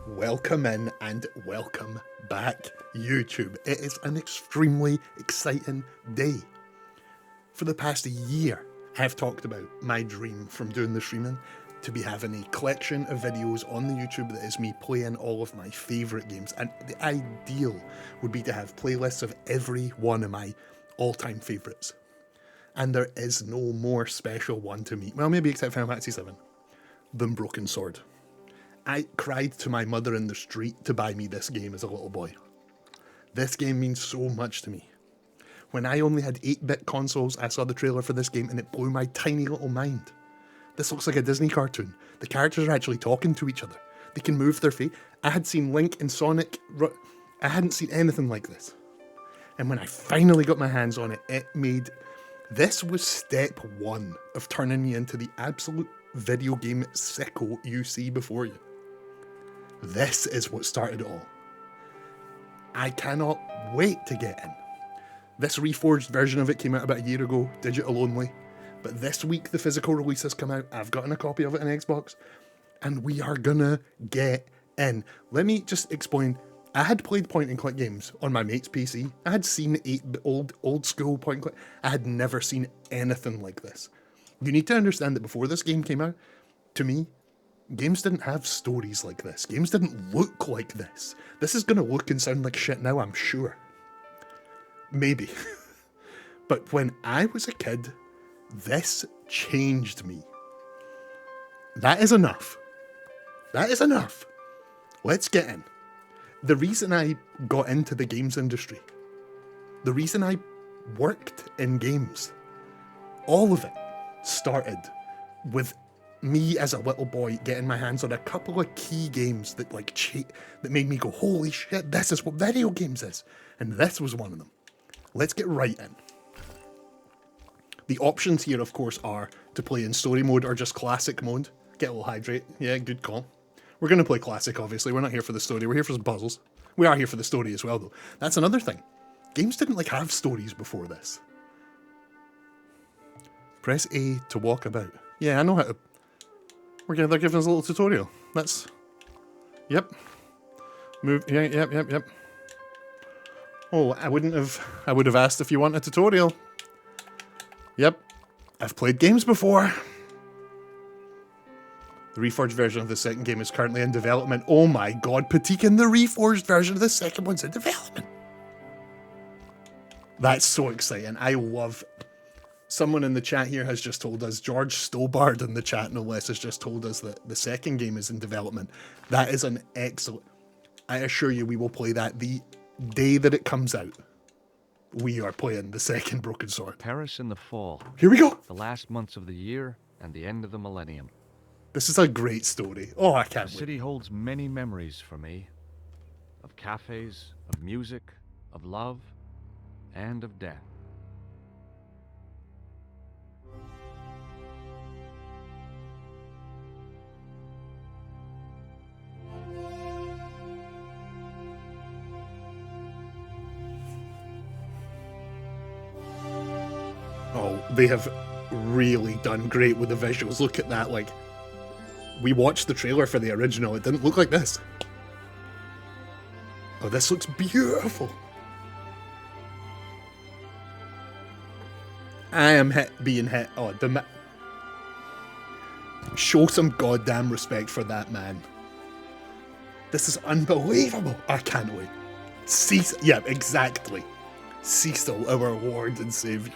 Welcome in and welcome back, YouTube. It is an extremely exciting day. For the past year, I have talked about my dream from doing the streaming to be having a collection of videos on the YouTube that is me playing all of my favourite games. And the ideal would be to have playlists of every one of my all-time favourites. And there is no more special one to me, well, maybe except Final Fantasy VII, than Broken Sword. I cried to my mother in the street to buy me this game as a little boy. This game means so much to me. When I only had 8-bit consoles, I saw the trailer for this game and it blew my tiny little mind. This looks like a Disney cartoon. The characters are actually talking to each other. They can move their feet. I had seen Link and Sonic. I hadn't seen anything like this. And when I finally got my hands on it, this was step one of turning me into the absolute video game sicko you see before you. This is what started it all. I cannot wait to get in. This Reforged version of it came out about a year ago, digital only. But this week the physical release has come out. I've gotten a copy of it on Xbox. And we are gonna get in. Let me just explain. I had played point and click games on my mate's PC. I had seen old school point and click. I had never seen anything like this. You need to understand that before this game came out, to me, games didn't have stories like this. Games didn't look like this. This is going to look and sound like shit now, I'm sure. Maybe. But when I was a kid, this changed me. That is enough. That is enough. Let's get in. The reason I got into the games industry, the reason I worked in games, all of it started with me as a little boy getting my hands on a couple of key games that that made me go, holy shit, this is what video games is. And this was one of them. Let's get right in. The options here, of course, are to play in story mode or just classic mode. Get a little hydrate. Yeah, good call. We're going to play classic, obviously. We're not here for the story. We're here for some puzzles. We are here for the story as well, though. That's another thing. Games didn't have stories before this. Press A to walk about. Yeah, I know how to... They're giving us a little tutorial. That's... Yep. Move... Yeah, yep. Oh, I would have asked if you want a tutorial. Yep. I've played games before. The Reforged version of the second game is currently in development. Oh my god, Patikin, the Reforged version of the second one's in development. That's so exciting. I love... Someone in the chat here has just told us, George Stobart in the chat no less, has just told us that the second game is in development. That is an excellent... I assure you we will play that the day that it comes out. We are playing the second Broken Sword. Paris in the fall. Here we go! The last months of the year and the end of the millennium. This is a great story. Oh, I can't wait. The city holds many memories for me. Of cafes, of music, of love, and of death. Oh, they have really done great with the visuals. Look at that, we watched the trailer for the original. It didn't look like this. Oh, this looks beautiful. I am being hit. Oh, show some goddamn respect for that man. This is unbelievable. I can't wait. Yeah, exactly. Cecil, our Lord and Savior.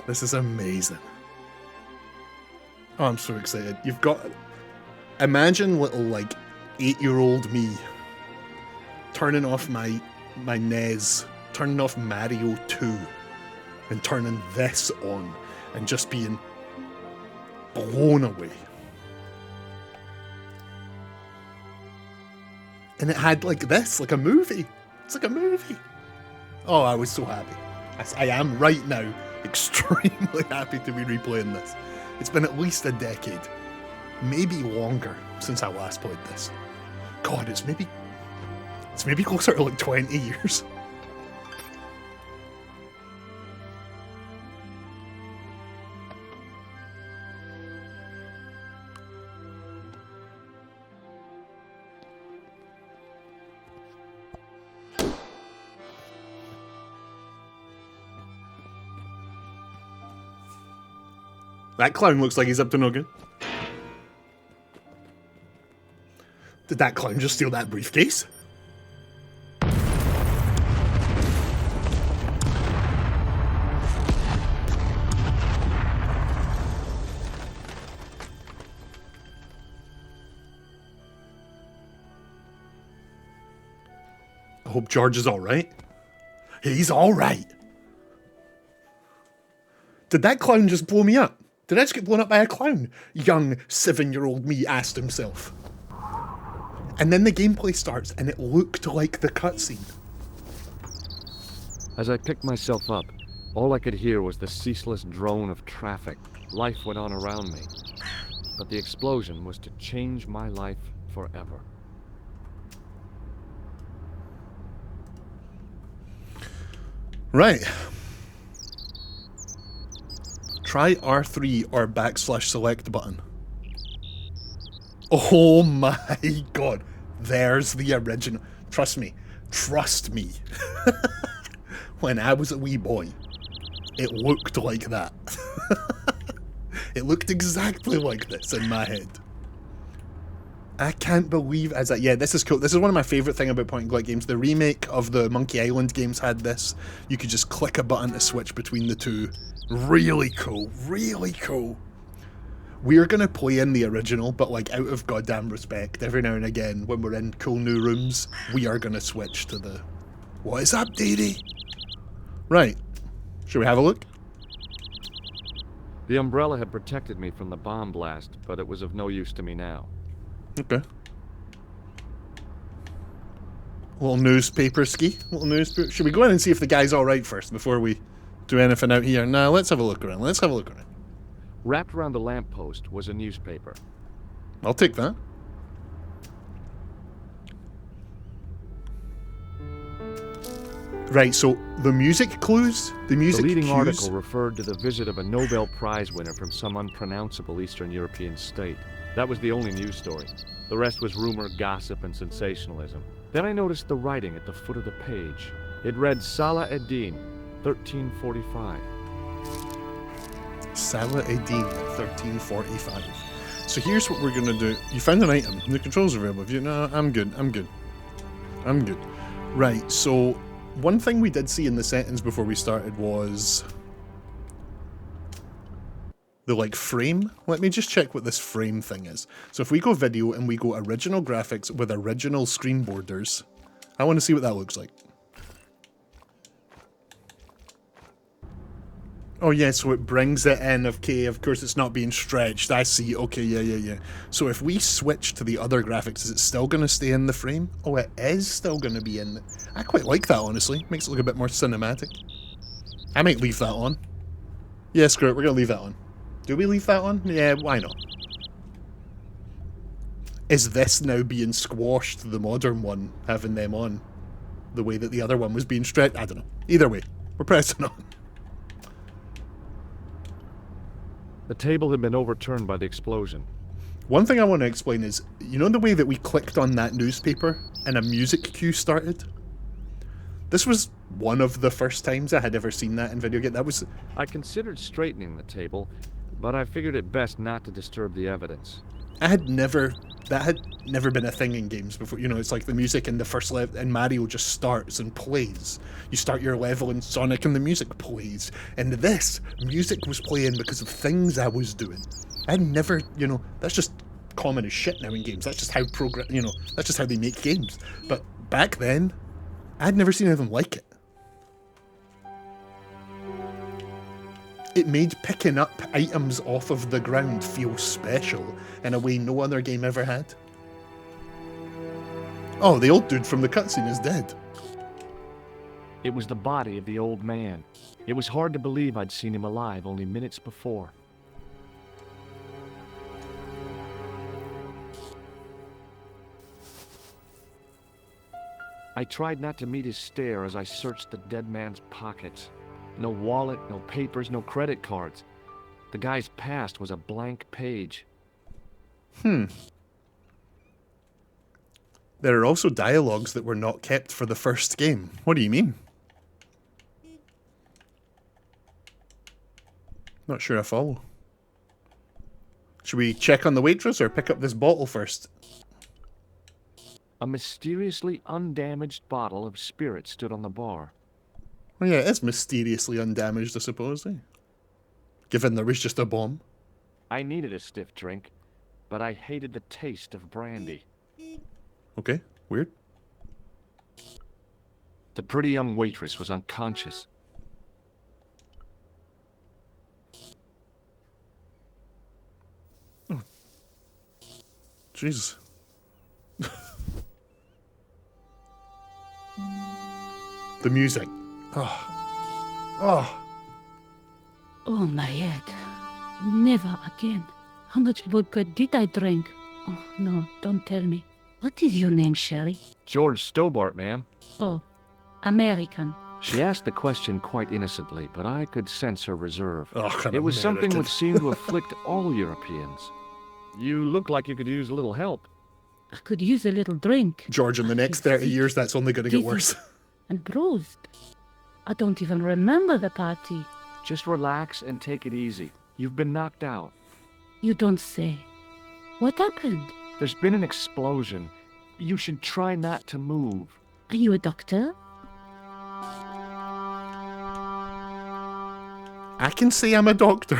This is amazing. Oh, I'm so excited. You've got... Imagine little, 8-year-old me turning off my NES, turning off Mario 2, and turning this on, and just being blown away. And it had, this, a movie. It's like a movie. Oh, I was so happy. I am right now extremely happy to be replaying this. It's been at least a decade, maybe longer, since I last played this. God, it's maybe closer to 20 years. That clown looks like he's up to no good. Did that clown just steal that briefcase? I hope George is alright. He's alright. Did that clown just blow me up? Did I just get blown up by a clown? Young 7-year-old me asked himself. And then the gameplay starts and it looked like the cutscene. As I picked myself up, all I could hear was the ceaseless drone of traffic. Life went on around me. But the explosion was to change my life forever. Right. Try R3 or /select button. Oh my god. There's the original. Trust me. Trust me. When I was a wee boy, it looked like that. It looked exactly like this in my head. I can't believe as that. Yeah, this is cool. This is one of my favourite things about point and click games. The remake of the Monkey Island games had this. You could just click a button to switch between the two. Really cool. Really cool. We're going to play in the original, but like out of goddamn respect, every now and again, when we're in cool new rooms, we are going to switch to the... What is up, Dee? Right. Should we have a look? The umbrella had protected me from the bomb blast, but it was of no use to me now. Okay. Little newspaper ski. Little newspaper. Should we go in and see if the guy's alright first before we do anything out here? Nah, let's have a look around. Let's have a look around. Wrapped around the lamppost was a newspaper. I'll take that. Right, so the music clues, the music The leading cues. article referred to the visit of a Nobel Prize winner from some unpronounceable Eastern European state. That was the only news story. The rest was rumor, gossip, and sensationalism. Then I noticed the writing at the foot of the page. It read Salah ad-Din, 1345. Salah ad-Din, 1345. So here's what we're going to do. You found an item. The controls are available. If you, no, I'm good. I'm good. I'm good. Right, so one thing we did see in the settings before we started was the like frame. Let me just check what this frame thing is. So if we go video and we go original graphics with original screen borders, I want to see what that looks like. Oh yeah, so it brings it in. Okay, of course it's not being stretched. I see. Okay, yeah. So if we switch to the other graphics, is it still going to stay in the frame? Oh, it is still going to be in. I quite like that, honestly. Makes it look a bit more cinematic. I might leave that on. Yeah, screw it. We're going to leave that on. Do we leave that on? Yeah, why not? Is this now being squashed, the modern one, having them on? The way that the other one was being stretched? I don't know. Either way, we're pressing on. The table had been overturned by the explosion. One thing I want to explain is, you know the way that we clicked on that newspaper and a music cue started? This was one of the first times I had ever seen that in video game. That was... I considered straightening the table, but I figured it best not to disturb the evidence. That had never been a thing in games before. You know, it's like the music in the first level, and Mario just starts and plays. You start your level in Sonic and the music plays. And this, music was playing because of things I was doing. I never, you know, that's just common as shit now in games. That's just how that's just how they make games. But back then, I'd never seen anything like it. It made picking up items off of the ground feel special in a way no other game ever had. Oh, the old dude from the cutscene is dead. It was the body of the old man. It was hard to believe I'd seen him alive only minutes before. I tried not to meet his stare as I searched the dead man's pockets. No wallet, no papers, no credit cards. The guy's past was a blank page. There are also dialogues that were not kept for the first game. What do you mean? Not sure I follow. Should we check on the waitress or pick up this bottle first? A mysteriously undamaged bottle of spirit stood on the bar. Oh yeah, it is mysteriously undamaged, I suppose, eh? Given there was just a bomb. I needed a stiff drink, but I hated the taste of brandy. Okay, weird. The pretty young waitress was unconscious. Jesus. The music. Oh. Oh. Oh, my head. Never again. How much vodka did I drink? Oh, no, don't tell me. What is your name, Shelley? George Stobart, ma'am. Oh, American. She asked the question quite innocently, but I could sense her reserve. Oh, It was something which seemed to afflict all Europeans. You look like you could use a little help. I could use a little drink. George, in the next 30 years, that's only going to get Dizzy. worse. And bruised. I don't even remember the party. Just relax and take it easy. You've been knocked out. You don't say. What happened? There's been an explosion. You should try not to move. Are you a doctor? I can say I'm a doctor.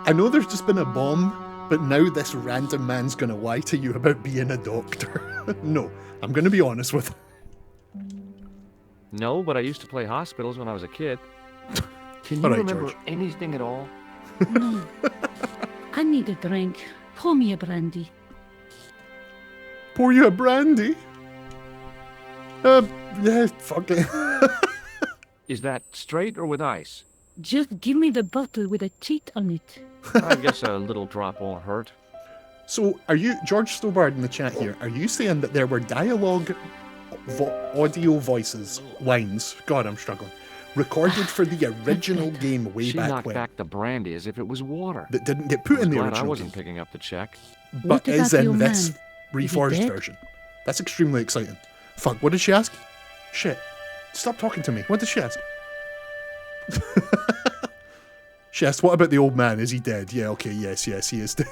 I know there's just been a bomb, but now this random man's going to lie to you about being a doctor. No, I'm going to be honest with him. No, but I used to play hospitals when I was a kid. Can you All right, remember George. anything at all? No. I need a drink. Pour me a brandy. Pour you a brandy? Yeah, fuck it. Is that straight or with ice? Just give me the bottle with a cheat on it. I guess a little drop won't hurt. So, are you, George Stobart in the chat here, are you saying that there were dialogue, audio voices, lines, God, I'm struggling, recorded for the original game way She back knocked when, back the brandy as if it was water. that didn't get put in the Glad I original wasn't game, picking up the check. but What is about your in this man? Is he Reforged dead? version? That's extremely exciting. Fuck, what did she ask? Shit. Stop talking to me. What did she ask? She asked, what about the old man? Is he dead? Yeah, okay, yes, he is dead.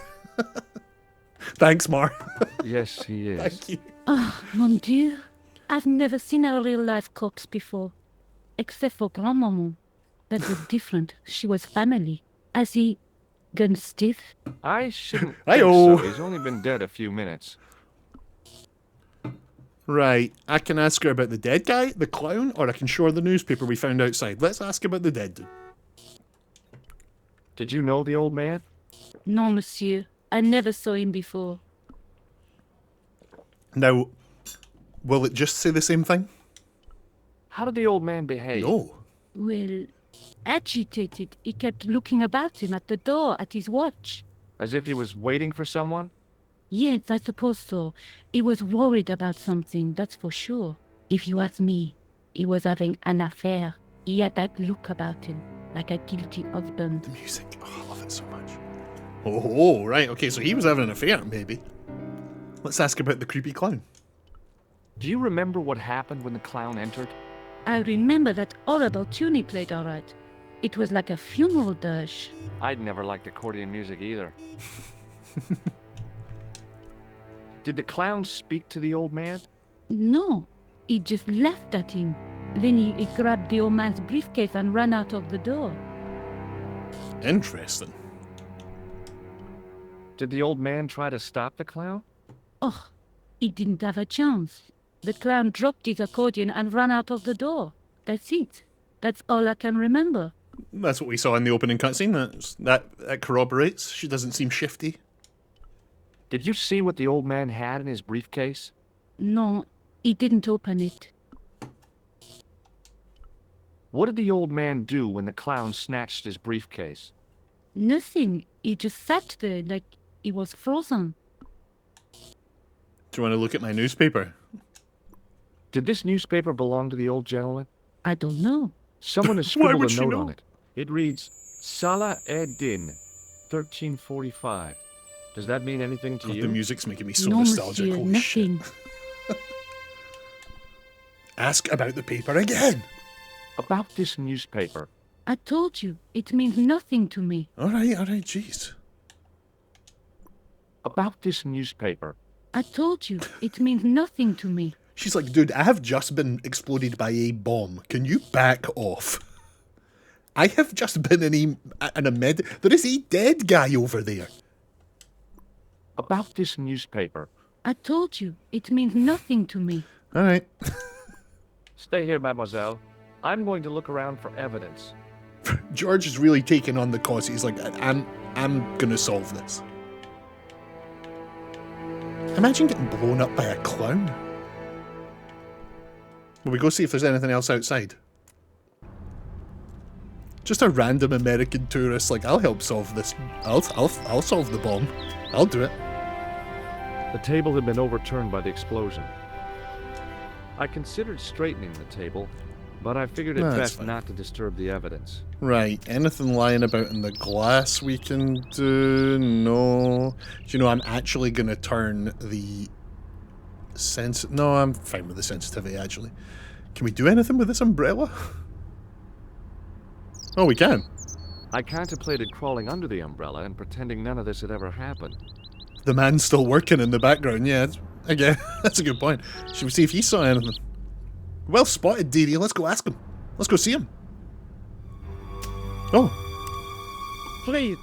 Thanks, Mar. Yes, he is. Thank you. Oh, mon Dieu. I've never seen a real-life corpse before. Except for Grandmaman. That was different. She was family. Has he gone stiff? I shouldn't think Hi-yo. so. He's only been dead a few minutes. Right, I can ask her about the dead guy, the clown, or I can show her the newspaper we found outside. Let's ask about the dead dude. Did you know the old man? No, monsieur. I never saw him before. Now, will it just say the same thing? How did the old man behave? No. Well, agitated. He kept looking about him at the door, at his watch. As if he was waiting for someone? Yes, I suppose so. He was worried about something, that's for sure. If you ask me, he was having an affair. He had that look about him, like a guilty husband. The music. Oh, I love it so much. Oh, right. Okay, so he was having an affair, maybe. Let's ask about the creepy clown. Do you remember what happened when the clown entered? I remember that horrible tune he played all right. It was like a funeral dirge. I'd never liked accordion music either. Did the clown speak to the old man? No, he just laughed at him. Then he grabbed the old man's briefcase and ran out of the door. Interesting. Did the old man try to stop the clown? Oh, he didn't have a chance. The clown dropped his accordion and ran out of the door. That's it. That's all I can remember. That's what we saw in the opening cutscene. That corroborates. She doesn't seem shifty. Did you see what the old man had in his briefcase? No, he didn't open it. What did the old man do when the clown snatched his briefcase? Nothing. He just sat there like he was frozen. Do you want to look at my newspaper? Did this newspaper belong to the old gentleman? I don't know. Someone has Why scribbled would a she note know? on it. It reads, Salah ed-Din, 1345. Does that mean anything to God, you? the music's making me so No, nostalgic. monsieur, Holy shit. nothing. Ask about the paper again. About this newspaper. I told you, it means nothing to me. Alright, jeez. About this newspaper. I told you, it means nothing to me. She's like, dude, I have just been exploded by a bomb. Can you back off? I have just been in a med... There is a dead guy over there. About this newspaper. I told you, it means nothing to me. Alright. Stay here, mademoiselle. I'm going to look around for evidence. George is really taking on the cause. He's like, I'm gonna solve this. Imagine getting blown up by a clown. Will we go see if there's anything else outside? Just a random American tourist, like, I'll help solve this. I'll solve the bomb. I'll do it. The table had been overturned by the explosion. I considered straightening the table, but I figured it No, that's best fine. not to disturb the evidence. Right, anything lying about in the glass we can do? No. Do you know, I'm actually going to turn the... No, I'm fine with the sensitivity, actually. Can we do anything with this umbrella? Oh, we can. I contemplated crawling under the umbrella and pretending none of this had ever happened. The man's still working in the background, yeah. Again, that's a good point. Should we see if he saw anything? Well spotted, Dee. Let's go ask him. Let's go see him. Oh. Please,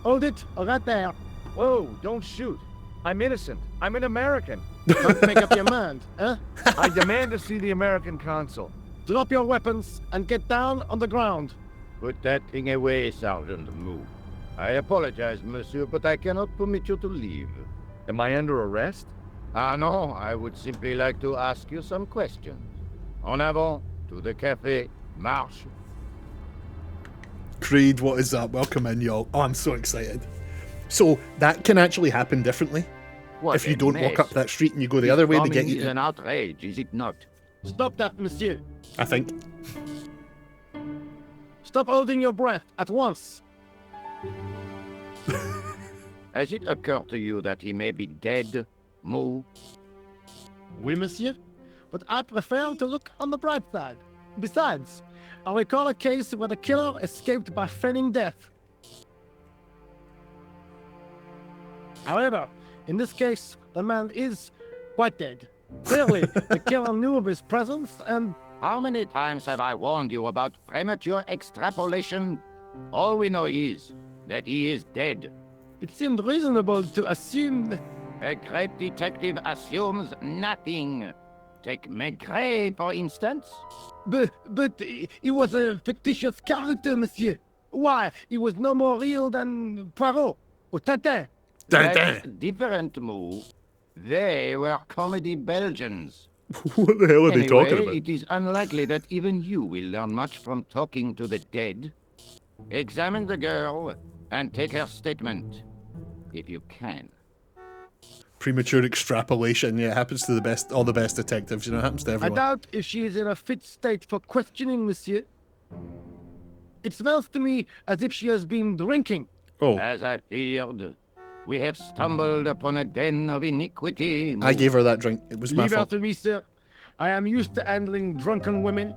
hold it right there. Whoa, don't shoot. I'm innocent. I'm an American. Don't make up your mind, huh? I demand to see the American consul. Drop your weapons and get down on the ground. Put that thing away, Sergeant Moo. I apologize, monsieur, but I cannot permit you to leave. Am I under arrest? Ah, no, I would simply like to ask you some questions. En avant, to the café, marche. Creed, what is up? Welcome in, y'all. Oh, I'm so excited. So, that can actually happen differently. What If you a don't mess. walk up that street and you go the other way, they get Bombing you. is an outrage, is it not? Stop that, monsieur. I think. Stop holding your breath at once. Has it occurred to you that he may be dead, Moo? Oui, monsieur. But I prefer to look on the bright side. Besides, I recall a case where the killer escaped by feigning death. However, in this case, the man is quite dead. Clearly, the killer knew of his presence and... How many times have I warned you about premature extrapolation? All we know is that he is dead. It seemed reasonable to assume... A great detective assumes nothing. Take Maigret, for instance. But he was a fictitious character, monsieur. Why, he was no more real than Poirot or Tintin. That's different, Moo. They were comedy Belgians. What the hell are they talking Anyway, about? it is unlikely that even you will learn much from talking to the dead. Examine the girl and take her statement, if you can. Premature extrapolation, yeah, it happens to all the best detectives, you know, it happens to I everyone. doubt if she is in a fit state for questioning, monsieur. It smells to me as if she has been drinking. Oh, As I feared, we have stumbled upon a den of iniquity. I gave her that drink. It was my Leave her fault. to me, sir. I am used to handling drunken women.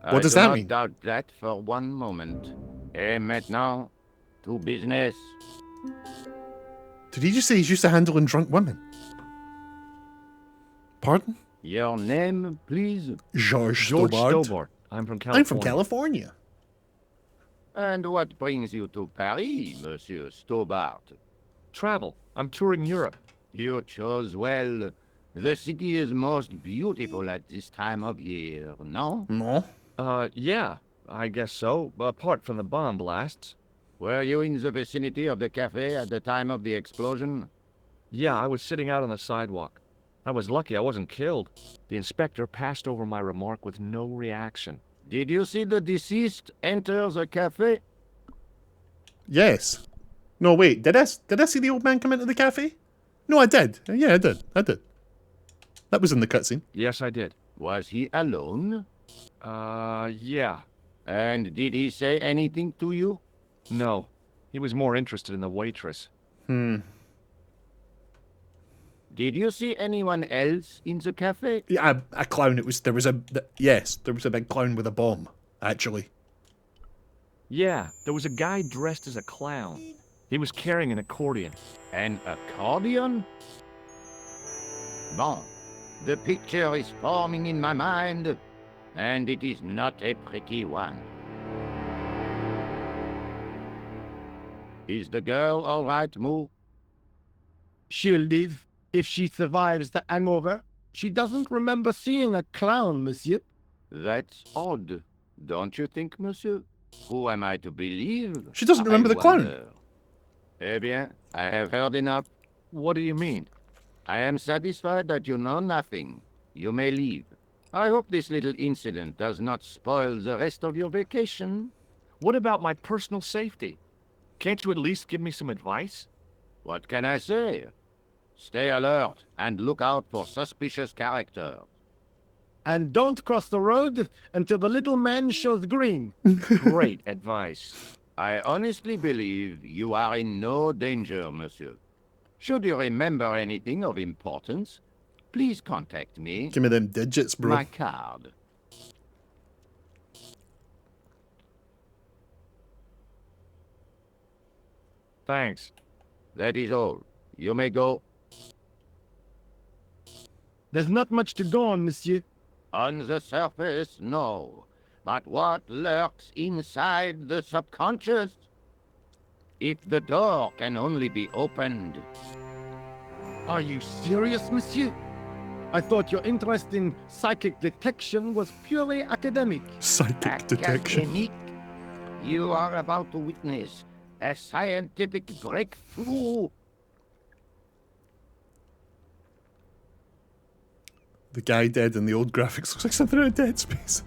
What does I do that not mean? doubt that for one moment. Et maintenant, to business. Did he just say he's used to handling drunk women? Pardon? Your name, please? George George Stobart. Stobart. I'm from California. I'm from California. And what brings you to Paris, Monsieur Stobart? Travel. I'm touring Europe. You chose well. The city is most beautiful at this time of year, no? No. Yeah, I guess so. Apart from the bomb blasts. Were you in the vicinity of the cafe at the time of the explosion? Yeah, I was sitting out on the sidewalk. I was lucky I wasn't killed. The inspector passed over my remark with no reaction. Did you see the deceased enter the cafe? Yes. No, wait. Did I see the old man come into the cafe? No, I did. Yeah, I did. That was in the cutscene. Yes, I did. Was he alone? Yeah. And did he say anything to you? No. He was more interested in the waitress. Did you see anyone else in the cafe? Yeah, a clown. There was a big clown with a bomb, actually. Yeah, there was a guy dressed as a clown. He was carrying an accordion. An accordion? Bon, the picture is forming in my mind, and it is not a pretty one. Is the girl all right, Moo? She'll live if she survives the hangover. She doesn't remember seeing a clown, monsieur. That's odd, don't you think, monsieur? Who am I to believe? She doesn't I remember the clown. wonder. Eh bien, I have heard enough. What do you mean? I am satisfied that you know nothing. You may leave. I hope this little incident does not spoil the rest of your vacation. What about my personal safety? Can't you at least give me some advice? What can I say? Stay alert and look out for suspicious characters. And don't cross the road until the little man shows green. Great advice. I honestly believe you are in no danger, monsieur. Should you remember anything of importance, please contact me. Give me them digits, bro. My card. Thanks. That is all. You may go. There's not much to go on, monsieur. On the surface, no. But what lurks inside the subconscious? If the door can only be opened. Are you serious, monsieur? I thought your interest in psychic detection was purely academic. Psychic detection. Academic? You are about to witness a scientific breakthrough. The guy dead in the old graphics looks like something out of Dead Space.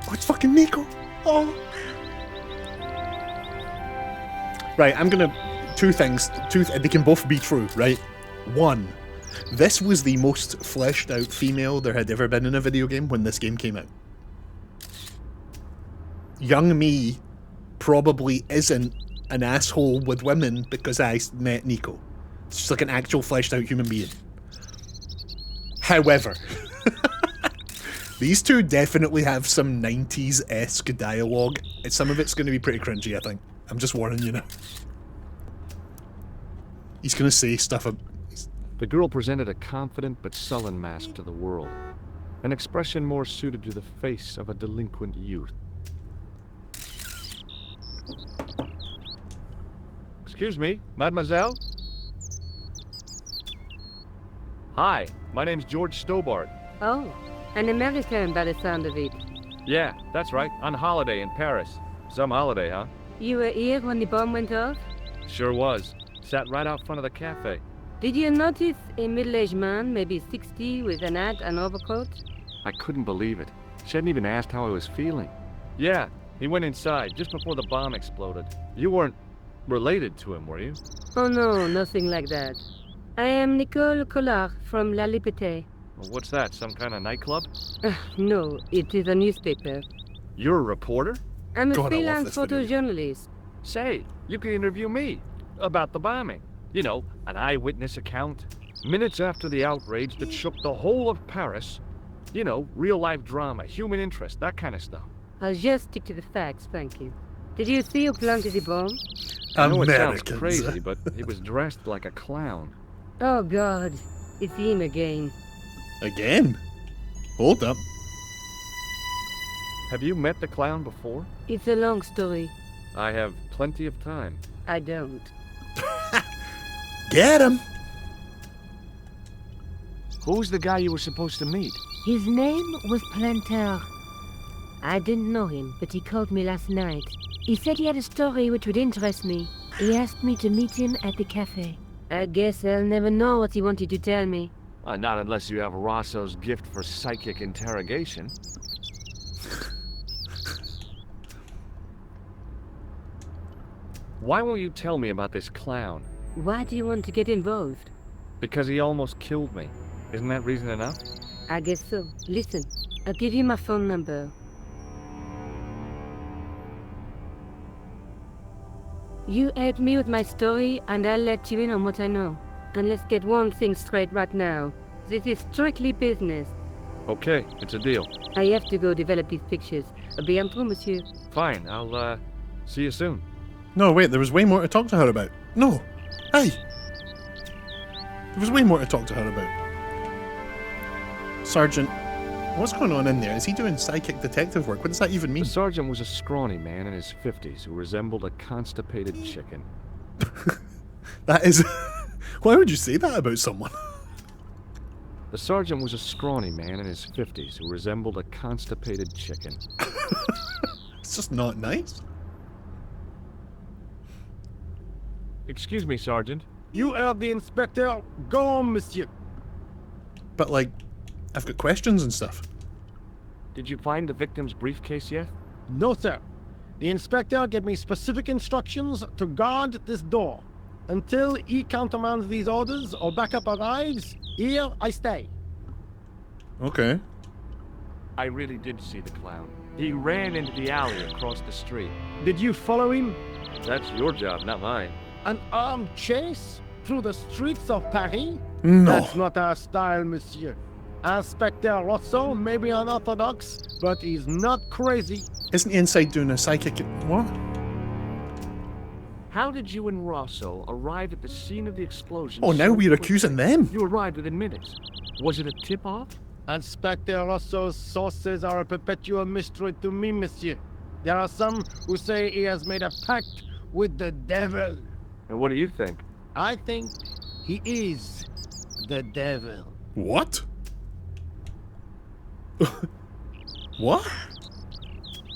Oh, it's fucking Nico. Oh. Right, I'm gonna... Two things. They can both be true, right? One, this was the most fleshed out female there had ever been in a video game when this game came out. Young me probably isn't an asshole with women because I met Nico. It's just like an actual fleshed out human being. However, these two definitely have some 90s-esque dialogue. Some of it's going to be pretty cringy, I think. I'm just warning you now. He's going to say stuff... The girl presented a confident but sullen mask to the world. An expression more suited to the face of a delinquent youth. Excuse me, mademoiselle? Hi, my name's George Stobart. Oh, an American by the sound of it. Yeah, that's right, on holiday in Paris. Some holiday, huh? You were here when the bomb went off? Sure was. Sat right out front of the cafe. Did you notice a middle-aged man, maybe 60, with an hat and overcoat? I couldn't believe it. She hadn't even asked how I was feeling. Yeah, he went inside just before the bomb exploded. You weren't related to him, were you? Oh no, nothing like that. I am Nicole Collard from La Liberté. Well, what's that, some kind of nightclub? No, it is a newspaper. You're a reporter? I'm a God, I love freelance this video. photojournalist. Say, you can interview me about the bombing. You know, an eyewitness account. Minutes after the outrage that shook the whole of Paris. You know, real-life drama, human interest, that kind of stuff. I'll just stick to the facts, thank you. Did you see who planted the bomb? I know it sounds Americans. crazy, but he was dressed like a clown. Oh God, it's him again. Again? Hold up. Have you met the clown before? It's a long story. I have plenty of time. I don't. Get him! Who's the guy you were supposed to meet? His name was Planter. I didn't know him, but he called me last night. He said he had a story which would interest me. He asked me to meet him at the cafe. I guess I'll never know what he wanted to tell me. Not unless you have Rosso's gift for psychic interrogation. Why won't you tell me about this clown? Why do you want to get involved? Because he almost killed me. Isn't that reason enough? I guess so. Listen, I'll give you my phone number. You help me with my story, and I'll let you in on what I know. And let's get one thing straight right now. This is strictly business. Okay, it's a deal. I have to go develop these pictures. À bientôt, monsieur. Fine, I'll, see you soon. No, wait, there was way more to talk to her about. No! Hey! There was way more to talk to her about. Sergeant, what's going on in there? Is he doing psychic detective work? What does that even mean? The sergeant was a scrawny man in his 50s who resembled a constipated chicken. That is... Why would you say that about someone? The sergeant was a scrawny man in his 50s who resembled a constipated chicken. It's just not nice. Excuse me, Sergeant. You are the inspector. Go on, monsieur. But, like, I've got questions and stuff. Did you find the victim's briefcase yet? No, sir. The inspector gave me specific instructions to guard this door. Until he countermands these orders or backup arrives, here I stay. Okay. I really did see the clown. He ran into the alley across the street. Did you follow him? That's your job, not mine. An armed chase through the streets of Paris? No. That's not our style, monsieur. Inspector Rosso may be unorthodox, but he's not crazy. Isn't he inside doing a psychic... What? How did you and Rosso arrive at the scene of the explosion? Oh, now so we're quickly? accusing them. You arrived within minutes. Was it a tip-off? Inspector Rosso's sources are a perpetual mystery to me, monsieur. There are some who say he has made a pact with the devil. And what do you think? I think he is the devil. What? What?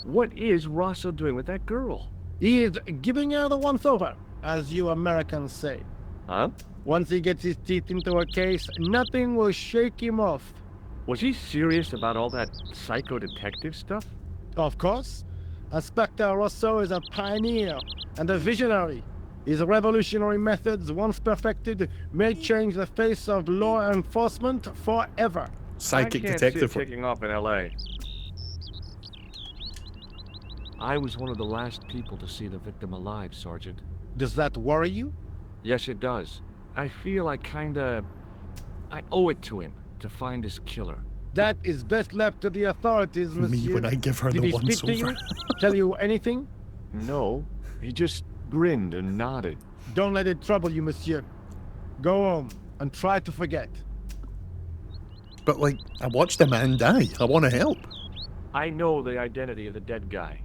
What is Rosso doing with that girl? He is giving her the once-over, as you Americans say. Huh? Once he gets his teeth into a case, nothing will shake him off. Was he serious about all that psycho-detective stuff? Of course, Inspector Rosso is a pioneer and a visionary. His revolutionary methods, once perfected, may change the face of law enforcement forever. Psychic I can't detective see it work. taking off in L.A. I was one of the last people to see the victim alive, Sergeant. Does that worry you? Yes, it does. I feel I owe it to him to find his killer. That is best left to the authorities, Me monsieur. when I give her Did the he once speak to over. you? Tell you anything? No, he just grinned and nodded. Don't let it trouble you, monsieur. Go home and try to forget. But, like, I watched a man die. I want to help. I know the identity of the dead guy.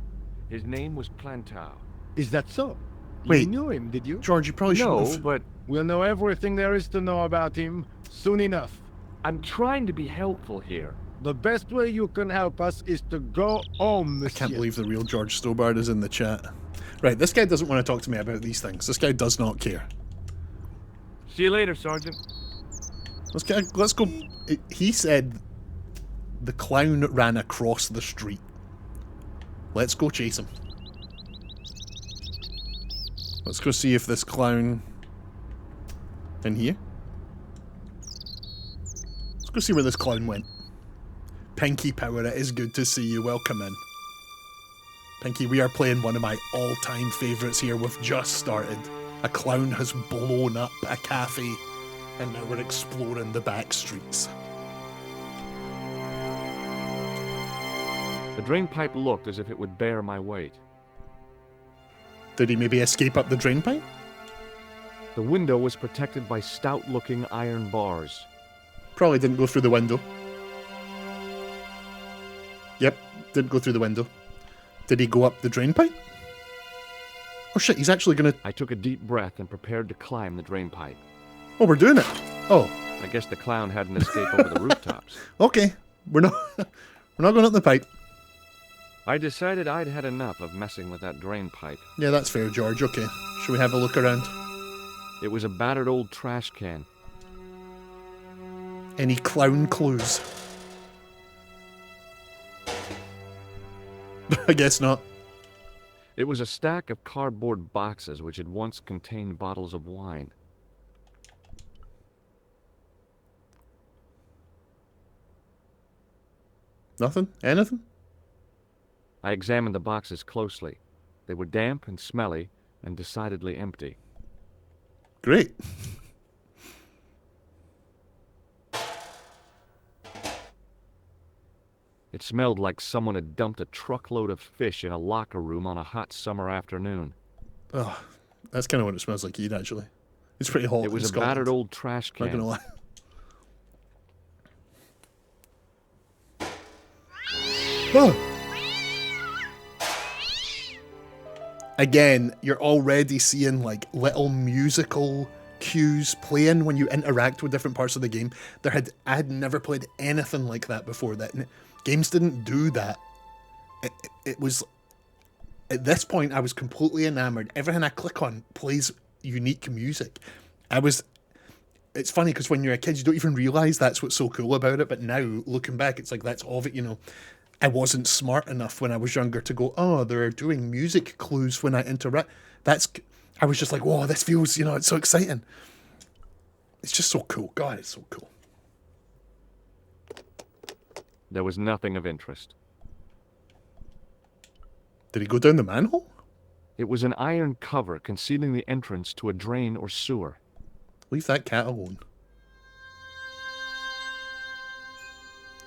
His name was Plantow. Is that so? Wait. You knew him, did you? George, you probably No, shouldn't have... but We'll know everything there is to know about him soon enough. I'm trying to be helpful here. The best way you can help us is to go home, I monsieur. can't believe the real George Stobart is in the chat. Right, this guy doesn't want to talk to me about these things. This guy does not care. See you later, Sergeant. Let's go. He said the clown ran across the street. Let's go chase him. Let's go see if this clown... In here? Let's go see where this clown went. Pinky Power, it is good to see you. Welcome in. Pinky, we are playing one of my all-time favourites here. We've just started. A clown has blown up a cafe, and now we're exploring the back streets. The drain pipe looked as if it would bear my weight. Did he maybe escape up the drain pipe? The window was protected by stout-looking iron bars. Probably didn't go through the window. Yep, didn't go through the window. Did he go up the drain pipe? Oh shit, he's actually gonna... I took a deep breath and prepared to climb the drain pipe. Oh, we're doing it. Oh, I guess the clown hadn't escaped over the rooftops. okay. We're not going up the pipe. I decided I'd had enough of messing with that drain pipe. Yeah, that's fair, George. Okay. Shall we have a look around? It was a battered old trash can. Any clown clues? I guess not. It was a stack of cardboard boxes which had once contained bottles of wine. Nothing? Anything? I examined the boxes closely. They were damp and smelly and decidedly empty. Great. It smelled like someone had dumped a truckload of fish in a locker room on a hot summer afternoon. Oh, that's kind of what it smells like here, actually. It's pretty hot It was in a Scotland. battered old trash Not gonna can. lie. Oh. Again, you're already seeing like little musical cues playing when you interact with different parts of the game. I had never played anything like that before. Games didn't do that. It was at this point I was completely enamored. Everything I click on plays unique music. It's funny because when you're a kid you don't even realize that's what's so cool about it, but now looking back it's like that's all of it, you know. I wasn't smart enough when I was younger to go, oh, they're doing music clues when I interact. I was just like, whoa, this feels, you know, it's so exciting. It's just so cool. God, it's so cool. There was nothing of interest. Did he go down the manhole? It was an iron cover concealing the entrance to a drain or sewer. Leave that cat alone.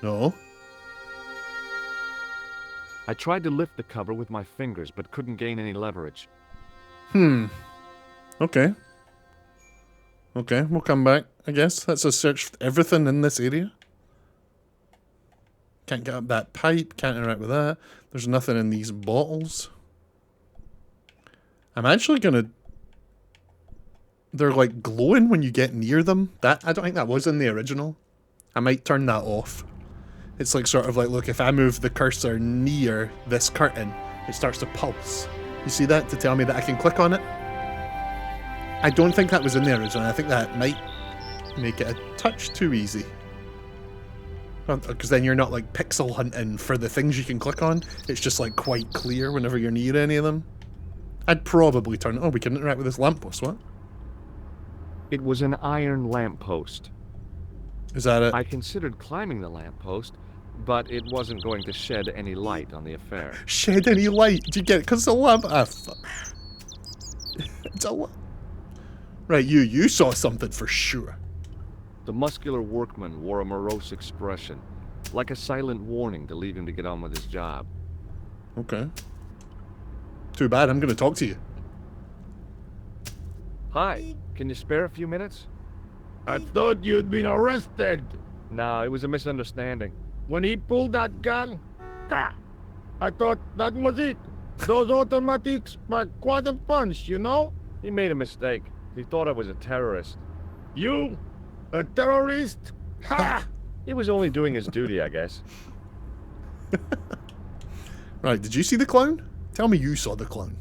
No. I tried to lift the cover with my fingers, but couldn't gain any leverage. Okay. Okay, we'll come back, I guess. That's a search for everything in this area. Can't get up that pipe, can't interact with that. There's nothing in these bottles. I'm actually gonna... They're like glowing when you get near them. I don't think that was in the original. I might turn that off. It's like sort of like, look, if I move the cursor near this curtain, it starts to pulse. You see that? To tell me that I can click on it? I don't think that was in the original. I think that might make it a touch too easy. Because then you're not like pixel hunting for the things you can click on. It's just like quite clear whenever you're near any of them. I'd probably turn it. Oh, we can interact with this lamppost. What? It was an iron lamppost. Is that it? I considered climbing the lamppost, but it wasn't going to shed any light on the affair. Shed any light? Do you get it? Because it's a lamp. Ah, fuck. It's a lamp. Right, you saw something for sure. The muscular workman wore a morose expression, like a silent warning to leave him to get on with his job. Okay. Too bad, I'm going to talk to you. Hi, can you spare a few minutes? I thought you'd been arrested. No, it was a misunderstanding. When he pulled that gun, I thought that was it. Those automatics pack quite a punch, you know? He made a mistake. He thought I was a terrorist. You? A terrorist? Ha! He was only doing his duty, I guess. Right, did you see the clown? Tell me you saw the clown.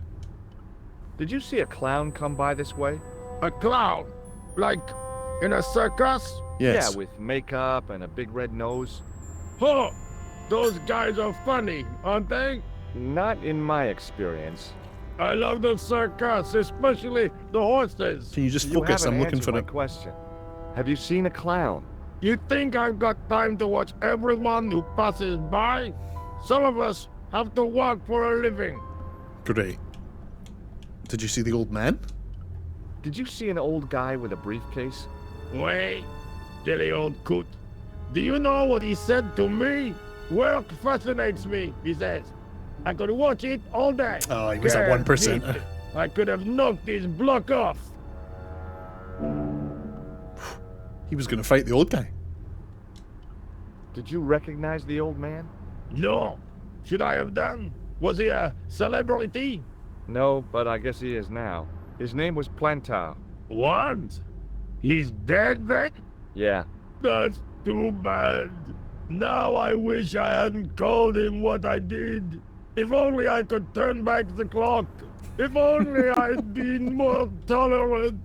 Did you see a clown come by this way? A clown? Like in a circus? Yes. Yeah, with makeup and a big red nose. Huh! Those guys are funny, aren't they? Not in my experience. I love the circus, especially the horses. Can you just You focus? haven't I'm looking answered for my it. question. Have you seen a clown? You think I've got time to watch everyone who passes by? Some of us have to work for a living. Great. Did you see the old man? Did you see an old guy with a briefcase? Wait, silly old coot. Do you know what he said to me? Work fascinates me, he says. I could watch it all day. Oh, he was at 1%. I could have knocked his block off. He was going to fight the old guy. Did you recognize the old man? No. Should I have done? Was he a celebrity? No, but I guess he is now. His name was Plantau. What? He's dead then? Yeah. That's too bad. Now I wish I hadn't called him what I did. If only I could turn back the clock. If only I'd been more tolerant.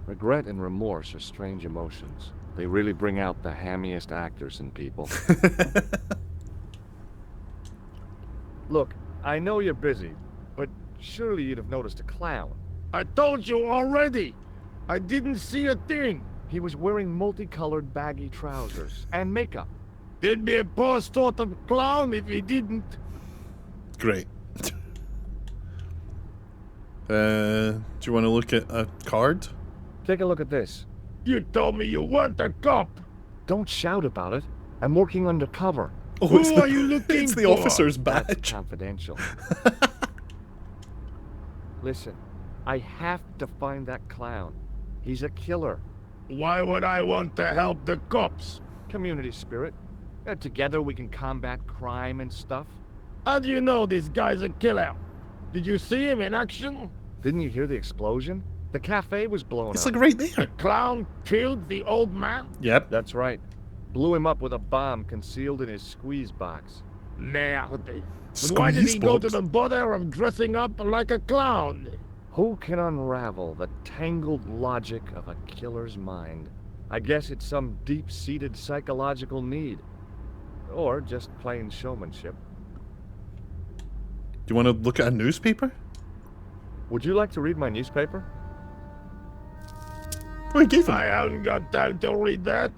Regret and remorse are strange emotions. They really bring out the hammiest actors in people. Look, I know you're busy, but surely you'd have noticed a clown. I told you already. I didn't see a thing. He was wearing multicolored baggy trousers and makeup. He'd be a poor sort of clown if he didn't. Great. Do you want to look at a card? Take a look at this. You told me you weren't a cop. Don't shout about it. I'm working undercover. Oh, Who are you looking it's the for? officer's That's badge. confidential. Listen, I have to find that clown. He's a killer. Why would I want to help the cops? Community spirit. Together we can combat crime and stuff. How do you know this guy's a killer? Did you see him in action? Didn't you hear the explosion? The cafe was blown It's up. like right The there. clown killed the old man? Yep. That's right. Blew him up with a bomb concealed in his squeeze box. Merde. But why did he go to the bother of dressing up like a clown? Who can unravel the tangled logic of a killer's mind? I guess it's some deep-seated psychological need. Or just plain showmanship. Do you want to look at a newspaper? Would you like to read my newspaper? Oh, he gave him. I haven't got time to read that.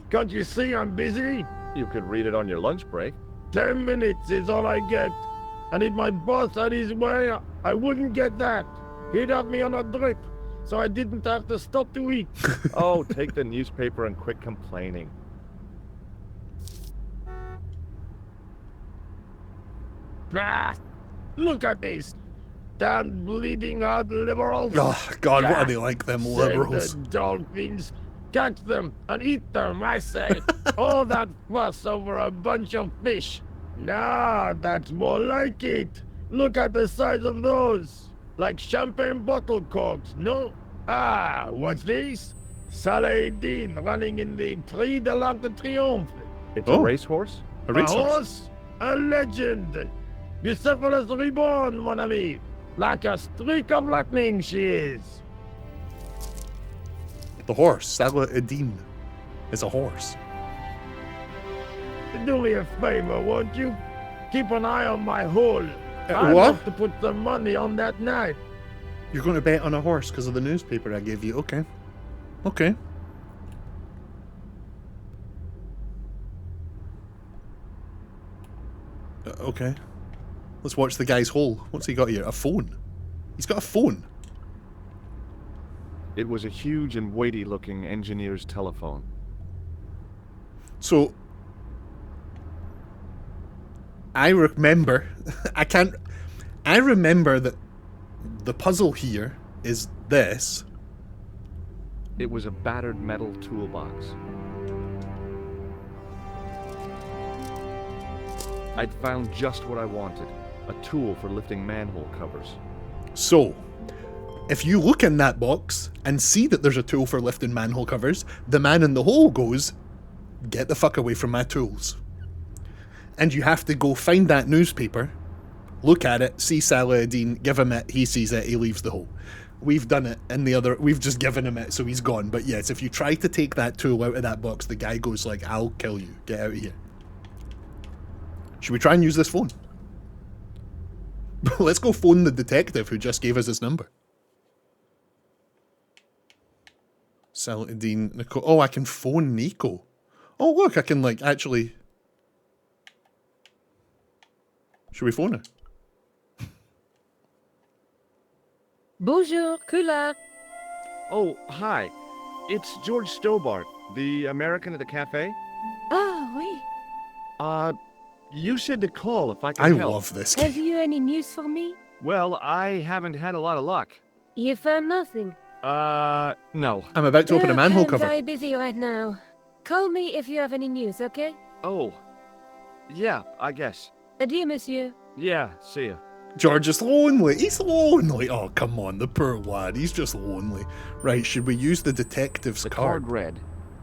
Can't you see I'm busy? You could read it on your lunch break. 10 minutes is all I get. And if my boss had his way, I wouldn't get that. He'd have me on a drip, so I didn't have to stop to eat. Oh, take the newspaper and quit complaining. Ah, look at this. Damn bleeding out liberals. Oh, God, what are they like, them Send liberals? the dolphins. Catch them and eat them, I say. All that fuss over a bunch of fish. Nah, that's more like it. Look at the size of those. Like champagne bottle corks, no? Ah, what's this? Saladin running in the Prix de l'Arc de Triomphe. It's Oh. a racehorse? A A racehorse. horse? A legend. Bucephalus reborn, mon ami. Like a streak of lightning she is. The horse, Saladin, is a horse. Do me a favor, won't you? Keep an eye on my hole. I what? want to put some money on that night. You're going to bet on a horse because of the newspaper I gave you. Okay. Okay. Okay. Let's watch the guy's hole. What's he got here? A phone. He's got a phone. It was a huge and weighty-looking engineer's telephone. So, I remember, I remember that the puzzle here is this. It was a battered metal toolbox. I'd found just what I wanted, a tool for lifting manhole covers. So, if you look in that box and see that there's a tool for lifting manhole covers, the man in the hole goes, "Get the fuck away from my tools." And you have to go find that newspaper, look at it, see Saladin, give him it, he sees it, he leaves the hole. We've done it in the other, we've just given him it, so he's gone. But yes, if you try to take that tool out of that box, the guy goes like, "I'll kill you, get out of here." Should we try and use this phone? Let's go phone the detective who just gave us his number. Saladin, Nico. Oh, I can phone Nico. Oh, look, I can like actually. Should we phone her? Bonjour, Kula. Oh, hi. It's George Stobart, the American at the cafe. Ah, oui. You said to call if I could I help. love this Have game. you any news for me? Well, I haven't had a lot of luck. You found nothing. No. I'm about to open a manhole I'm cover. very busy right now. Call me if you have any news, okay? Oh. Yeah, I guess. Adieu, monsieur. Yeah, see ya. George is lonely. He's lonely. Oh, come on, the poor lad. He's just lonely. Right, should we use the detective's The card? card read,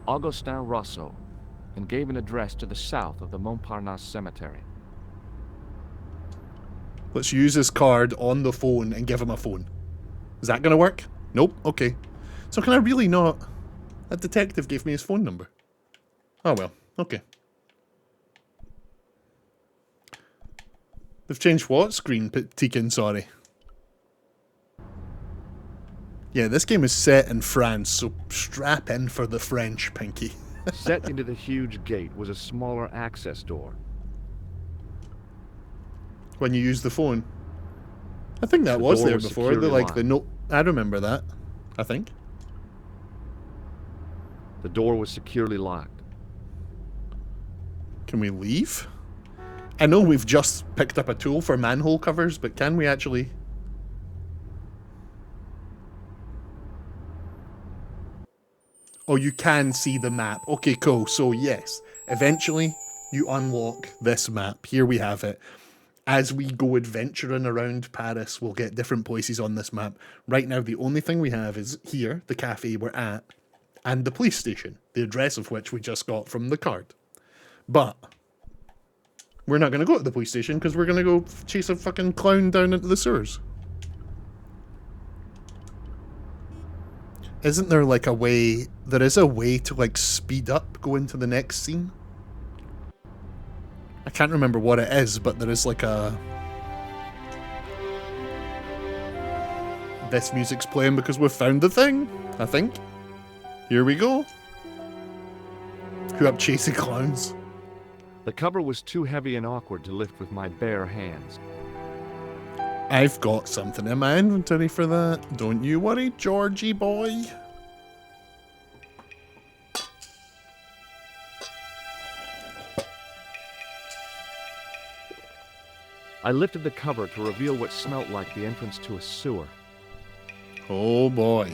Augustin Rousseau, and gave an address to the south of the Montparnasse Cemetery. Let's use his card on the phone and give him a phone. Is that going to work? Nope. Okay. So can I really not... A detective gave me his phone number. Oh, well. Okay. They've changed what screen, Tikin? Sorry. Yeah, this game is set in France, so strap in for the French, Pinky. Set into the huge gate was a smaller access door. When you use the phone. I think that The was door there was before. The securely like the note. I remember that. I think. The door was securely locked. Can we leave? I know we've just picked up a tool for manhole covers, but can we actually... Oh, you can see the map. Okay, cool. So yes, eventually you unlock this map. Here we have it. As we go adventuring around Paris, we'll get different places on this map. Right now, the only thing we have is here, the cafe we're at, and the police station, the address of which we just got from the card. But we're not going to go to the police station because we're going to go chase a fucking clown down into the sewers. Isn't there like a way, there is a way to like speed up, go into the next scene? I can't remember what it is, but there is like a... This music's playing because we've found the thing, I think. Here we go. Who up chasing clowns? The cover was too heavy and awkward to lift with my bare hands. I've got something in my inventory for that. Don't you worry, Georgie boy. I lifted the cover to reveal what smelt like the entrance to a sewer. Oh boy.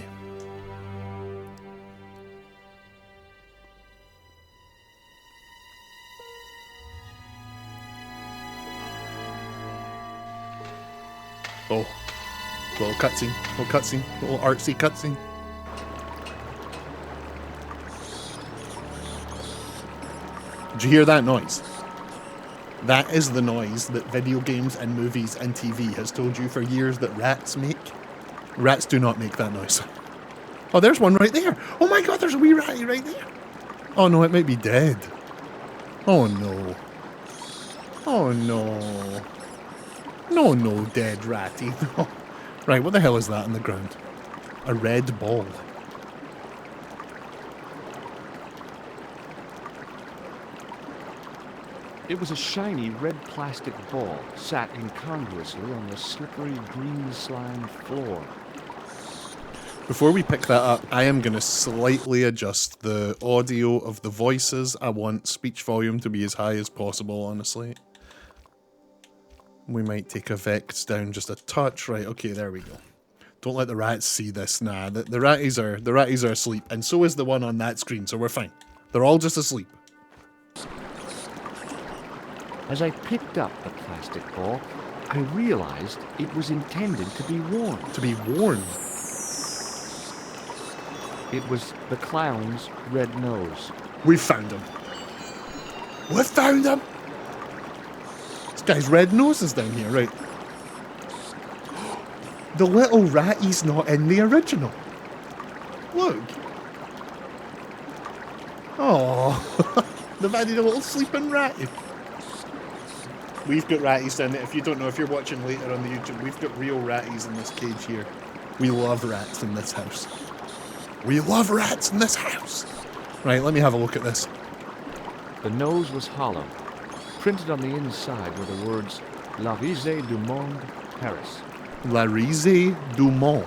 Oh. Little cutscene. Little cutscene. Little artsy cutscene. Did you hear that noise? That is the noise that video games and movies and TV has told you for years that rats make. Rats do not make that noise. Oh, there's one right there. Oh my god, there's a wee ratty right there. Oh no, it might be dead. Oh no. Oh no. No, no, dead ratty. No. Right, what the hell is that on the ground? A red ball. It was a shiny red plastic ball, sat incongruously on the slippery green slime floor. Before we pick that up, I am going to slightly adjust the audio of the voices. I want speech volume to be as high as possible, honestly. We might take a Vex down just a touch. Right, okay, there we go. Don't let the rats see this. Nah, the ratties are asleep, and so is the one on that screen, so we're fine. They're all just asleep. As I picked up the plastic ball, I realized it was intended to be worn. To be worn? It was the clown's red nose. We found him. We found him! This guy's red nose is down here, right? The little ratty's not in the original. Look. Oh, they've added a little sleeping ratty. We've got ratties down there. If you don't know, if you're watching later on the YouTube, we've got real ratties in this cage here. We love rats in this house. We love rats in this house. Right, let me have a look at this. The nose was hollow. Printed on the inside were the words La Risée du Monde, Paris. La Risée du Monde,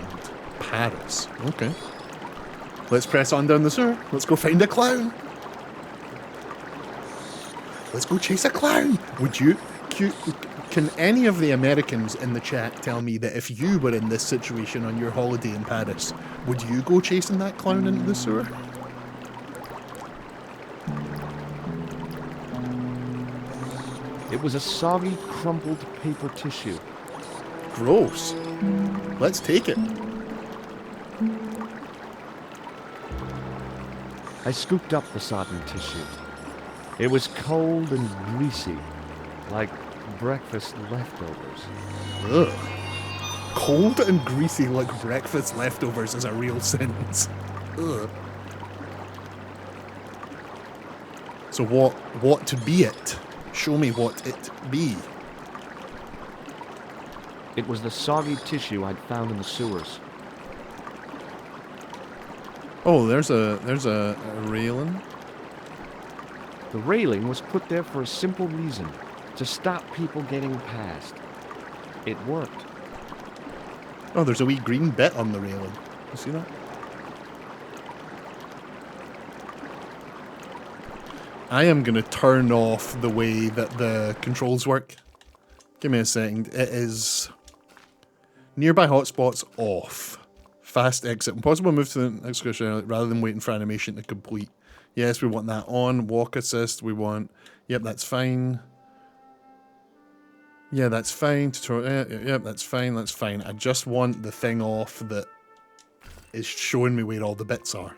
Paris. Okay. Let's press on down the sewer. Let's go find a clown. Let's go chase a clown. Would you... Can any of the Americans in the chat tell me that if you were in this situation on your holiday in Paris, would you go chasing that clown into the sewer? It was a soggy, crumpled paper tissue. Gross. Let's take it. I scooped up the sodden tissue. It was cold and greasy, like breakfast leftovers. Ugh. Cold and greasy like breakfast leftovers is a real sentence. Ugh. So what to be it? Show me what it be. It was the soggy tissue I'd found in the sewers. Oh, there's a railing. The railing was put there for a simple reason, to stop people getting past. It worked. Oh, there's a wee green bit on the railing. You see that? I am going to turn off the way that the controls work. Give me a second. It is nearby hotspots off. Fast exit. Impossible move to the next question rather than waiting for animation to complete. Yes, we want that on. Walk assist, we want... Yep, that's fine. Yeah, that's fine. Tutorial, yep, that's fine, that's fine. I just want the thing off that is showing me where all the bits are.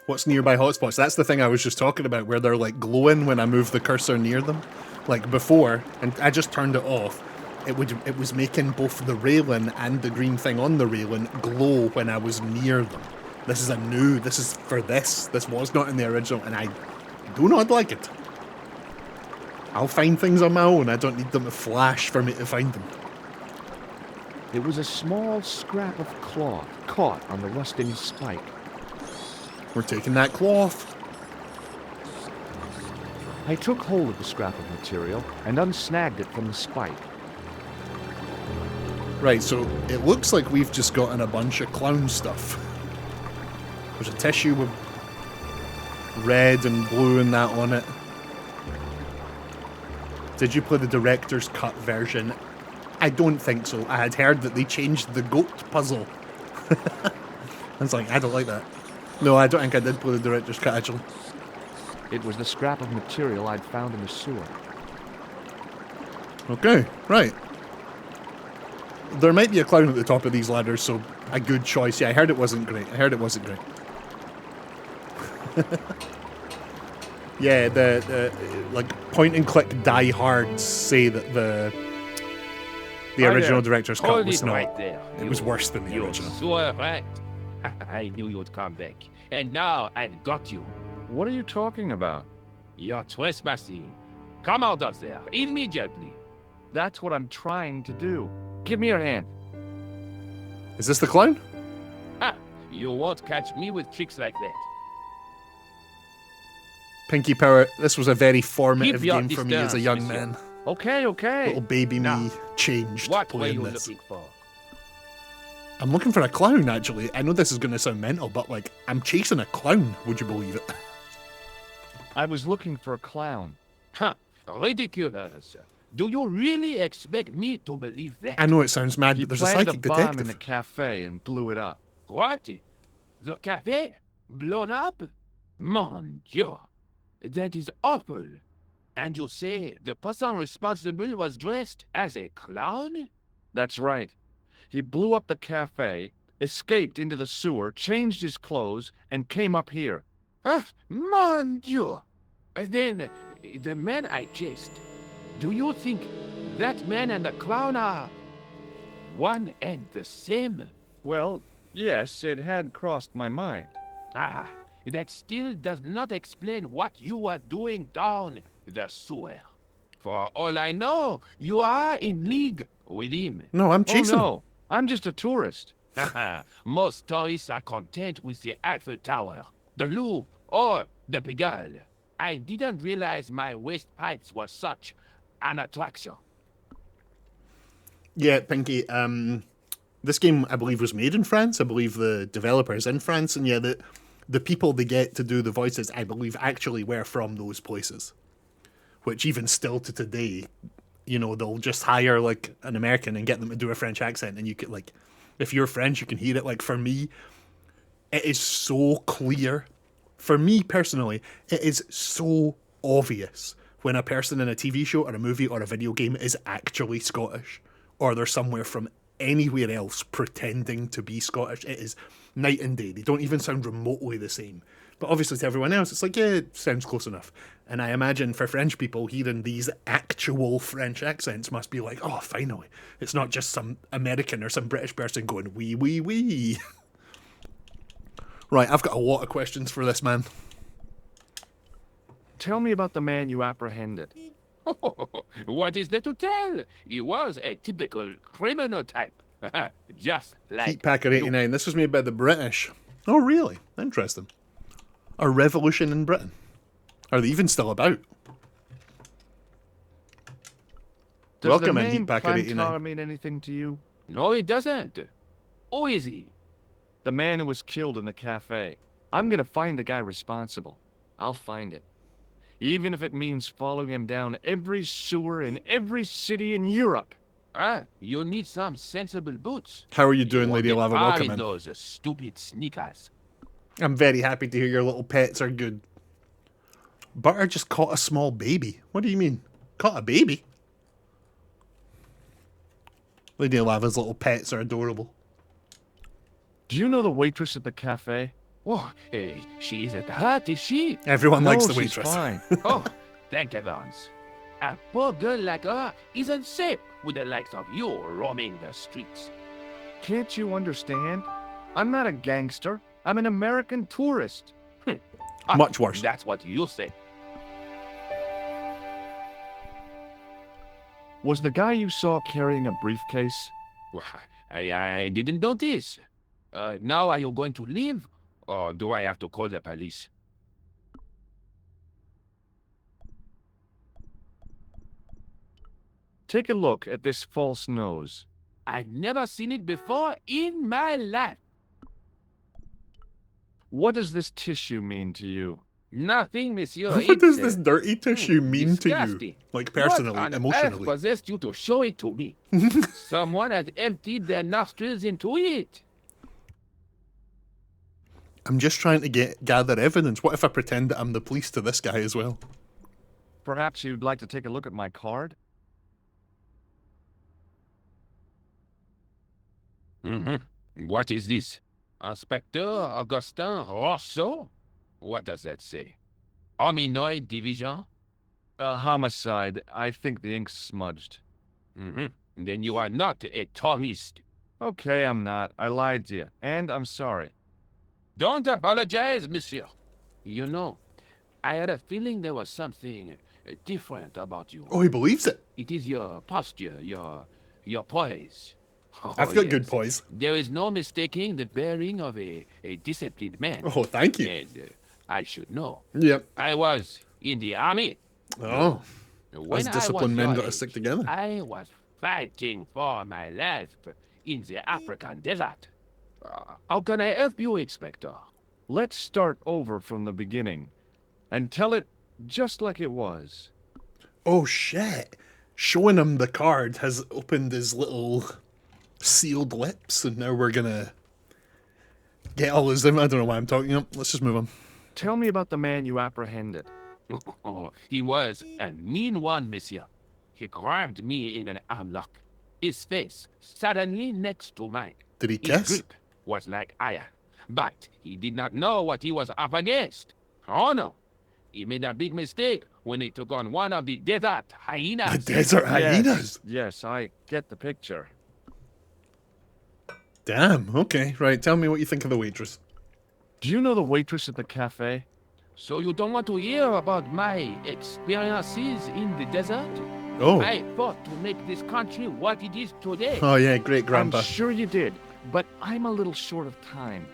What's nearby hotspots? That's the thing I was just talking about, where they're like glowing when I move the cursor near them. Like before, and I just turned it off. It was making both the railing and the green thing on the railing glow when I was near them. This is for this. This was not in the original, and I do not like it. I'll find things on my own. I don't need them to flash for me to find them. It was a small scrap of cloth caught on the rusting spike. We're taking that cloth. I took hold of the scrap of material and unsnagged it from the spike. Right, so it looks like we've just gotten a bunch of clown stuff. There's a tissue with red and blue and that on it. Did you play the director's cut version? I don't think so. I had heard that they changed the goat puzzle. I was like, I don't like that. No, I don't think I did play the director's cut, actually. It was the scrap of material I'd found in the sewer. Okay, right. There might be a clown at the top of these ladders, so a good choice. Yeah, I heard it wasn't great. Yeah, the like point and click diehards say that the original director's cut was not. Right there. It was worse than the original. So right. I knew you'd come back, and now I've got you. What are you talking about? You're trespassing. Come out of there immediately. That's what I'm trying to do. Give me your hand. Is this the clown? Ha! You won't catch me with tricks like that. Pinky Power, this was a very formative Keep your game for me as a distance, young monsieur. man. Okay. Little baby Now, me changed What were playing you this. looking for? I'm looking for a clown, actually. I know this is going to sound mental, but like, I'm chasing a clown, would you believe it? I was looking for a clown. Huh? Ridiculous. Do you really expect me to believe that? I know it sounds mad, He but there's a planted psychic a bomb detective. in the cafe and blew it up. What? The cafe? Blown up? Mon Dieu. That is awful. And you say the person responsible was dressed as a clown? That's right. He blew up the cafe, escaped into the sewer, changed his clothes, and came up here. Mon Dieu. Then, the man I chased, do you think that man and the clown are one and the same? Well, yes, it had crossed my mind. Ah, that still does not explain what you are doing down the sewer. For all I know, you are in league with him. No, I'm Oh chasing him. no, I'm just a tourist. Most tourists are content with the Eiffel Tower, the Louvre, or the Pigalle. I didn't realize my waste pipes were such an attraction. Yeah, Pinky, this game, I believe, was made in France. I believe the developer is in France, and yeah, the people they get to do the voices, I believe, actually were from those places. Which even still to today, you know, they'll just hire, like, an American and get them to do a French accent, and you could, like, if you're French, you can hear it. Like, for me, it is so clear. For me, personally, it is so obvious when a person in a TV show or a movie or a video game is actually Scottish, or they're somewhere from anywhere else pretending to be Scottish. It is night and day. They don't even sound remotely the same. But obviously to everyone else, it's like, yeah, it sounds close enough. And I imagine for French people, hearing these actual French accents must be like, oh, finally. It's not just some American or some British person going, wee, wee, wee. Right, I've got a lot of questions for this man. Tell me about the man you apprehended. What is there to tell? He was a typical criminal type. Just like Heat Packer 89. This was made by the British. Oh, really? Interesting. A revolution in Britain. Are they even still about? Does Welcome the in, name Heat Packer 89. Plantara mean anything to you? No, it doesn't. Who is he? The man who was killed in the cafe. I'm gonna find the guy responsible. I'll find it. Even if it means following him down every sewer in every city in Europe. Ah, you need some sensible boots. How are you You doing, won't Lady get Lava? far Welcome in in. those stupid sneakers. I'm very happy to hear your little pets are good. Butter just caught a small baby. What do you mean? Caught a baby? Lady Lava's little pets are adorable. Do you know the waitress at the cafe? Oh, hey, she isn't hurt, is she? Everyone likes the she's waitress. fine. Oh, thank heavens. A poor girl like her isn't safe with the likes of you roaming the streets. Can't you understand? I'm not a gangster. I'm an American tourist. Ah, Much worse. That's what you say. Was the guy you saw carrying a briefcase? Well, I didn't notice. Now are you going to leave? Or do I have to call the police? Take a look at this false nose. I've never seen it before in my life. What does this tissue mean to you? Nothing, monsieur. What It's, does this dirty tissue mean to you? disgusting. Like personally, what on earth emotionally? possessed you to show it to me? Someone has emptied their nostrils into it. I'm just trying to gather evidence. What if I pretend that I'm the police to this guy as well? Perhaps you'd like to take a look at my card? What is this? Inspector Augustin Rousseau? What does that say? Hominoid Division? Homicide. I think the ink's smudged. Then you are not a tourist. Okay, I'm not. I lied to you. And I'm sorry. Don't apologize, monsieur. You know, I had a feeling there was something different about you. Oh, he believes it. It is your posture, your poise. I've got good poise. There is no mistaking the bearing of a disciplined man. Oh, thank you. And I should know. Yep. I was in the army. Oh, When us I disciplined was men your got to age, stick together. I was fighting for my life in the African desert. How can I help you, Inspector? Let's start over from the beginning and tell it just like it was. Oh, shit. Showing him the card has opened his little sealed lips, and now we're gonna get all his... I don't know why I'm talking up. Let's just move on. Tell me about the man you apprehended. Oh, he was a mean one, monsieur. He grabbed me in an arm lock. His face suddenly next to mine. Did he His kiss? grip was like iron, but he did not know what he was up against. Oh no, he made a big mistake when he took on one of the desert hyenas. The desert hyenas? Yes, I get the picture. Damn, okay. Right, tell me what you think of the waitress. Do you know the waitress at the cafe? So you don't want to hear about my experiences in the desert? Oh. I fought to make this country what it is today. Oh, yeah, great, Grandpa. I'm sure you did, but I'm a little short of time.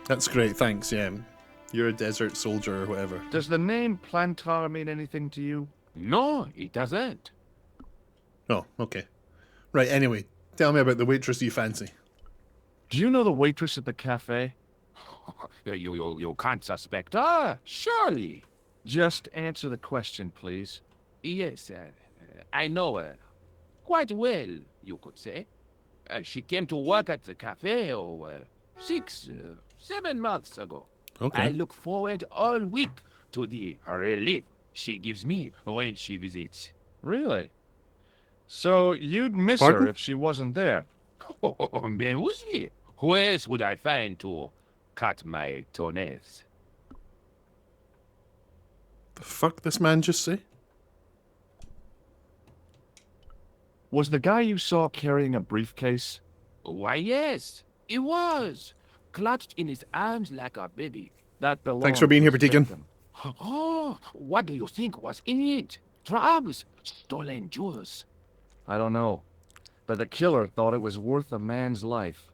That's great, thanks, yeah. You're a desert soldier or whatever. Does the name Plantar mean anything to you? No, it doesn't. Oh, okay. Right, anyway, tell me about the waitress you fancy. Do you know the waitress at the cafe? You can't suspect her, surely. Just answer the question, please. Yes, I know her. Quite well, you could say. She came to work at the cafe 7 months ago. Okay. I look forward all week to the relief she gives me when she visits. Really? So you'd miss Pardon? her if she wasn't there? Oh, mais oui. Who else would I find to cut my toenails? The fuck this man just say? Was the guy you saw carrying a briefcase? Why, yes, it was. Clutched in his arms like a baby. That belonged Thanks for being to here, his Patigan. victim. Oh, what do you think was in it? Drugs, stolen jewels. I don't know. But the killer thought it was worth a man's life.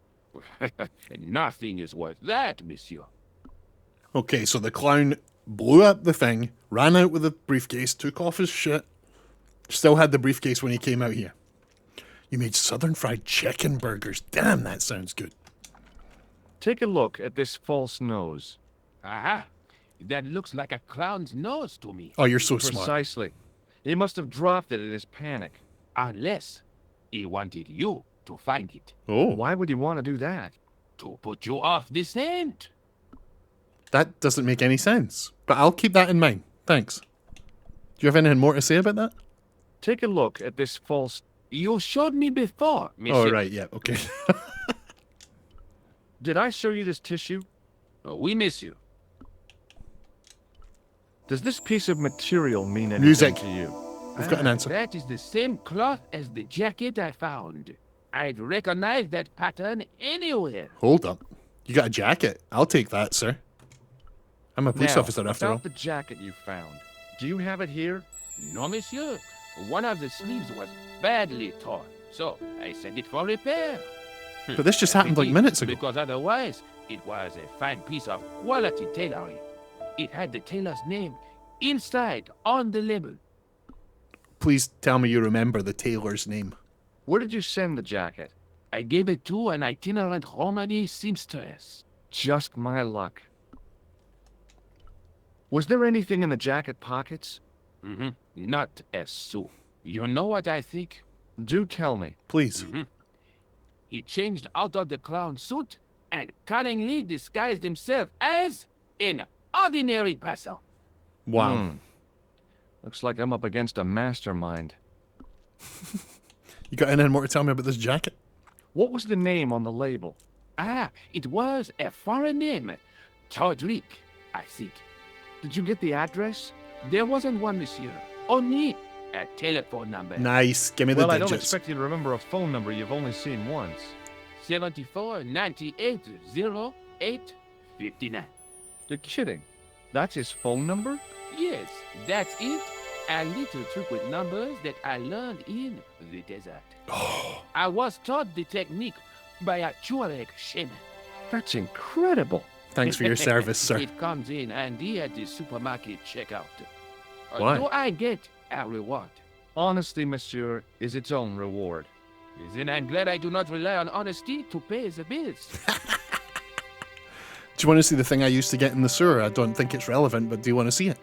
Nothing is worth that, monsieur. Okay, so the clown blew up the thing, ran out with the briefcase, took off his shit, still had the briefcase when he came out here. You made southern fried chicken burgers. Damn, that sounds good. Take a look at this false nose. Aha! That looks like a clown's nose to me. Oh, you're so smart. Precisely. He must have dropped it in his panic. Unless he wanted you to find it. Oh, Why would he want to do that? To put you off the scent. that doesn't make any sense. But I'll keep that in mind. Thanks. Do you have anything more to say about that? Take a look at this false... You showed me before, monsieur. Oh, right, yeah, okay. Did I show you this tissue? We miss you. Does this piece of material mean anything Music. to you? We've got an answer. That is the same cloth as the jacket I found. I'd recognize that pattern anywhere. Hold up. You got a jacket. I'll take that, sir. I'm a police Now, officer after all. about the jacket you found. Do you have it here? No, monsieur. One of the sleeves was badly torn, so I sent it for repair. But this just happened like Pity, minutes ago. Because otherwise, it was a fine piece of quality tailoring. It had the tailor's name inside on the label. Please tell me you remember the tailor's name. Where did you send the jacket? I gave it to an itinerant Romany seamstress. Just my luck. Was there anything in the jacket pockets? Not a sou. You know what I think? Do tell me. Please. He changed out of the clown suit and cunningly disguised himself as an ordinary person. Wow. Looks like I'm up against a mastermind. You got anything more to tell me about this jacket? What was the name on the label? Ah, it was a foreign name. Todrick, I think. Did you get the address? There wasn't one, monsieur. Only a telephone number. Nice. Give me the Well, I don't digits. expect you to remember a phone number you've only seen once. 74 98 08 59. You're kidding. That's his phone number? Yes, that's it. A little trick with numbers that I learned in the desert. I was taught the technique by a Tuareg shaman. That's incredible. Thanks for your service, sir. It comes in handy at the supermarket checkout. Why? Do I get a reward? Honesty, monsieur, is its own reward. Then I'm glad I do not rely on honesty to pay the bills. Do you want to see the thing I used to get in the sewer? I don't think it's relevant, but do you want to see it?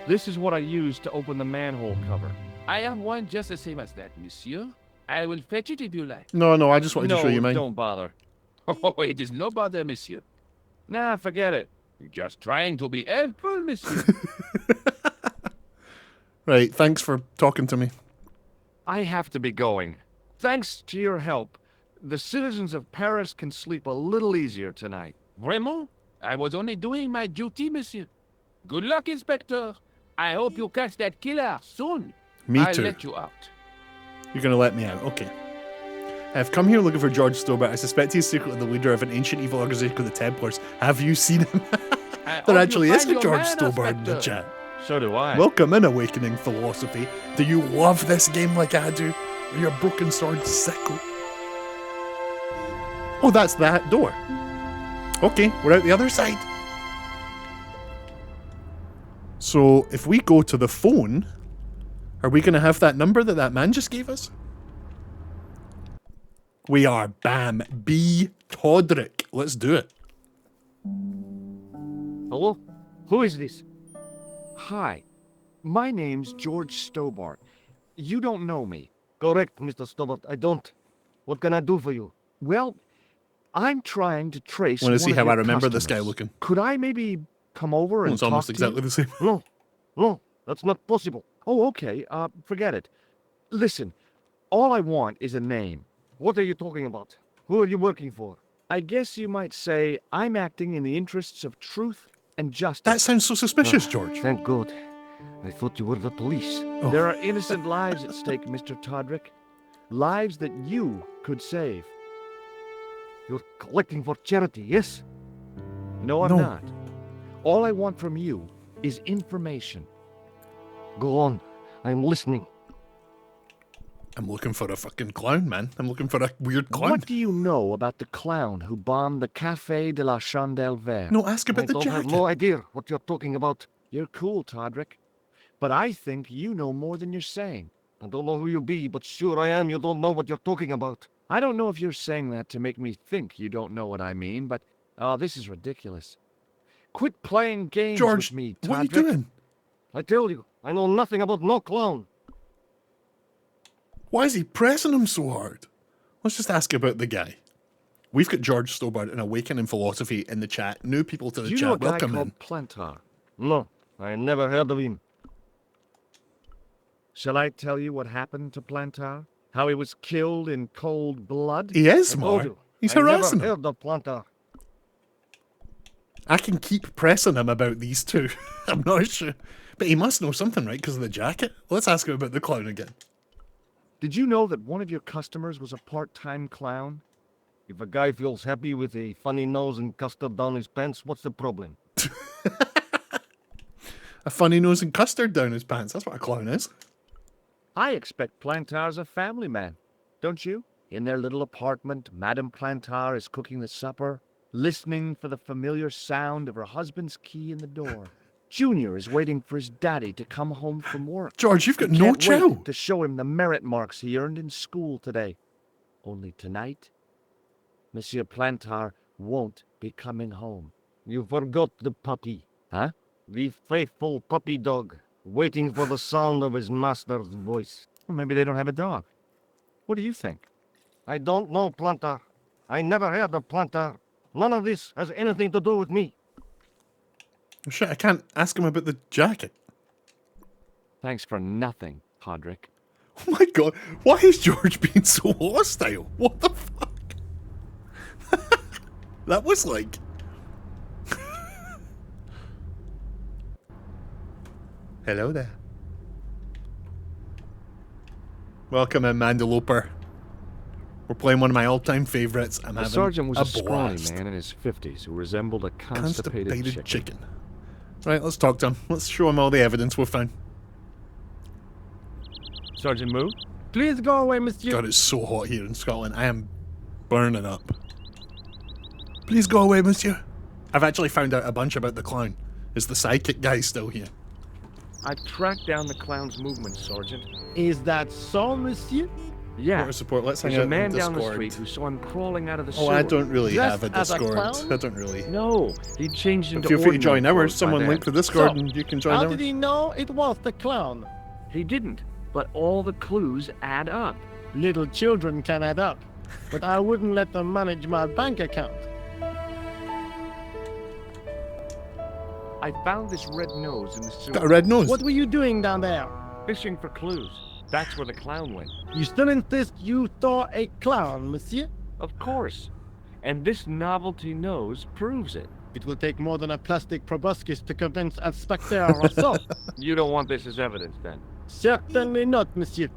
This is what I used to open the manhole cover. I have one just the same as that, monsieur. I will fetch it if you like. No, I just wanted to show you mine. Don't bother. Oh, it is no bother, monsieur. Nah, forget it. Just trying to be helpful, monsieur. Right, thanks for talking to me. I have to be going. Thanks to your help, the citizens of Paris can sleep a little easier tonight. Vraiment? I was only doing my duty, monsieur. Good luck, Inspector. I hope you catch that killer soon. Me I'll too. let you out. You're going to let me out. Okay. I've come here looking for George Stobart. I suspect he's secretly the leader of an ancient evil organization called the Templars. Have you seen him? I There hope actually you is find a your George man, Stobart in the Inspector. chat. So do I. Welcome in Awakening Philosophy. Do you love this game like I do? Are you a broken sword sickle? Oh, that's that door. Okay, we're out the other side. So, if we go to the phone, are we going to have that number that man just gave us? We are. Bam. B. Todrick. Let's do it. Hello? Who is this? Hi. My name's George Stobart. You don't know me. Correct, Mr. Stobart. I don't. What can I do for you? Well, I'm trying to trace. Want to see one of how I your remember this guy customers. looking? Could I maybe come over and It's almost talk to you? exactly the same. No, that's not possible. Oh, okay. Forget it. Listen, all I want is a name. What are you talking about? Who are you working for? I guess you might say I'm acting in the interests of truth and justice. That sounds so suspicious, George. Thank God. I thought you were the police. Oh. There are innocent lives at stake, Mr. Todrick. Lives that you could save. You're collecting for charity, yes? No, I'm No. not. All I want from you is information. Go on. I'm listening. I'm looking for a fucking clown, man. I'm looking for a weird clown. What do you know about the clown who bombed the Café de la Chandelle Verte? No, ask I about the don't have jacket. no idea what you're talking about. You're cool, Todrick. But I think you know more than you're saying. I don't know who you be, but sure I am. You don't know what you're talking about. I don't know if you're saying that to make me think you don't know what I mean, but this is ridiculous. Quit playing games George, with me, what are you Todrick. doing? I tell you, I know nothing about no clown. Why is he pressing him so hard? Let's just ask about the guy. We've got George Stobart and Awakening Philosophy in the chat. New people to the Do you know a chat. guy Welcome called in. Plantar? No, I never heard of him. Shall I tell you what happened to Plantar? How he was killed in cold blood? He is, I told Mar. you, He's I harassing never him. heard of Plantar. I can keep pressing him about these two. I'm not sure. But he must know something, right? Because of the jacket. Let's ask him about the clown again. Did you know that one of your customers was a part-time clown? If a guy feels happy with a funny nose and custard down his pants, what's the problem? A funny nose and custard down his pants. That's what a clown is. I expect Plantar's a family man, don't you? In their little apartment, Madame Plantar is cooking the supper, listening for the familiar sound of her husband's key in the door. Junior is waiting for his daddy to come home from work. George, you've got He no can't chill. wait to show him the merit marks he earned in school today. Only tonight, Monsieur Plantar won't be coming home. You forgot the puppy. Huh? The faithful puppy dog, waiting for the sound of his master's voice. Well, maybe they don't have a dog. What do you think? I don't know, Plantar. I never heard of Plantar. None of this has anything to do with me. Oh, shit, I can't ask him about the jacket. Thanks for nothing, Podrick. Oh my god, why is George being so hostile? What the fuck? That was like... Hello there. Welcome in, Mandaloper. We're playing one of my all-time favourites. I'm The having sergeant was a scrawny blast. man in his 50s who resembled a constipated chicken. Right, let's talk to him. Let's show him all the evidence we've found. Sergeant Moo? Please go away, monsieur. God, it's so hot here in Scotland. I am burning up. Please go away, monsieur. I've actually found out a bunch about the clown. Is the sidekick guy still here? I tracked down the clown's movements, Sergeant. Is that so, monsieur? Yeah, Water support. Let's hang there's out a man in down the Discord. street who saw him crawling out of the Oh, sewer. I don't really Dressed have a as a Discord. clown? I don't really. No, he changed into Feel free to ordinary join ours. clothes by Someone then. link the Discord So, and you can join How ours. did he know it was the clown? He didn't, but all the clues add up. Little children can add up, but I wouldn't let them manage my bank account. I found this red nose in the sewer. Got a red nose. What were you doing down there? Fishing for clues. That's where the clown went. You still insist you saw a clown, monsieur? Of course. And this novelty nose proves it. It will take more than a plastic proboscis to convince Inspector Rousseau. You don't want this as evidence, then? Certainly not, monsieur.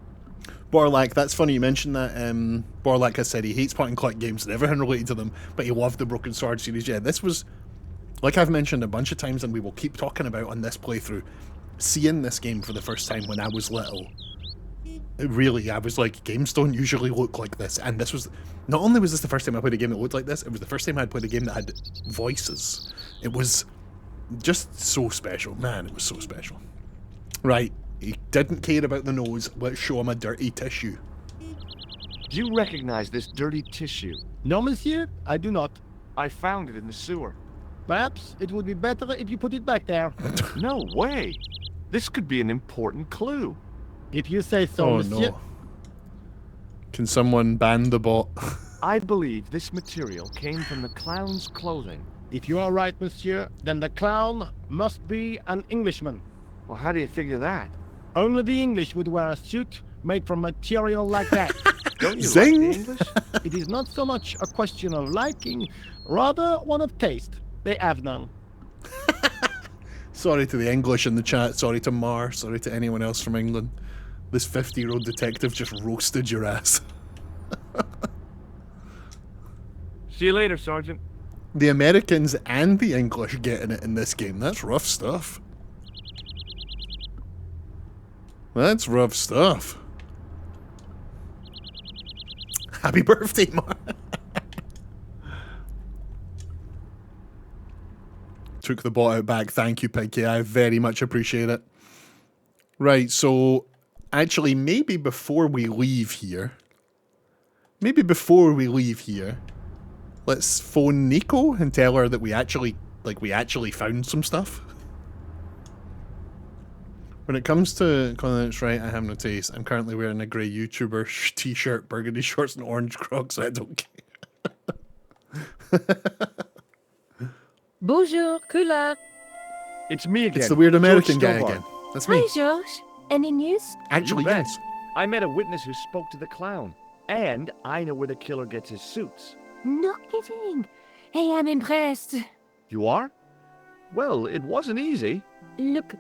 Borlak, that's funny you mentioned that. Borlak has said he hates point and click games and everything related to them, but he loved the Broken Sword series. Yeah, this was, like I've mentioned a bunch of times and we will keep talking about on this playthrough, seeing this game for the first time when I was little. Really, I was like, games don't usually look like this. And this was, not only was this the first time I played a game that looked like this, it was the first time I'd played a game that had voices. It was just so special. Man, it was so special. Right, he didn't care about the nose. Let's show him a dirty tissue. Do you recognize this dirty tissue? No, monsieur, I do not. I found it in the sewer. Perhaps it would be better if you put it back there. No way. This could be an important clue. If you say so, Oh monsieur. no. Can someone ban the bot? I believe this material came from the clown's clothing. If you are right, monsieur, then the clown must be an Englishman. Well, how do you figure that? Only the English would wear a suit made from material like that. Don't you Zing! like the English? It is not so much a question of liking, rather one of taste. They have none. Sorry to the English in the chat. Sorry to Mar. Sorry to anyone else from England. This 50-year-old detective just roasted your ass. See you later, Sergeant. The Americans and the English getting it in this game. That's rough stuff. That's rough stuff. Happy birthday, Mar. Took the bot out back. Thank you, Piggy. I very much appreciate it. Right, so actually maybe before we leave here, maybe before we leave here, let's phone Nico and tell her that we actually found some stuff. When it comes to that's right, I have no taste. I'm currently wearing a grey YouTuber t-shirt, burgundy shorts, and orange Crocs, so I don't care. Bonjour, Kula. It's me again. It's the weird American guy George again. That's me. Hi, George. Any news? Actually, You bet. yes. I met a witness who spoke to the clown. And I know where the killer gets his suits. No kidding. Hey, I'm impressed. You are? Well, it wasn't easy. Look,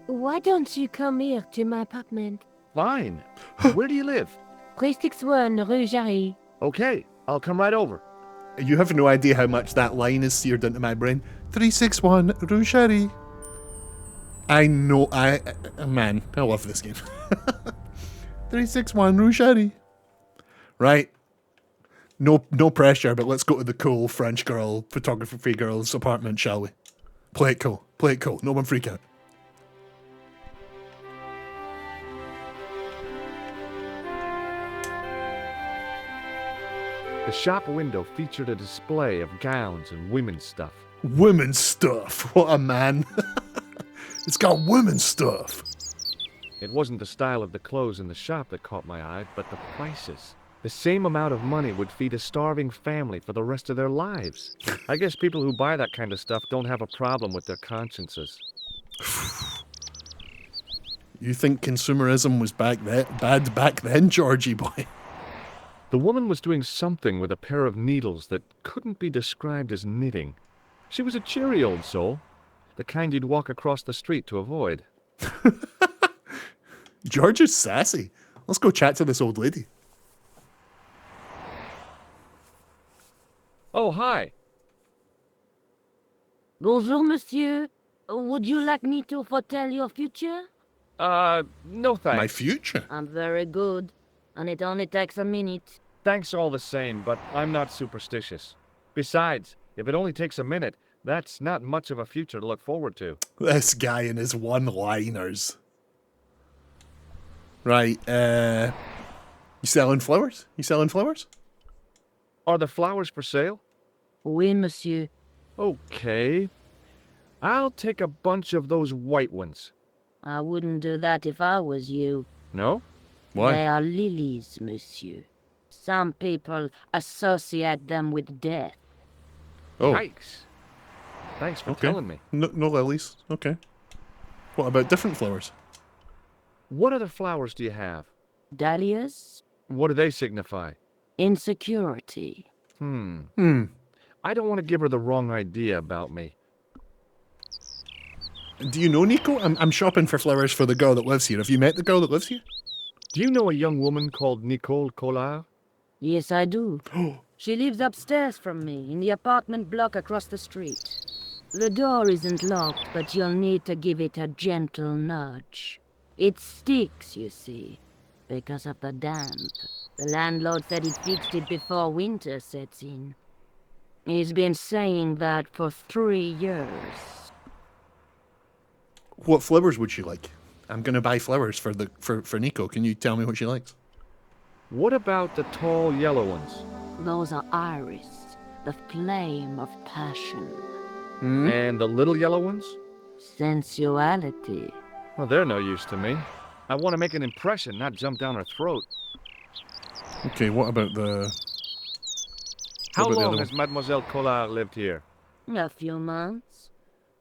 why don't you come here to my apartment? Fine. Where do you live? 361 Rue Jarry. Okay, I'll come right over. You have no idea how much that line is seared into my brain. 361 Rue Sherry. I know, man, I love this game. 361 Rue Sherry. Right. No pressure, but let's go to the cool French girl, photography girl's apartment, shall we? Play it cool. Play it cool. No one freak out. The shop window featured a display of gowns and women's stuff. Women's stuff. What a man. It's got women's stuff. It wasn't the style of the clothes in the shop that caught my eye, but the prices. The same amount of money would feed a starving family for the rest of their lives. I guess people who buy that kind of stuff don't have a problem with their consciences. You think consumerism was bad back then, Georgie boy? The woman was doing something with a pair of needles that couldn't be described as knitting. She was a cheery old soul, the kind you'd walk across the street to avoid. George is sassy. Let's go chat to this old lady. Oh, hi. Bonjour, monsieur. Would you like me to foretell your future? No thanks. My future? I'm very good, and it only takes a minute. Thanks all the same, but I'm not superstitious. Besides, if it only takes a minute, that's not much of a future to look forward to. This guy and his one-liners. Right, you selling flowers? You selling flowers? Are the flowers for sale? Oui, monsieur. Okay. I'll take a bunch of those white ones. I wouldn't do that if I was you. No? They are lilies, monsieur. Some people associate them with death. Oh, Yikes. Thanks for okay. telling me. No lilies. Okay. What about different flowers? What other flowers do you have? Dahlias? What do they signify? Insecurity. I don't want to give her the wrong idea about me. Do you know Nico? I'm shopping for flowers for the girl that lives here. Have you met the girl that lives here? Do you know a young woman called Nicole Collard? Yes, I do. She lives upstairs from me, in the apartment block across the street. The door isn't locked, but you'll need to give it a gentle nudge. It sticks, you see, because of the damp. The landlord said he fixed it before winter sets in. He's been saying that for 3 years. What flowers would she like? I'm gonna buy flowers for Nico. Can you tell me what she likes? What about the tall yellow ones? Those are iris, the flame of passion. And the little yellow ones? Sensuality. Well, they're no use to me. I want to make an impression, not jump down her throat. Okay, what about the... How about the long other has Mademoiselle Collard lived here? A few months.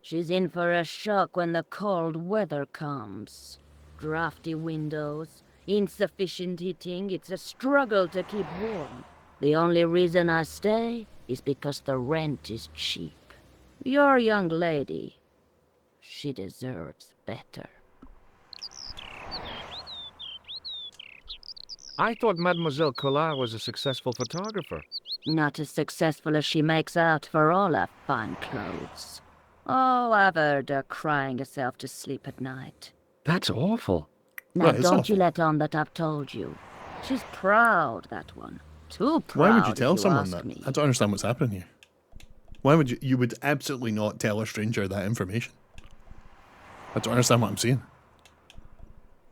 She's in for a shock when the cold weather comes. Drafty windows, insufficient heating, it's a struggle to keep warm. The only reason I stay is because the rent is cheap. Your young lady, she deserves better. I thought Mademoiselle Collard was a successful photographer. Not as successful as she makes out for all her fine clothes. Oh, I've heard her crying herself to sleep at night. That's awful. Now, it's don't awful. you let on that I've told you. She's proud, that one. Too proud, Why would you if tell someone ask that? me. I don't understand what's happening here. Why would you... You would absolutely not tell a stranger that information. I don't understand what I'm saying.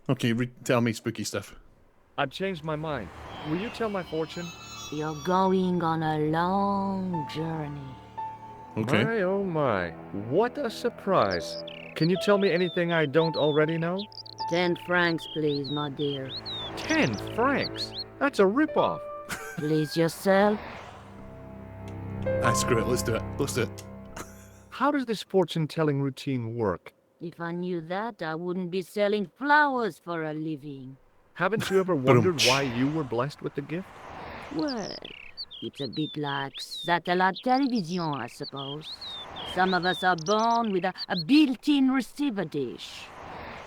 Okay, tell me spooky stuff. I've changed my mind. Will you tell my fortune? You're going on a long journey. Okay. My, oh my. What a surprise. Can you tell me anything I don't already know? 10 francs, please, my dear. 10 francs? That's a ripoff. Please yourself. Ah, screw it. Let's do it. Let's do it. How does this fortune-telling routine work? If I knew that, I wouldn't be selling flowers for a living. Haven't you ever wondered why you were blessed with the gift? Well, it's a bit like satellite television, I suppose. Some of us are born with a built-in receiver dish.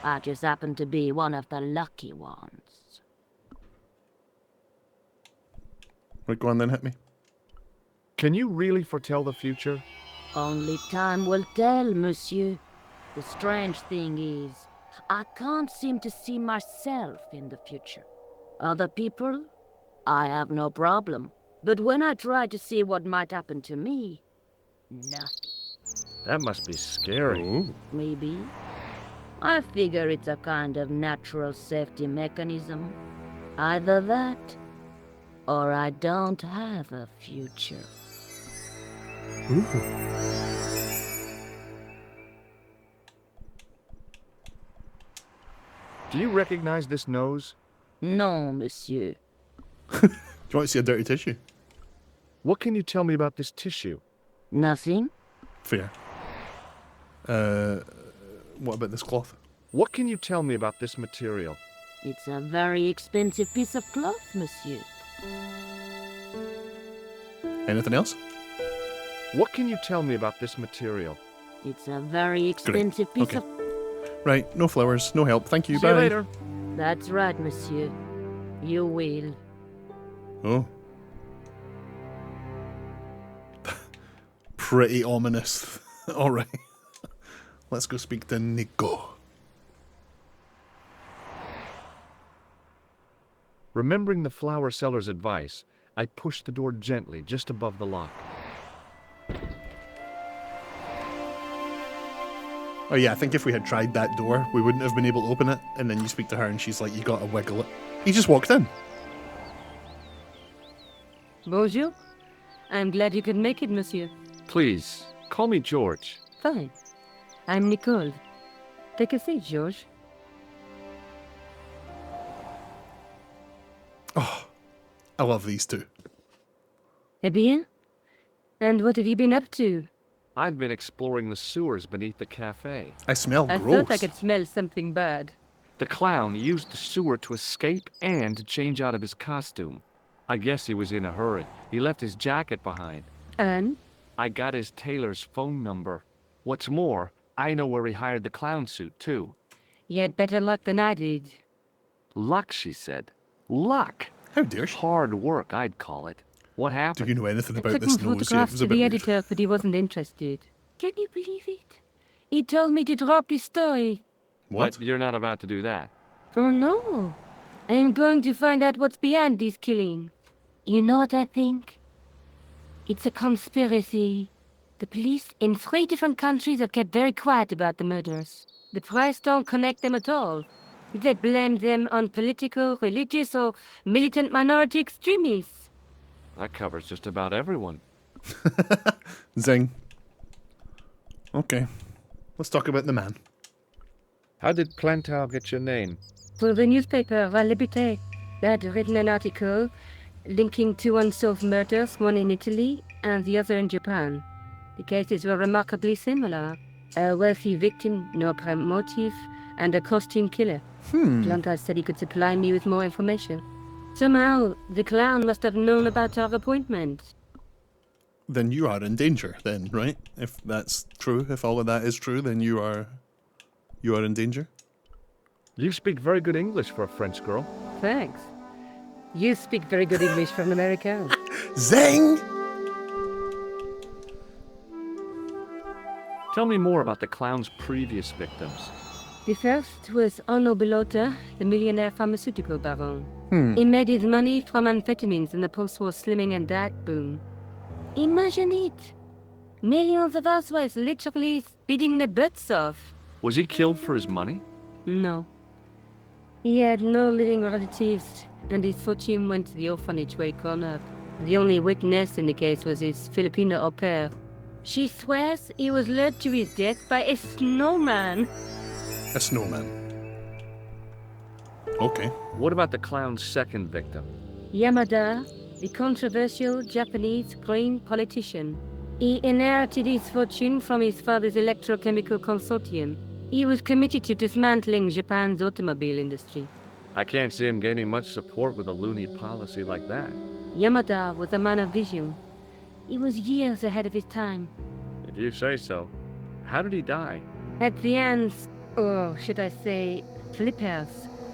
I just happen to be one of the lucky ones. Right, go on then, hit me. Can you really foretell the future? Only time will tell, monsieur. The strange thing is, I can't seem to see myself in the future. Other people, I have no problem. But when I try to see what might happen to me, nothing. That must be scary. Ooh. Maybe. I figure it's a kind of natural safety mechanism. Either that, or I don't have a future. Ooh. Do you recognize this nose? No, monsieur. Do you want to see a dirty tissue? What can you tell me about this tissue? Nothing? Fair. What about this cloth? What can you tell me about this material? It's a very expensive piece of cloth, monsieur. Anything else? What can you tell me about this material? It's a very expensive piece Okay. of... Right, no flowers, no help. Thank you, See bye. you later. That's right, monsieur. You will. Oh. Pretty ominous. Alright. Let's go speak to Nico. Remembering the flower seller's advice, I pushed the door gently just above the lock. Oh yeah, I think if we had tried that door, we wouldn't have been able to open it. And then you speak to her and she's like, you gotta wiggle it. He just walked in. Bonjour. I'm glad you could make it, monsieur. Please, call me George. Fine. I'm Nicole. Take a seat, George. Oh, I love these two. Eh bien? And what have you been up to? I've been exploring the sewers beneath the cafe. I smell I gross. thought I could smell something bad. The clown used the sewer to escape and to change out of his costume. I guess he was in a hurry. He left his jacket behind. And? I got his tailor's phone number. What's more, I know where he hired the clown suit, too. You had better luck than I did. Luck, she said. Luck! How dare she? Hard work, I'd call it. What Do happened? you know anything I about took this some nose? Yeah, it photographs was a to bit the weird. editor, but he wasn't interested. Can you believe it? He told me to drop his story. What? But you're not about to do that. Oh no. I am going to find out what's behind this killing. You know what I think? It's a conspiracy. The police in 3 different countries have kept very quiet about the murders. The press don't connect them at all. They blame them on political, religious, or militant minority extremists. That covers just about everyone. Zing. Okay. Let's talk about the man. How did Plantar get your name? For the newspaper, La Liberté, they had written an article linking 2 unsolved murders, one in Italy and the other in Japan. The cases were remarkably similar. A wealthy victim, no apparent motive, and a costume killer. Plantar said he could supply me with more information. Somehow, the clown must have known about our appointment. Then you are in danger, then, right? If that's true, if all of that is true, then you are in danger. You speak very good English for a French girl. Thanks. You speak very good English for an American. Zing! Tell me more about the clown's previous victims. The first was Arno Bellotta, the millionaire pharmaceutical baron. He made his money from amphetamines in the post-war slimming and diet boom. Imagine it! Millions of housewives literally speeding their butts off. Was he killed for his money? No. He had no living relatives, and his fortune went to the orphanage where he grew up. The only witness in the case was his Filipino au pair. She swears he was led to his death by a snowman. A snowman. Okay. What about the clown's second victim? Yamada, the controversial Japanese green politician. He inherited his fortune from his father's electrochemical consortium. He was committed to dismantling Japan's automobile industry. I can't see him gaining much support with a loony policy like that. Yamada was a man of vision. He was years ahead of his time. If you say so. How did he die? At the hands, or should I say, flippers,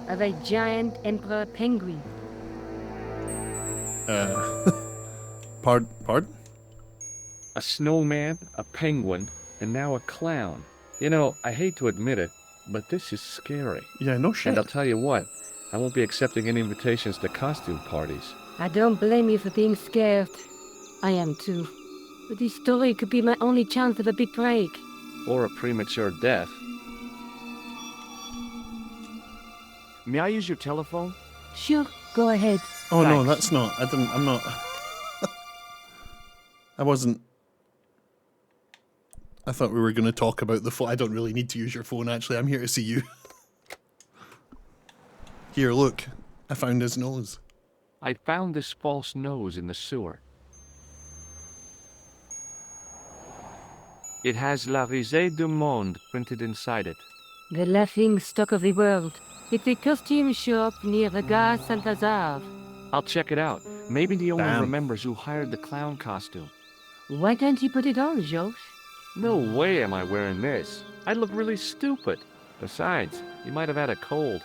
of a giant emperor penguin. Pardon? A snowman, a penguin, and now a clown. You know, I hate to admit it, but this is scary. Yeah, no shit. And I'll tell you what, I won't be accepting any invitations to costume parties. I don't blame you for being scared. I am too. But this story could be my only chance of a big break. Or a premature death. May I use your telephone? Sure, go ahead. Oh no, Thanks. that's not. I'm not. I wasn't. I thought we were going to talk about the phone. I don't really need to use your phone, actually. I'm here to see you. Here, look. I found his nose. I found this false nose in the sewer. It has La Risée du Monde printed inside it. The laughing stock of the world. It's a costume shop near the Gare Saint-Lazare. I'll check it out. Maybe the owner Damn. remembers who hired the clown costume. Why don't you put it on, Josh? No way am I wearing this. I'd look really stupid. Besides, you might have had a cold.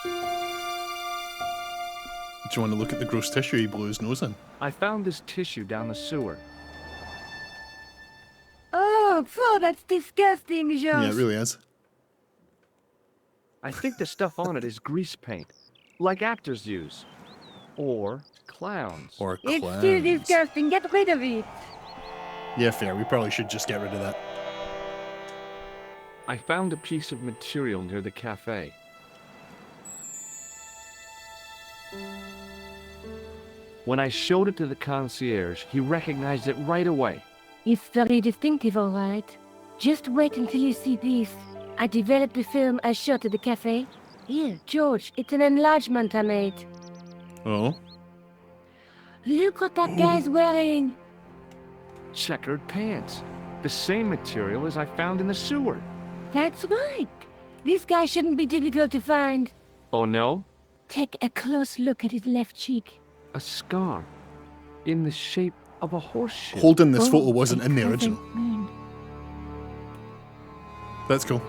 Do you want to look at the gross tissue he blew his nose in? I found this tissue down the sewer. Oh, that's disgusting, Josh. Yeah, it really is. I think the stuff on it is grease paint, like actors use. Or clowns. Or It's clowns. still disgusting. Get rid of it. Yeah, fair. We probably should just get rid of that. I found a piece of material near the cafe. When I showed it to the concierge, he recognized it right away. It's very distinctive, all right. Just wait until you see this. I developed the film I shot at the cafe. Here, George, it's an enlargement I made. Oh? Look what that guy's wearing. Checkered pants. The same material as I found in the sewer. That's right. This guy shouldn't be difficult to find. Oh no? Take a close look at his left cheek. A scar. In the shape of a horseshoe. Holding this photo Oh, wasn't a in the crescent original. moon. That's cool.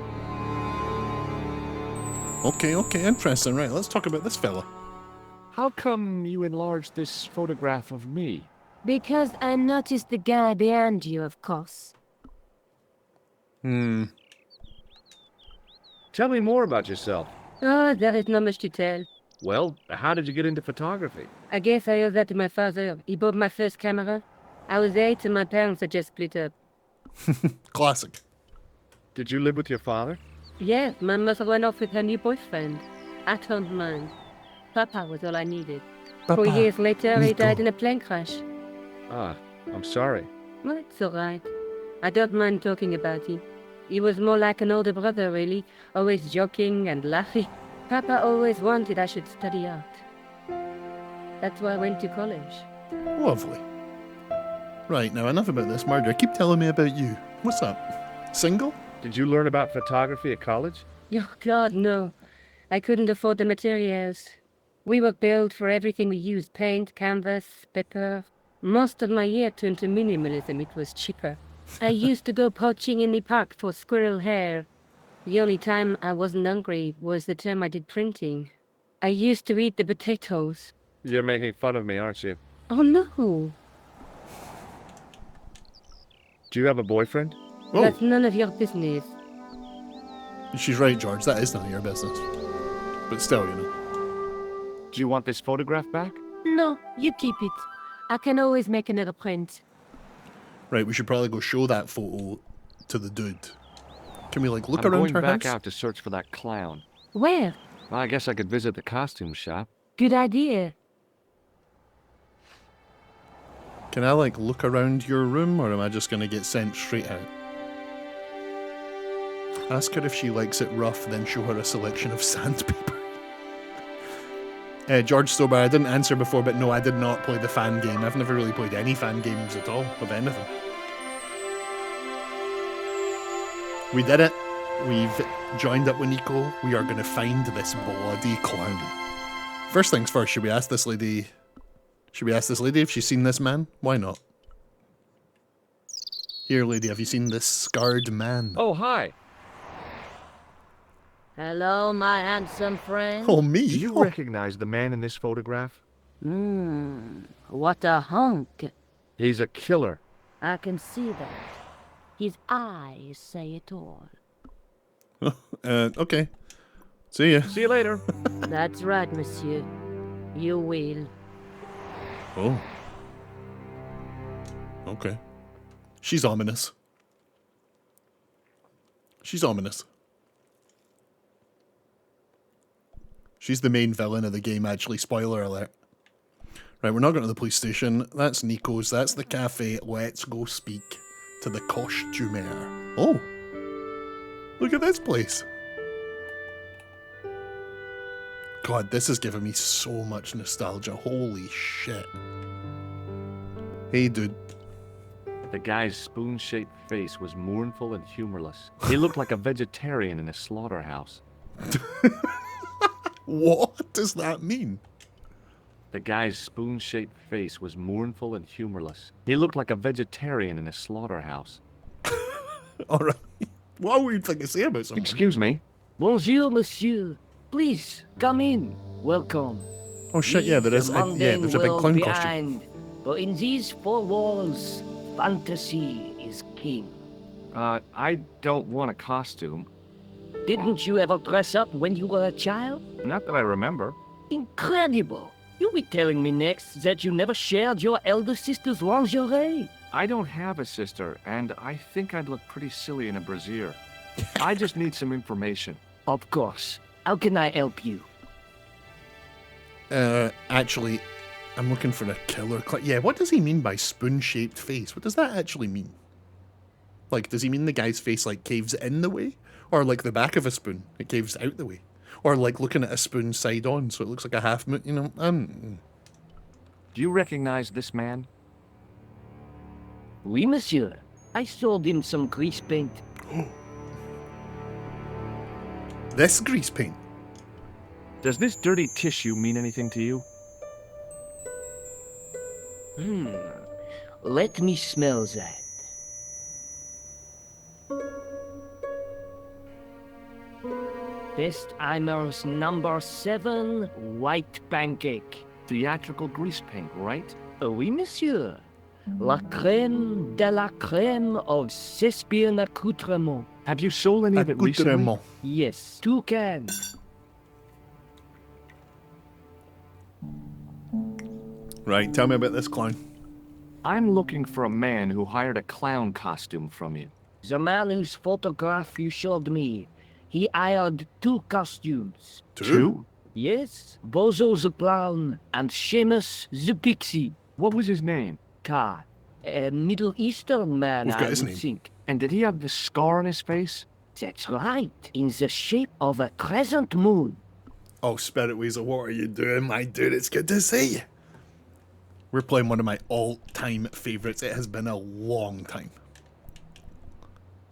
Okay, interesting. Right, let's talk about this fella. How come you enlarged this photograph of me? Because I noticed the guy behind you, of course. Hmm. Tell me more about yourself. Oh, there is not much to tell. Well, how did you get into photography? I guess I owe that to my father. He bought my first camera. I was 8 and my parents had just split up. Classic. Did you live with your father? Yeah, my mother went off with her new boyfriend. I don't mind. Papa was all I needed. 4 years later, he Nico. died in a plane crash. Ah, I'm sorry. Well, it's all right. I don't mind talking about him. He was more like an older brother, really, always joking and laughing. Papa always wanted I should study art. That's why I went to college. Lovely. Right, now enough about this murder. Keep telling me about you. What's up? Single? Did you learn about photography at college? Oh, God, no. I couldn't afford the materials. We were billed for everything we used. Paint, canvas, paper. Most of my year turned to minimalism. It was cheaper. I used to go poaching in the park for squirrel hair. The only time I wasn't hungry was the time I did printing. I used to eat the potatoes. You're making fun of me, aren't you? Oh, no. Do you have a boyfriend? Oh, That's none of your business. she's right, George. That is none of your business. But still, you know. Do you want this photograph back? No, you keep it. I can always make another print. Right, we should probably go show that photo to the dude. Can we, like, look I'm around going her back house? out to search for that clown. Where? Well, I guess I could visit the costume shop. Good idea. Can I, like, look around your room, or am I just gonna get sent straight out? Ask her if she likes it rough, then show her a selection of sandpaper. George Stober, I didn't answer before, but no, I did not play the fan game. I've never really played any fan games at all, of anything. We did it. We've joined up with Nico. We are going to find this bloody clown. First things first, should we ask this lady... Should we ask this lady if she's seen this man? Why not? Here, lady, have you seen this scarred man? Oh, hi. Hello, my handsome friend. Oh, me? Do you recognize the man in this photograph? What a hunk. He's a killer. I can see that. His eyes say it all. Okay. See ya. See you later. That's right, monsieur. You will. Oh. Okay. She's ominous. She's ominous. She's the main villain of the game, actually. Spoiler alert. Right, we're not going to the police station. That's Nico's. That's the cafe. Let's go speak to the costumier. Oh. Look at this place. God, this is giving me so much nostalgia. Holy shit. Hey, dude. The guy's spoon-shaped face was mournful and humorless. He looked like a vegetarian in a slaughterhouse. What does that mean? The guy's spoon-shaped face was mournful and humorless. He looked like a vegetarian in a slaughterhouse. Alright. What weird thing to say about someone? Excuse me. Bonjour, monsieur. Please, come in. Welcome. Oh shit, yeah, there is. The Yeah, mundane there's a big world clown costume. behind, but in these four walls, fantasy is king. I don't want a costume. Didn't you ever dress up when you were a child? Not that I remember. Incredible. You'll be telling me next that you never shared your elder sister's lingerie. I don't have a sister, and I think I'd look pretty silly in a brassiere. I just need some information. Of course. How can I help you? Actually, I'm looking for a killer. Yeah, what does he mean by spoon-shaped face? What does that actually mean? Like, does he mean the guy's face, like, caves in the way? Or like the back of a spoon, it caves out the way? Or like looking at a spoon side on, so it looks like a half moon, you know? Do you recognize this man? Oui, monsieur. I sold him some grease paint. This grease paint? Does this dirty tissue mean anything to you? Let me smell that. Festheimer's number 7 white pancake. Theatrical grease paint, right? Oui, monsieur. La crème de la crème of Cespian accoutrement. Have you sold any of it recently? Accoutrement. Yes, 2 cans. Right, tell me about this clown. I'm looking for a man who hired a clown costume from you. The man whose photograph you showed me. He hired 2 costumes. Two? Yes, Bozo the Clown and Seamus the Pixie. What was his name? Ka, a Middle Eastern man, We've got I his would name. think. And did he have the scar on his face? That's right, in the shape of a crescent moon. Oh, Spirit Weasel, what are you doing, my dude? It's good to see you. We're playing one of my all-time favourites. It has been a long time.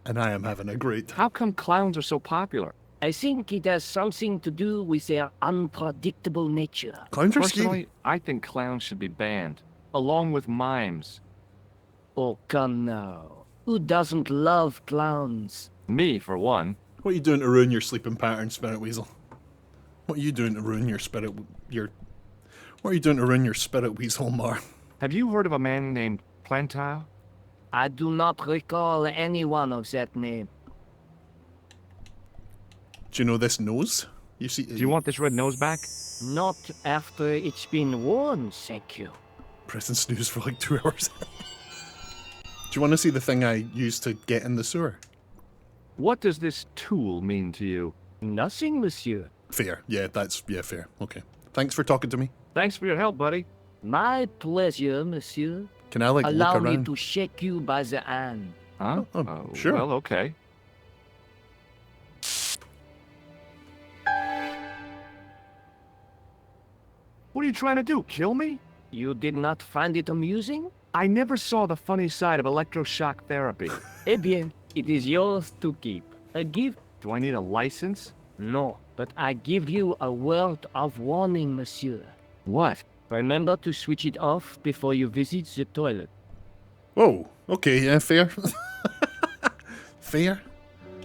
And I am having a great time. How come clowns are so popular? I think it has something to do with their unpredictable nature. Clowns are scary. Personally, I think clowns should be banned, along with mimes. Oh, come now. Who doesn't love clowns? Me, for one. What are you doing to ruin your sleeping pattern, Spirit Weasel? What are you doing to ruin your spirit... What are you doing to ruin your Spirit Weasel, Mar? Have you heard of a man named Plantile? I do not recall anyone of that name. Do you know this nose? You see... Do you want this red nose back? Not after it's been worn, thank you. Press and snooze for like 2 hours. Do you want to see the thing I used to get in the sewer? What does this tool mean to you? Nothing, monsieur. Fair. Yeah, fair. Okay. Thanks for talking to me. Thanks for your help, buddy. My pleasure, monsieur. Can I, like, look Allow me around? to shake you by the hand. Huh? Sure. Well, okay. What are you trying to do, kill me? You did not find it amusing? I never saw the funny side of electroshock therapy. Eh bien, it is yours to keep. A gift? Do I need a license? No, but I give you a word of warning, monsieur. What? Remember to switch it off before you visit the toilet. Whoa, okay, yeah, fair. Fair.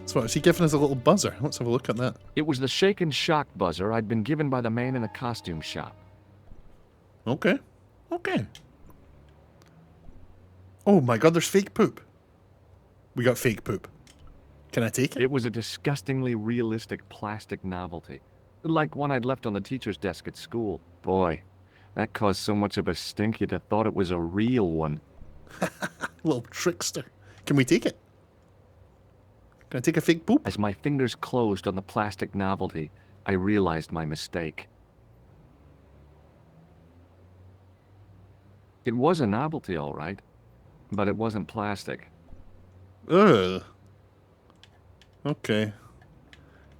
So what, is he giving us a little buzzer? Let's have a look at that. It was the shake and shock buzzer I'd been given by the man in the costume shop. Okay. Okay. Oh my god, there's fake poop. We got fake poop. Can I take it? It was a disgustingly realistic plastic novelty. Like one I'd left on the teacher's desk at school. Boy, that caused so much of a stink you'd have thought it was a real one. Little trickster. Can we take it? Can I take a fake poop? As my fingers closed on the plastic novelty, I realized my mistake. It was a novelty, all right, but it wasn't plastic. Ugh. Okay.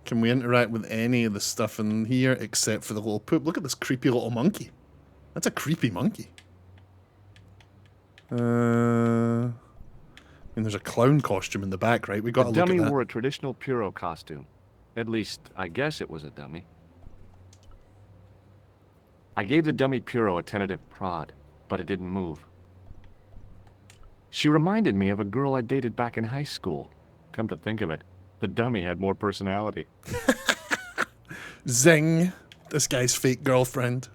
Can we interact with any of the stuff in here except for the little poop? Look at this creepy little monkey. That's a creepy monkey. I mean, there's a clown costume in the back, right? We got to The look at dummy that. wore a traditional Puro costume. At least, I guess it was a dummy. I gave the dummy Puro a tentative prod, but it didn't move. She reminded me of a girl I dated back in high school. Come to think of it, the dummy had more personality. Zing! This guy's fake girlfriend.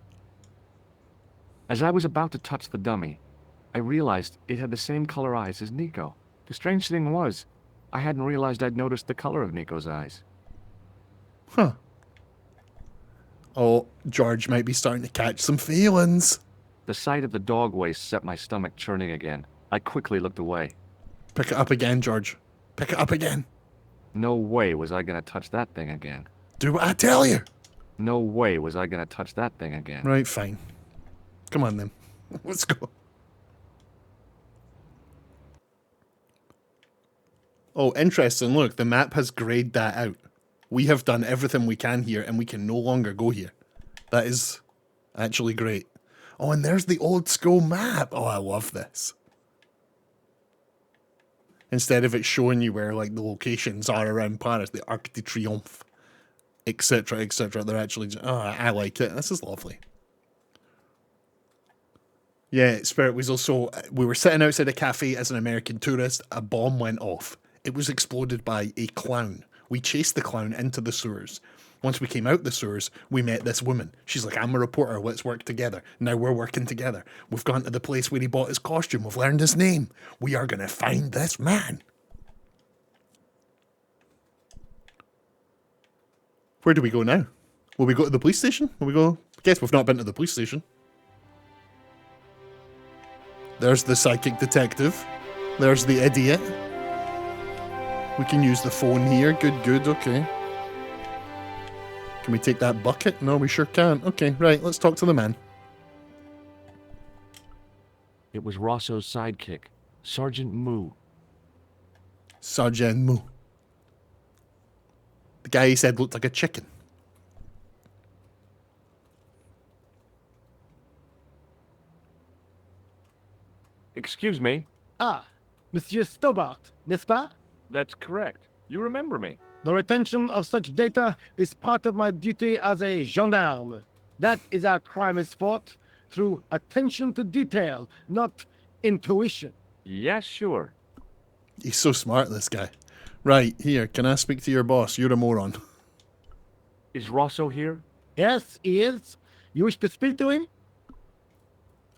As I was about to touch the dummy, I realized it had the same color eyes as Nico. The strange thing was, I hadn't realized I'd noticed the color of Nico's eyes. Huh. Oh, George might be starting to catch some feelings. The sight of the dog waste set my stomach churning again. I quickly looked away. Pick it up again, George. Pick it up again. No way was I gonna touch that thing again. Do what I tell you. No way was I gonna touch that thing again. Right, fine. Come on then. Let's go. Oh, interesting. Look, the map has grayed that out. We have done everything we can here and we can no longer go here. That is actually great. Oh, and there's the old school map. Oh, I love this. Instead of it showing you where like the locations are around Paris, the Arc de Triomphe, etc., etc., they're actually... Oh, I like it. This is lovely. Yeah, Spirit Weasel. So we were sitting outside a cafe as an American tourist. A bomb went off. It was exploded by a clown. We chased the clown into the sewers. Once we came out the sewers, we met this woman. She's like, I'm a reporter, let's work together. Now we're working together. We've gone to the place where he bought his costume. We've learned his name. We are going to find this man. Where do we go now? Will we go to the police station? Will we go? I guess we've not been to the police station. There's the psychic detective. There's the idiot. We can use the phone here. Good, good, okay. Can we take that bucket? No, we sure can't. Okay, right, let's talk to the man. It was Rosso's sidekick, Sergeant Moo. Sergeant Moo. The guy he said looked like a chicken. Excuse me? Ah, Monsieur Stobart, n'est-ce pas? That's correct. You remember me. The retention of such data is part of my duty as a gendarme. That is how crime is fought, through attention to detail, not intuition. Yeah, sure. He's so smart, this guy. Right, here, can I speak to your boss? You're a moron. Is Rosso here? Yes, he is. You wish to speak to him?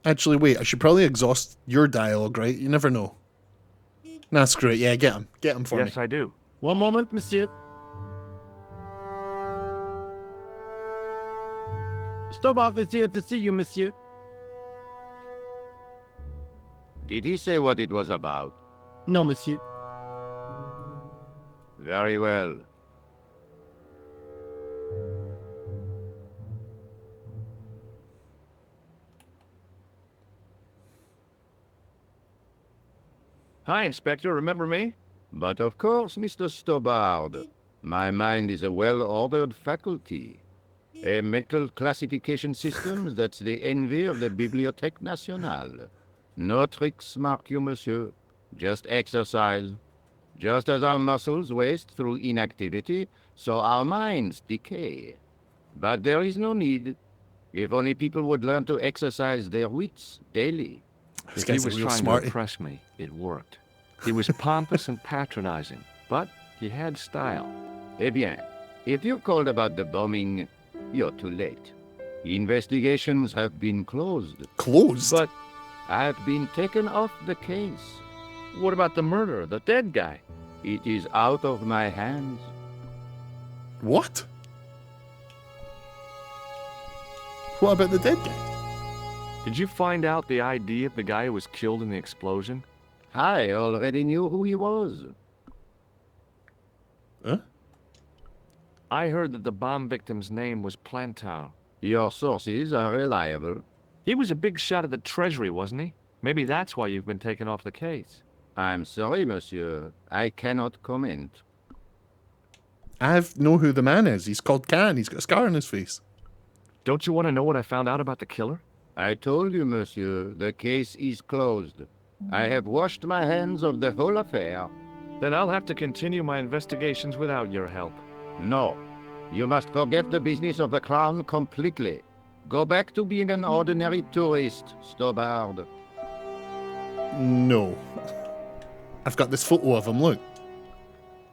Actually, wait, I should probably exhaust your dialogue, right? You never know. That's great, yeah, get him. Get him for me. Yes, I do. One moment, monsieur. Stobart is here to see you, monsieur. Did he say what it was about? No, monsieur. Very well. Hi, Inspector. Remember me? But of course, Mr. Stobbard. My mind is a well-ordered faculty. A mental classification system that's the envy of the Bibliothèque Nationale. No tricks, mark you, monsieur. Just exercise. Just as our muscles waste through inactivity, so our minds decay. But there is no need. If only people would learn to exercise their wits daily. This If he guy's a was real trying to smarty. impress me, it worked. He was pompous and patronizing, but he had style. Eh bien, if you called about the bombing, you're too late. Investigations have been closed, Closed? but I've been taken off the case. What about the murderer, the dead guy? It is out of my hands. What? What about the dead guy? Did you find out the ID of the guy who was killed in the explosion? I already knew who he was. Huh? I heard that the bomb victim's name was Plantow. Your sources are reliable. He was a big shot at the Treasury, wasn't he? Maybe that's why you've been taken off the case. I'm sorry, monsieur. I cannot comment. I know who the man is. He's called Can. He's got a scar on his face. Don't you want to know what I found out about the killer? I told you, monsieur, the case is closed. I have washed my hands of the whole affair. Then I'll have to continue my investigations without your help. No, you must forget the business of the crown completely. Go back to being an ordinary tourist, Stobbard. No. I've got this photo of him, look.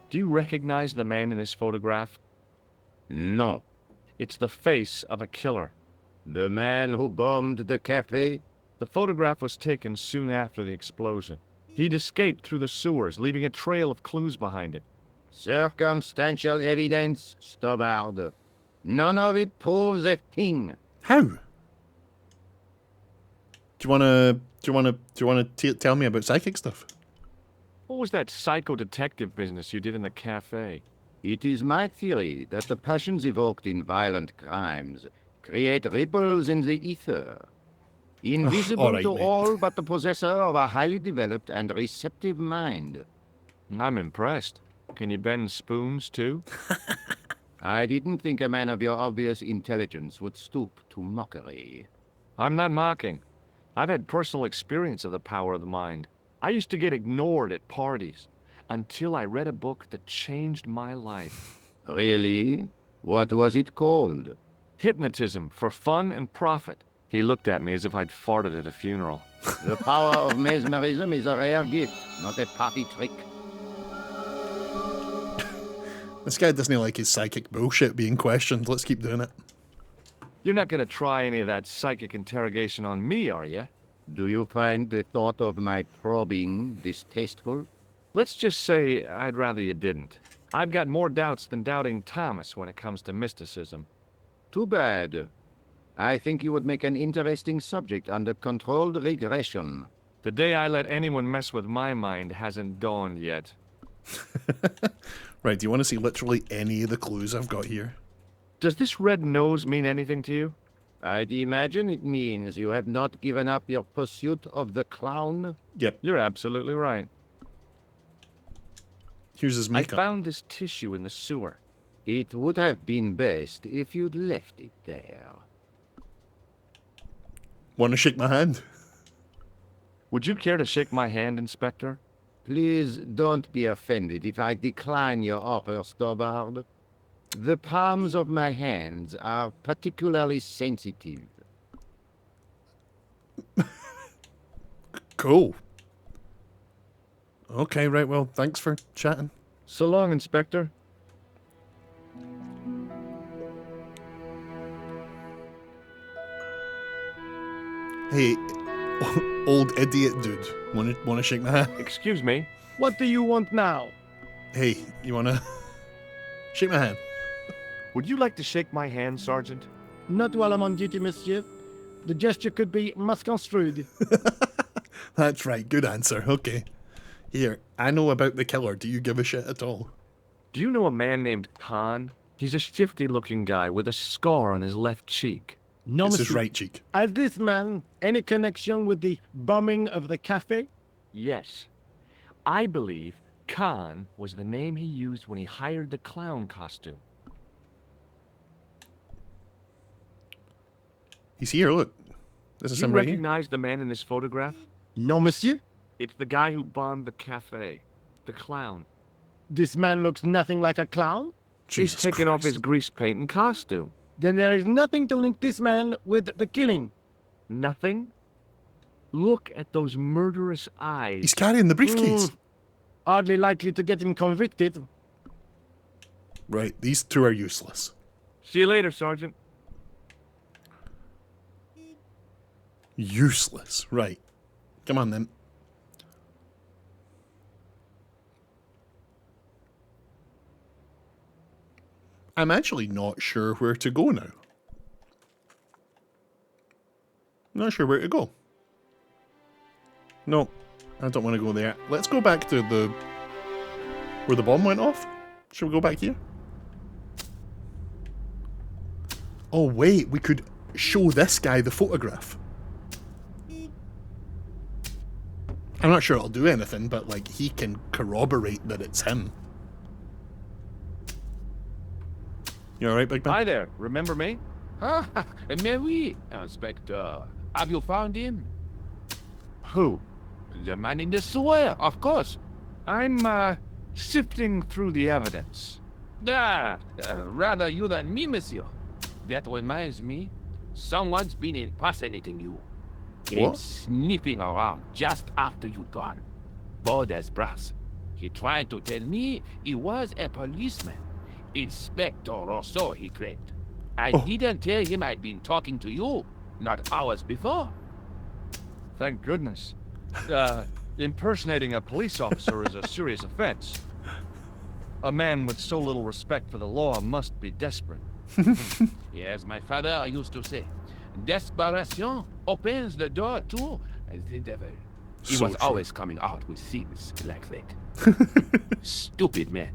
Do you recognize the man in this photograph? No. It's the face of a killer. The man who bombed the cafe? The photograph was taken soon after the explosion. He'd escaped through the sewers, leaving a trail of clues behind it. Circumstantial evidence, Stobbard. None of it proves a thing. How? Do you wanna tell me about psychic stuff? What was that psycho-detective business you did in the cafe? It is my theory that the passions evoked in violent crimes create ripples in the ether, invisible all right, to mate. all but the possessor of a highly developed and receptive mind. I'm impressed. Can you bend spoons, too? I didn't think a man of your obvious intelligence would stoop to mockery. I'm not mocking. I've had personal experience of the power of the mind. I used to get ignored at parties, until I read a book that changed my life. Really? What was it called? Hypnotism for fun and profit. He looked at me as if I'd farted at a funeral. The power of mesmerism is a rare gift, not a party trick. This guy doesn't like his psychic bullshit being questioned. Let's keep doing it. You're not gonna try any of that psychic interrogation on me, are you? Do you find the thought of my probing distasteful? Let's just say I'd rather you didn't. I've got more doubts than doubting Thomas when it comes to mysticism. Too bad. I think you would make an interesting subject under controlled regression. The day I let anyone mess with my mind hasn't dawned yet. Right, do you want to see literally any of the clues I've got here? Does this red nose mean anything to you? I'd imagine it means you have not given up your pursuit of the clown. Yep. You're absolutely right. Here's his I makeup. found this tissue in the sewer. It would have been best if you'd left it there. Want to shake my hand? Would you care to shake my hand, Inspector? Please don't be offended if I decline your offer, Stobbard. The palms of my hands are particularly sensitive. Cool. Okay, right, well, thanks for chatting. So long, Inspector. Hey, old idiot dude, wanna shake my hand? Excuse me. What do you want now? Hey, you wanna shake my hand? Would you like to shake my hand, Sergeant? Not while I'm on duty, monsieur. The gesture could be misconstrued. That's right, good answer, okay. Here, I know about the killer, do you give a shit at all? Do you know a man named Khan? He's a shifty-looking guy with a scar on his left cheek. No, It's his monsieur. right cheek. Has this man any connection with the bombing of the cafe? Yes. I believe Khan was the name he used when he hired the clown costume. He's here, look. This is Do you him right here. recognize the man in this photograph? No, monsieur. It's the guy who bombed the cafe. The clown. This man looks nothing like a clown. He's Jesus taken off Christ. his grease paint and costume. Then there is nothing to link this man with the killing. Nothing? Look at those murderous eyes. He's carrying the briefcase. Hardly likely to get him convicted. Right, these two are useless. See you later, Sergeant. Useless. Right. Come on, then. I'm actually not sure where to go now. Not sure where to go. No, I don't want to go there. Let's go back to the... where the bomb went off. Should we go back here? Oh, wait, we could show this guy the photograph. I'm not sure it'll do anything, but, like, he can corroborate that it's him. You alright, Big Man? Hi there. Remember me? Ah, mais oui, Inspector. Have you found him? Who? The man in the sewer, of course. I'm, sifting through the evidence. Rather you than me, monsieur. That reminds me, someone's been impersonating you. Came What? sniffing around just after you'd gone. Bold as brass. He tried to tell me he was a policeman. Inspector Rousseau, he claimed. I didn't tell him I'd been talking to you, not hours before. Thank goodness. Impersonating a police officer is a serious offense. A man with so little respect for the law must be desperate. Yes, my father used to say, desperation opens the door to the devil. He So was true. always coming out with things like that. Stupid man.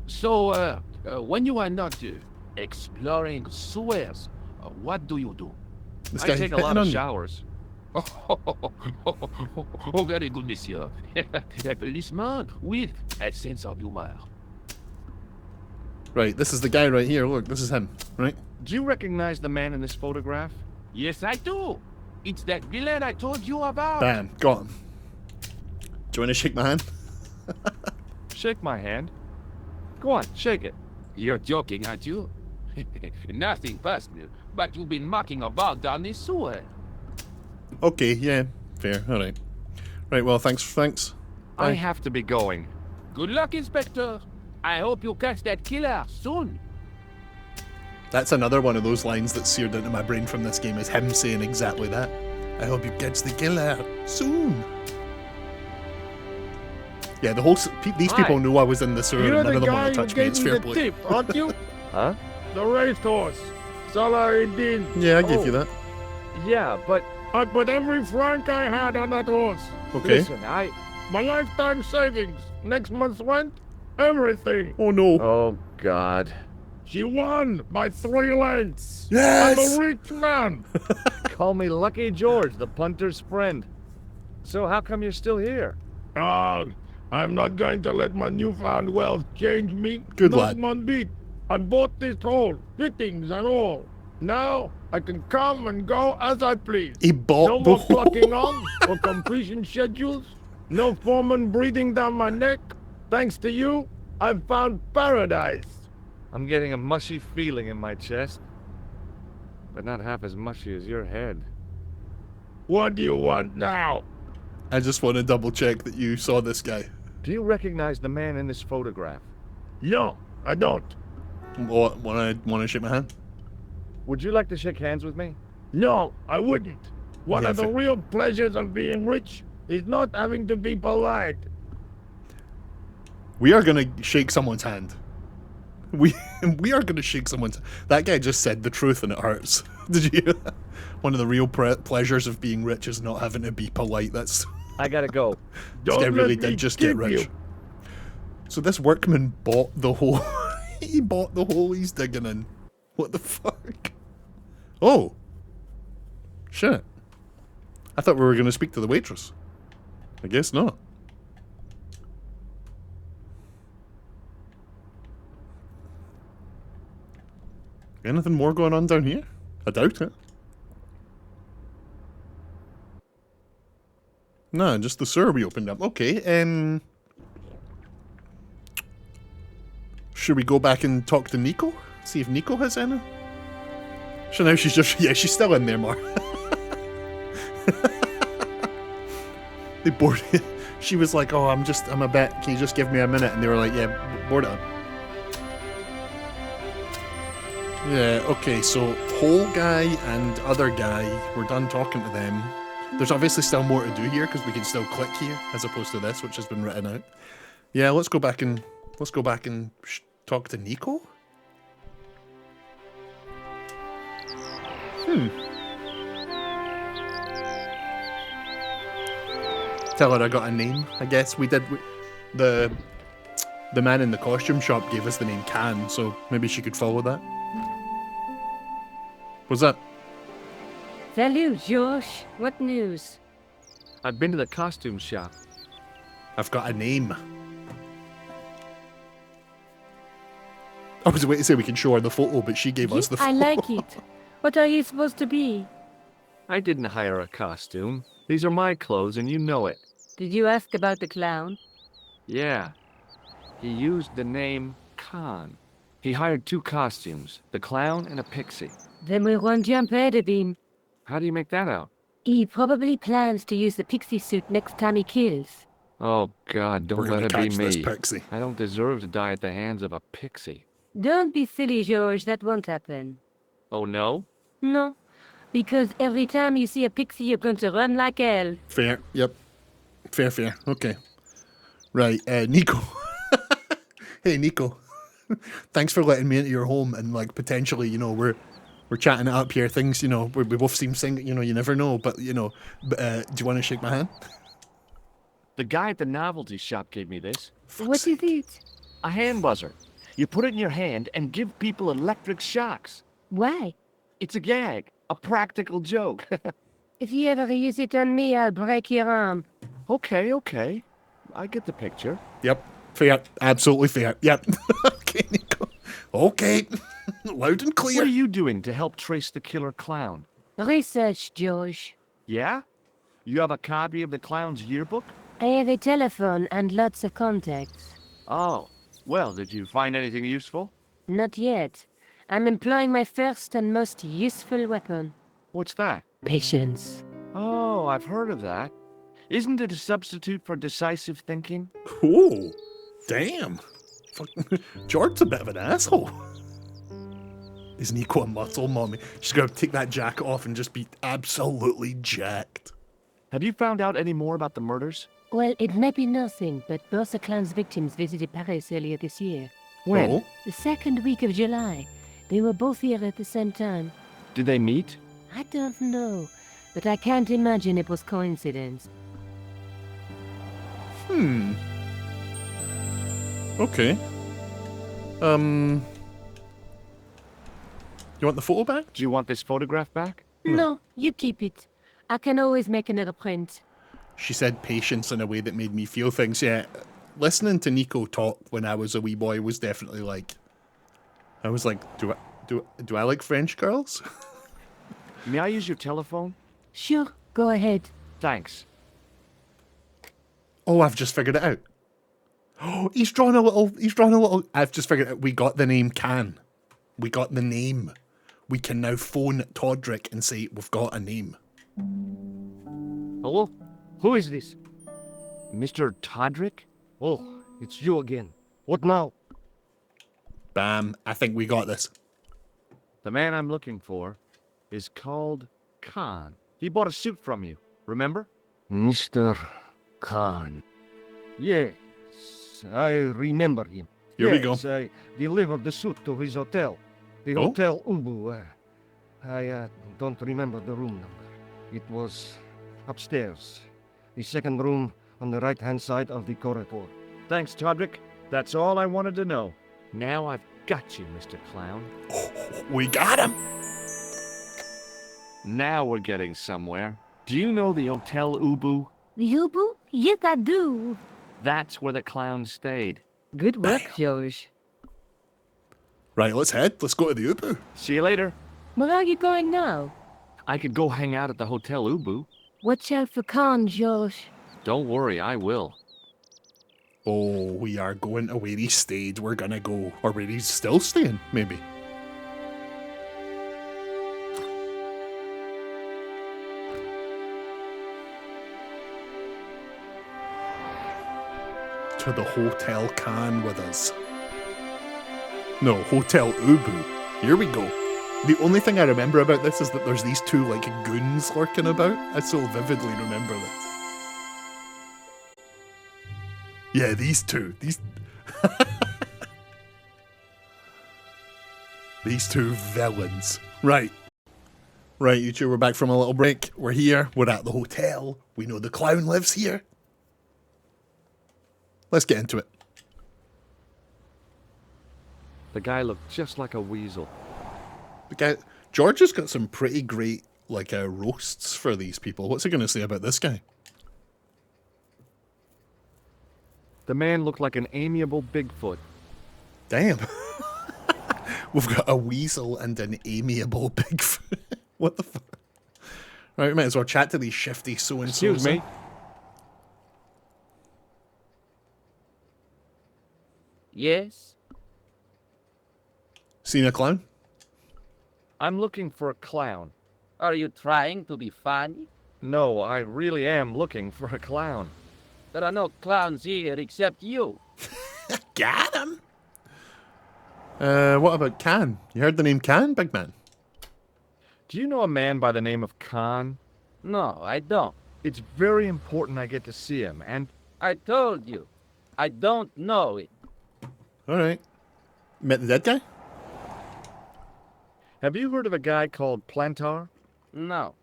So, when you are not exploring sewers, what do you do? This I guy take a hitting lot on of you. showers. Oh, very good, monsieur. A policeman with a sense of humor. Right, this is the guy right here. Look, this is him, right? Do you recognize the man in this photograph? Yes, I do. It's that villain I told you about. Bam, got him. Do you want to shake my hand? Shake my hand. Go on, shake it. You're joking, aren't you? Nothing personal, but you've been mucking about down this sewer. Okay, yeah, fair, alright. Right, well, thanks. I Bye. have to be going. Good luck, Inspector. I hope you catch that killer soon. That's another one of those lines that's seared into my brain from this game, is him saying exactly that. I hope you catch the killer soon. Yeah, the whole... these people knew I was in the sewer You're and none the of them guy want to who touch me. gave It's me fair the play. tip, aren't you? Huh? The racehorse. Salahuddin. Yeah, I gave Oh, you that. Yeah, but I put every franc I had on that horse. Okay. listen, My lifetime savings. Next month's rent. Everything. Oh no. Oh, God. She won by 3 lengths. Yes! I'm a rich man. Call me Lucky George, the punter's friend. So how come you're still here? Ah, I'm not going to let my newfound wealth change me. Good Not lad. one bit. I bought this hole, fittings and all. Now I can come and go as I please. He bought No the more whole... clocking on or completion schedules. No foreman breathing down my neck. Thanks to you, I've found paradise. I'm getting a mushy feeling in my chest. But not half as mushy as your head. What do you want now? I just want to double check that you saw this guy. Do you recognize the man in this photograph? No, I don't. Want to shake my hand? Would you like to shake hands with me? No, I wouldn't. One Yeah, of the fair. real pleasures of being rich is not having to be polite. We are going to shake someone's hand. We are going to shake someone's... That guy just said the truth and it hurts. Did you hear that? One of the real pleasures of being rich is not having to be polite. That's... I gotta go. This Don't guy really let me did just get keep rich. you. So this workman bought the hole. He bought the hole he's digging in. What the fuck? Oh. Shit. I thought we were going to speak to the waitress. I guess not. Anything more going on down here? I doubt it. No, just the sewer we opened up. Okay, should we go back and talk to Nico? See if Nico has any? So now she's just... Yeah, she's still in there, Mar. They bored it. She was like, oh, I'm a bit... Can you just give me a minute? And they were like, yeah, board it up. Yeah, okay, so whole guy and other guy, we're done talking to them. There's obviously still more to do here because we can still click here as opposed to this, which has been written out. Yeah, let's go back and talk to Nico. Tell her I got a name. I guess we did. The man in the costume shop gave us the name Can, so maybe she could follow that. What's that? Salut, Josh. What news? I've been to the costume shop. I've got a name. I was waiting to say we can show her the photo, but she gave us the photo. I like it. What are you supposed to be? I didn't hire a costume. These are my clothes, and you know it. Did you ask about the clown? Yeah. He used the name Khan. He hired 2 costumes, the clown and a pixie. Then we won't jump ahead of him. How do you make that out? He probably plans to use the pixie suit next time he kills. Oh, God, don't We're let gonna it be catch me. this pixie. I don't deserve to die at the hands of a pixie. Don't be silly, George. That won't happen. Oh, no? No, because every time you see a pixie, you're going to run like hell. Fair. Yep. Fair. Okay. Right. Nico. Hey, Nico. Thanks for letting me into your home and like potentially, you know, we're chatting it up here. Things, you know, we both seem single. You know, you never know. But you know, do you want to shake my hand? The guy at the novelty shop gave me this. What is it? A hand buzzer. You put it in your hand and give people electric shocks. Why? It's a gag. A practical joke. If you ever use it on me, I'll break your arm. Okay. I get the picture. Yep. Fair. Absolutely fair. Yep. Okay, Nico. Okay. Loud and clear. What are you doing to help trace the killer clown? Research, George. Yeah? You have a copy of the clown's yearbook? I have a telephone and lots of contacts. Oh. Well, did you find anything useful? Not yet. I'm employing my first and most useful weapon. What's that? Patience. Oh, I've heard of that. Isn't it a substitute for decisive thinking? Oh, damn. George's a bit of an asshole. Is Nico a muscle mommy? She's gonna take that jacket off and just be absolutely jacked. Have you found out any more about the murders? Well, it may be nothing, but both the clown's victims visited Paris earlier this year. When? Oh, The 2nd week of July. They were both here at the same time. Did they meet? I don't know, but I can't imagine it was coincidence. okay. You want the photo back? Do you want this photograph back? No, you keep it. I can always make another print. She said patience in a way that made me feel things. Yeah, listening to Nico talk when I was a wee boy was definitely like... I was like, do I like French girls? May I use your telephone? Sure, go ahead. Thanks. Oh, I've just figured it out. Oh, he's drawn a little... I've just figured it out. We got the name Can. We got the name. We can now phone Todrick and say, we've got a name. Hello? Who is this? Mr. Todrick? Oh, it's you again. What now? Bam. I think we got this. The man I'm looking for is called Khan. He bought a suit from you, remember? Mr. Khan. Yes, I remember him. Here we go. Yes, I delivered the suit to his hotel. The Oh? Hotel Ubu. I don't remember the room number. It was upstairs. The second room on the right-hand side of the corridor. Thanks, Todrick. That's all I wanted to know. Now I've got you, Mr. Clown. We got him. Now we're getting somewhere. Do you know the Hotel Ubu? The Ubu? Yes, I do. That's where the clown stayed. Good work, George. Right, let's head. Let's go to the Ubu. See you later. Where are you going now? I could go hang out at the Hotel Ubu. Watch out for Khan, Josh. Don't worry, I will. Oh, we are going to where he stayed. We're gonna go. Or where he's still staying, maybe. To the Hotel Khan with us. No, Hotel Ubu. Here we go. The only thing I remember about this is that there's these two, like, goons lurking about. I so vividly remember this. Yeah, these two. These two villains. Right. Right, you two, we're back from a little break. We're here. We're at the hotel. We know the clown lives here. Let's get into it. The guy looked just like a weasel. The guy, George has got some pretty great, like, roasts for these people. What's he going to say about this guy? The man looked like an amiable Bigfoot. Damn. We've got a weasel and an amiable Bigfoot. What the fuck? Right, we might as well chat to these shifty so-and-sos. Excuse me. Yes? Seen a clown? I'm looking for a clown. Are you trying to be funny? No, I really am looking for a clown. There are no clowns here except you. Got him! What about Khan? You heard the name Khan, big man? Do you know a man by the name of Khan? No, I don't. It's very important I get to see him, and I told you. I don't know it. Alright. Met the dead guy? have you heard of a guy called Plantar? No.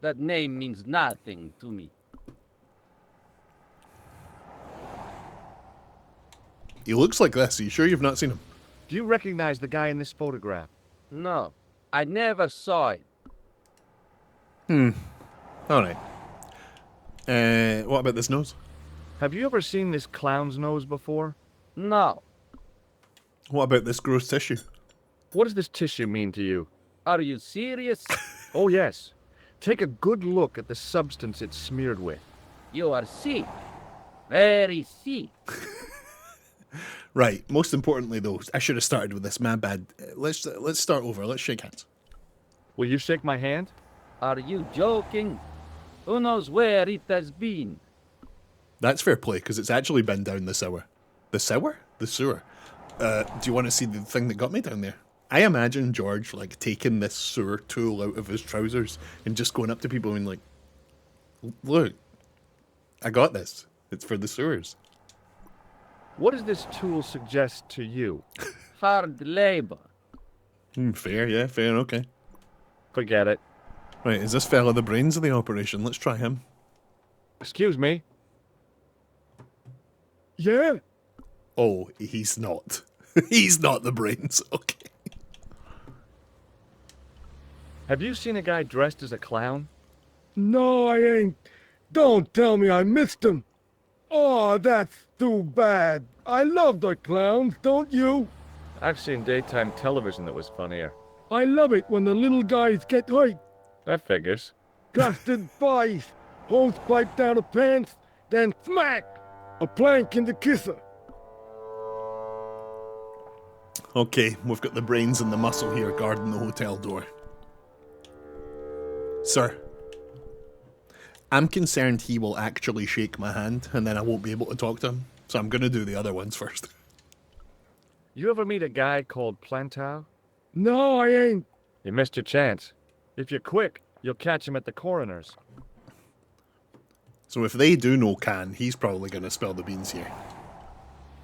That name means nothing to me. He looks like this. Are you sure you've not seen him? Do you recognize the guy in this photograph? No. I never saw it. Alright. What about this nose? Have you ever seen this clown's nose before? No. What about this gross tissue? What does this tissue mean to you? Are you serious? Oh, yes. Take a good look at the substance it's smeared with. You are sick. Very sick. Right. Most importantly, though, I should have started with this. My bad. Let's start over. Let's shake hands. Will you shake my hand? Are you joking? Who knows where it has been? That's fair play, because it's actually been down the sewer. The sewer? The sewer. Do you want to see the thing that got me down there? I imagine George, like, taking this sewer tool out of his trousers and just going up to people and like, look, I got this. It's for the sewers. What does this tool suggest to you? Hard labor. Fair, yeah, fair, okay. Forget it. Right, is this fella the brains of the operation? Let's try him. Excuse me. Yeah? Oh, he's not. He's not the brains. Okay. Have you seen a guy dressed as a clown? No, I ain't. Don't tell me I missed him. Oh, that's too bad. I love the clowns, don't you? I've seen daytime television that was funnier. I love it when the little guys get hurt. That figures. Busted face, hose pipe down the pants, then smack! A plank in the kisser. Okay, we've got the brains and the muscle here guarding the hotel door. Sir, I'm concerned he will actually shake my hand and then I won't be able to talk to him. So I'm going to do the other ones first. You ever meet a guy called Plantar? No, I ain't. You missed your chance. If you're quick, you'll catch him at the coroner's. So if they do know Khan, he's probably going to spill the beans here.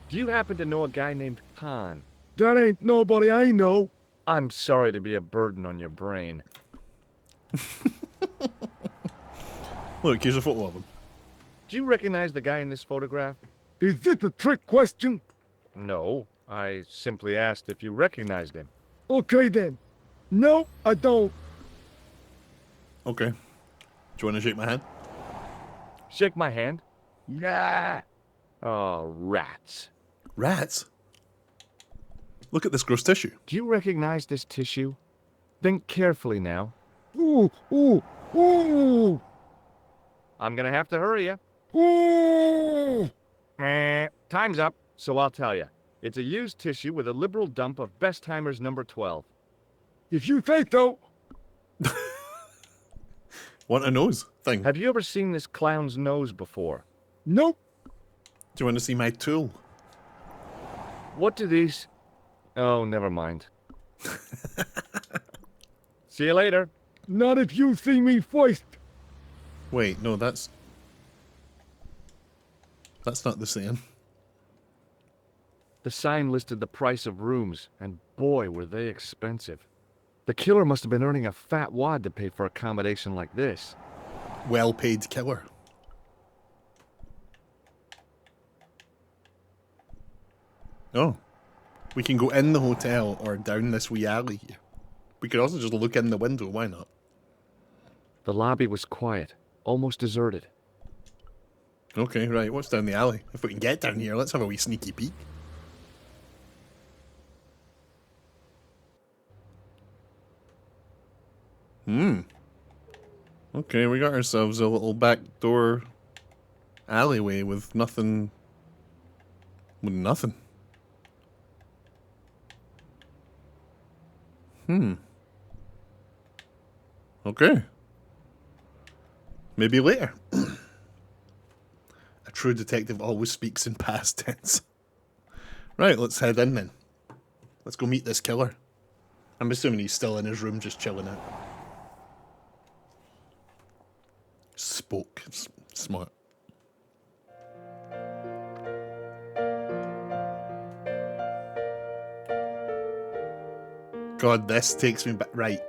Do you happen to know a guy named Khan? That ain't nobody I know. I'm sorry to be a burden on your brain. Look, here's a photo of him. Do you recognize the guy in this photograph? Is this a trick question? No, I simply asked if you recognized him. Okay then. No, I don't. Okay. Do you want to shake my hand? Shake my hand. Yeah. Oh, rats. Rats? Look at this gross tissue. Do you recognize this tissue? Think carefully now. Ooh, ooh, ooh, I'm gonna have to hurry you. ooh. Time's up, so I'll tell you. It's a used tissue with a liberal dump of Bestheimer's number 12. If you say so. Want a nose thing? Have you ever seen this clown's nose before? Nope. Do you want to see my tool? What do these... Oh, never mind. See you later. Not if you see me first. Wait, no, that's not the same. The sign listed the price of rooms, and boy, were they expensive. The killer must have been earning a fat wad to pay for accommodation like this. Well-paid killer. Oh. We can go in the hotel or down this wee alley here. We could also just look in the window, why not? The lobby was quiet, almost deserted. Okay, right, what's down the alley? If we can get down here, let's have a wee sneaky peek. Okay, we got ourselves a little backdoor alleyway with nothing. With nothing. Okay. Maybe later. A true detective always speaks in past tense. Right, let's head in then. Let's go meet this killer. I'm assuming he's still in his room just chilling out. Spoke. Smart. God, this takes me back. Right.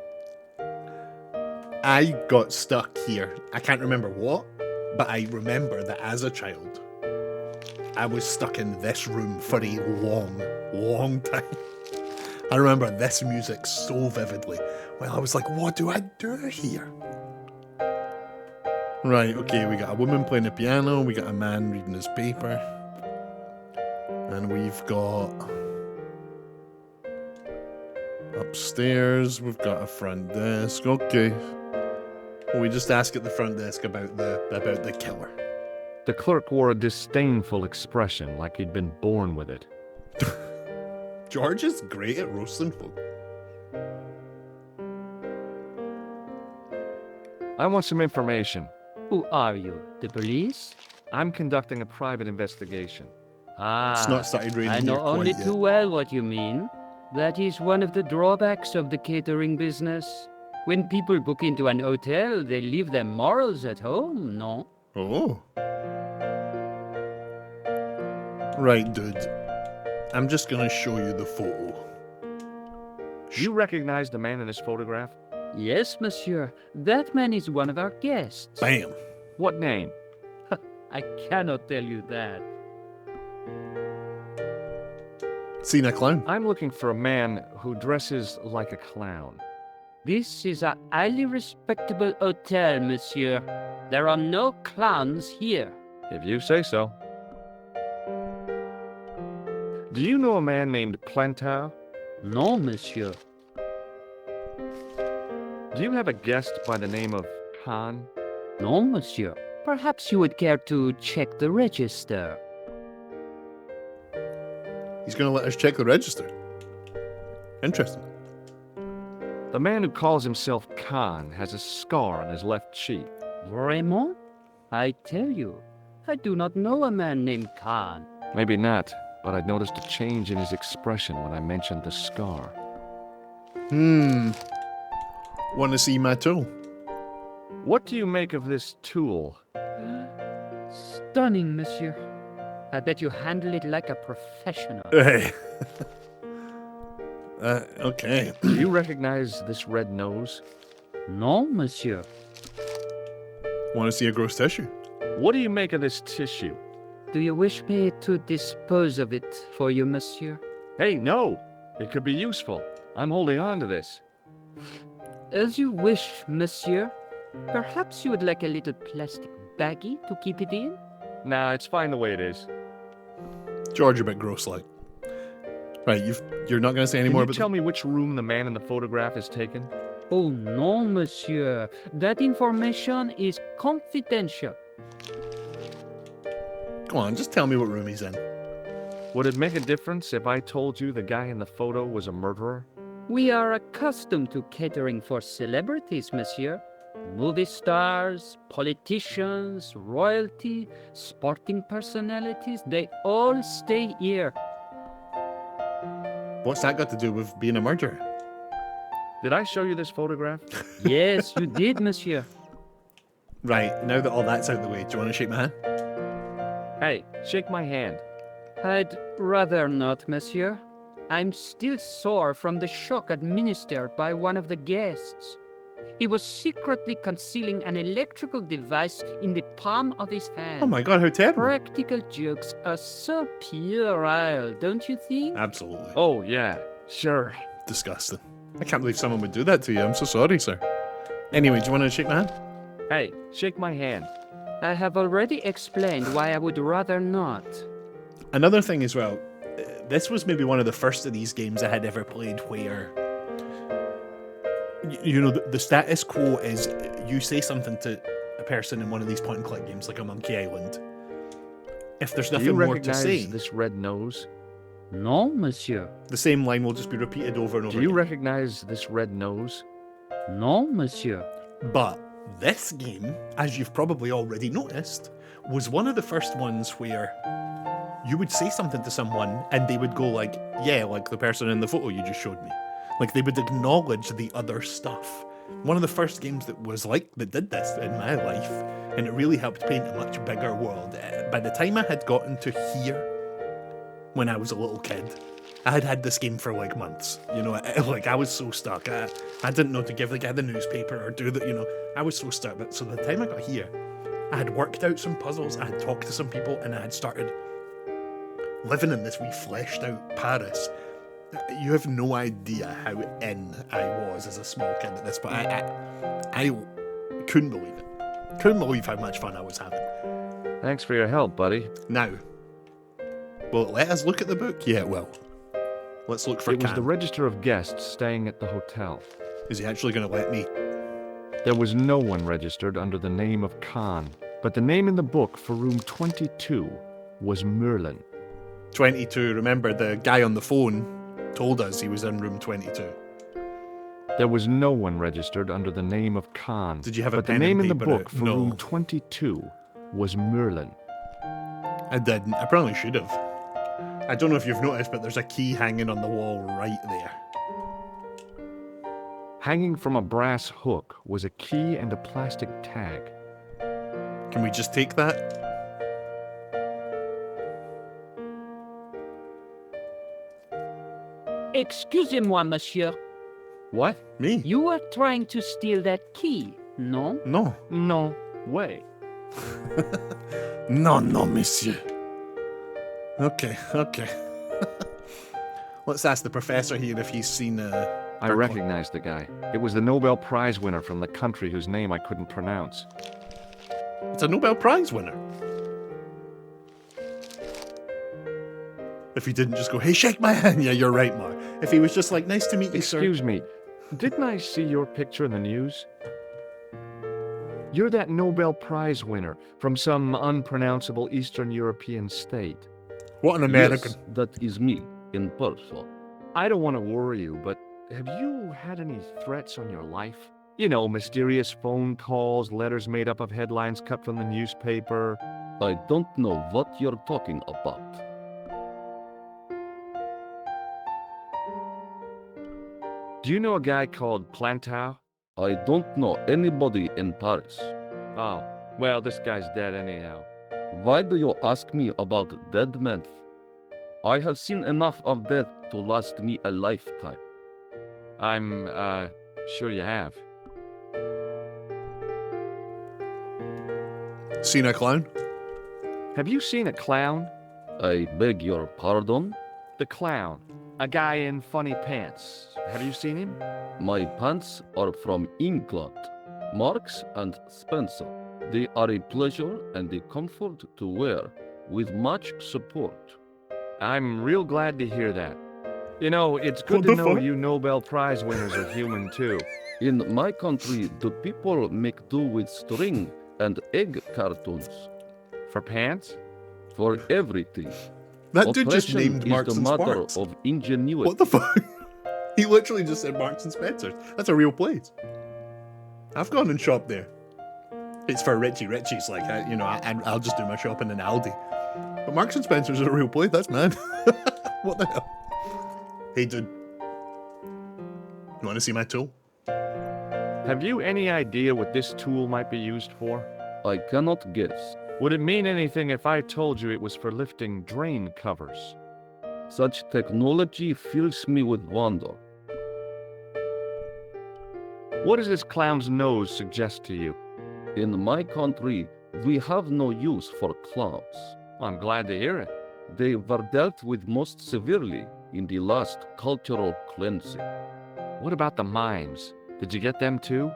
I got stuck here. I can't remember what, but I remember that as a child, I was stuck in this room for a long, long time. I remember this music so vividly. Well, I was like, what do I do here? Right, okay, we got a woman playing a piano, we got a man reading his paper, and we've got... upstairs, we've got a front desk. Okay. Well, we just ask at the front desk about the killer. The clerk wore a disdainful expression, like he'd been born with it. George is great at roasting folk. I want some information. Who are you? The police? I'm conducting a private investigation. It's not started raining I here know quite only yet. too well what you mean. That is one of the drawbacks of the catering business. When people book into an hotel, they leave their morals at home, no? Oh. Right, dude. I'm just gonna show you the photo. Do you recognize the man in this photograph? Yes, monsieur. That man is one of our guests. Bam. What name? I cannot tell you that. Seen a clown? I'm looking for a man who dresses like a clown. This is a highly respectable hotel, monsieur. There are no clowns here. If you say so. Do you know a man named Plantar? No, monsieur. Do you have a guest by the name of Khan? No, monsieur. Perhaps you would care to check the register. He's gonna let us check the register. Interesting. The man who calls himself Khan has a scar on his left cheek. Vraiment? I tell you, I do not know a man named Khan. Maybe not, but I noticed a change in his expression when I mentioned the scar. Wanna see my tool? What do you make of this tool? Stunning, monsieur. I bet you handle it like a professional. Hey. Okay. Do you recognize this red nose? No, monsieur. Wanna see a gross tissue? What do you make of this tissue? Do you wish me to dispose of it for you, monsieur? Hey, no! It could be useful. I'm holding on to this. As you wish, monsieur. Perhaps you would like a little plastic baggie to keep it in? Nah, it's fine the way it is. George a bit gross like. Right, you're not going to say any Can more you about tell me which room the man in the photograph is taken? Oh no, monsieur. That information is confidential. Come on, just tell me what room he's in. Would it make a difference if I told you the guy in the photo was a murderer? We are accustomed to catering for celebrities, monsieur. Movie stars, politicians, royalty, sporting personalities, they all stay here. What's that got to do with being a murderer? Did I show you this photograph? Yes, you did, monsieur. Right, now that all that's out of the way, do you want to shake my hand? Hey, shake my hand. I'd rather not, monsieur. I'm still sore from the shock administered by one of the guests. He was secretly concealing an electrical device in the palm of his hand. Oh my god, how terrible. Practical jokes are so puerile, don't you think? Absolutely. Oh, yeah, sure. Disgusting. I can't believe someone would do that to you. I'm so sorry, sir. Anyway, do you want to shake my hand? Hey, shake my hand. I have already explained why I would rather not. Another thing as well, this was maybe one of the first of these games I had ever played where, you know, the status quo is you say something to a person in one of these point-and-click games, like a Monkey Island. If there's Do you nothing more to recognize say, this red nose? No, monsieur. the same line will just be repeated over and over Do you again. recognize this red nose? No, monsieur. But this game, as you've probably already noticed, was one of the first ones where you would say something to someone and they would go like, yeah, like the person in the photo you just showed me. Like they would acknowledge the other stuff. One of the first games that did this in my life, and it really helped paint a much bigger world. By the time I had gotten to here, when I was a little kid, I had had this game for like months. You know, like I was so stuck. I didn't know to give the guy the newspaper or do that. You know, I was so stuck. But so by the time I got here, I had worked out some puzzles. I had talked to some people, and I had started living in this wee fleshed out Paris. You have no idea how in I was as a small kid at this point. I couldn't believe it. Couldn't believe how much fun I was having. Thanks for your help, buddy. Now, will it let us look at the book? Yeah, it will. Let's look for It was Can. the register of guests staying at the hotel. Is he actually going to let me? There was no one registered under the name of Khan, but the name in the book for room 22 was Merlin. 22, remember the guy on the phone told us he was in room 22. There was no one registered under the name of Khan. Did you have a but the pen name and in the paper book out? for No. room 22 was Merlin. I didn't. I probably should have. I don't know if you've noticed, but there's a key hanging on the wall right there. Hanging from a brass hook was a key and a plastic tag. Can we just take that? Excusez-moi, monsieur. What? Me? You were trying to steal that key, no? No. No way. No, monsieur. Okay. Let's ask the professor here if he's seen I recognized the guy. It was the Nobel Prize winner from the country whose name I couldn't pronounce. It's a Nobel Prize winner. If he didn't just go, hey, shake my hand. Yeah, you're right, Mark. If he was just like, nice to meet you, sir. Excuse me, didn't I see your picture in the news? You're that Nobel Prize winner from some unpronounceable Eastern European state. What an American. Yes, that is me, in person. I don't want to worry you, but have you had any threats on your life? You know, mysterious phone calls, letters made up of headlines cut from the newspaper. I don't know what you're talking about. Do you know a guy called Plantow? I don't know anybody in Paris. Oh, well, this guy's dead anyhow. Why do you ask me about dead men? I have seen enough of death to last me a lifetime. I'm, sure you have. Seen a clown? Have you seen a clown? I beg your pardon? The clown. A guy in funny pants. Have you seen him? My pants are from England, Marks and Spencer. They are a pleasure and a comfort to wear, with much support. I'm real glad to hear that. You know, it's good What to the know fuck? you Nobel Prize winners are human too. In my country, the people make do with string and egg cartoons For pants? for everything. That dude just Oppression named is Marks the and mother Sparks. of ingenuity. What the fuck? He literally just said Marks and Spencer's. That's a real place. I've gone and shopped there. It's for Richie. Richie's like, I'll just do my shopping in Aldi. But Marks and Spencer's is a real place. That's mad. What the hell? Hey, dude. You want to see my tool? Have you any idea what this tool might be used for? I cannot guess. Would it mean anything if I told you it was for lifting drain covers? Such technology fills me with wonder. What does this clown's nose suggest to you? In my country, we have no use for clowns. I'm glad to hear it. They were dealt with most severely in the last cultural cleansing. What about the mimes? Did you get them too?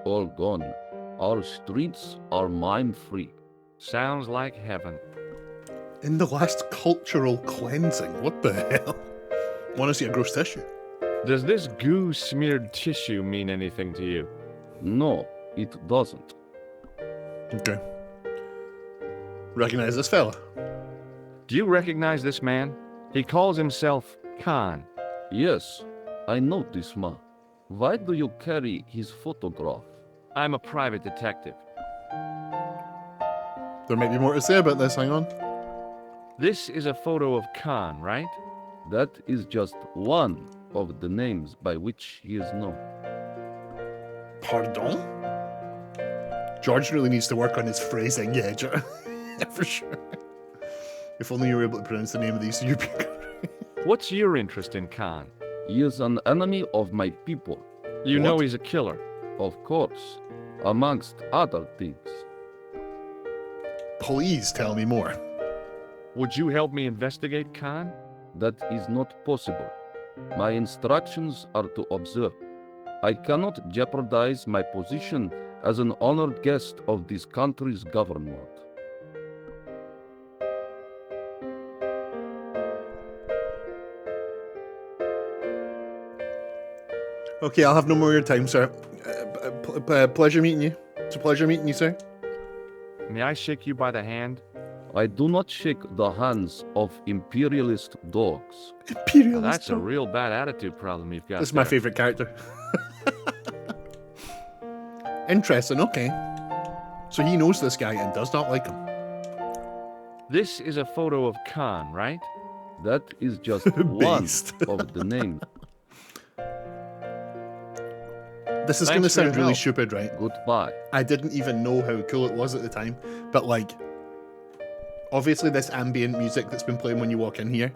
All gone. Our streets are mime-free. Sounds like heaven. In the last cultural cleansing? What the hell? Want to see a gross tissue? Does this goo-smeared tissue mean anything to you? No, it doesn't. Okay. Recognize this fella? Do you recognize this man? He calls himself Khan. Yes, I know this man. Why do you carry his photograph? I'm a private detective. There might be more to say about this, hang on. This is a photo of Khan, right? That is just one of the names by which he is known. Pardon? George really needs to work on his phrasing, yeah, for sure. If only you were able to pronounce the name of these European countries. What's your interest in Khan? He is an enemy of my people. You know What? he's a killer. Of course, amongst other things. Please tell me more. Would you help me investigate Khan? That is not possible. My instructions are to observe. I cannot jeopardize my position as an honored guest of this country's government. Okay, I'll have no more of your time, sir. Pleasure meeting you. It's a pleasure meeting you, sir. May I shake you by the hand? I do not shake the hands of imperialist dogs. Now, Imperialist. that's a real bad attitude problem you've got. This is my there. favourite character. Interesting, okay. So he knows this guy and does not like him. This is a photo of Khan, right? That is just one Based. of the names. This is Thanks going to for your sound really help. stupid, right? Goodbye. I didn't even know how cool it was at the time, but like, obviously this ambient music that's been playing when you walk in here,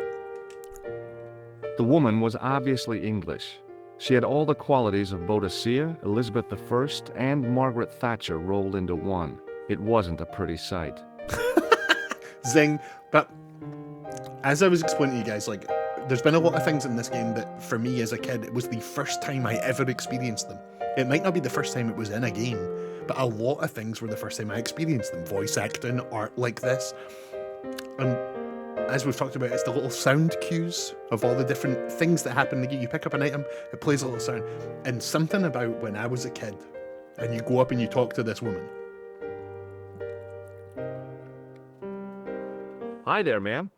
The woman was obviously English. She had all the qualities of Boadicea, Elizabeth I, and Margaret Thatcher rolled into one. It wasn't a pretty sight. zing. But as I was explaining to you guys, like, there's been a lot of things in this game that, for me as a kid, it was the first time I ever experienced them. It might not be the first time it was in a game, but a lot of things were the first time I experienced them. Voice acting, art like this. And as we've talked about, it's the little sound cues of all the different things that happen in the game. You pick up an item, it plays a little sound. And something about when I was a kid, and you go up and you talk to this woman. Hi there, ma'am.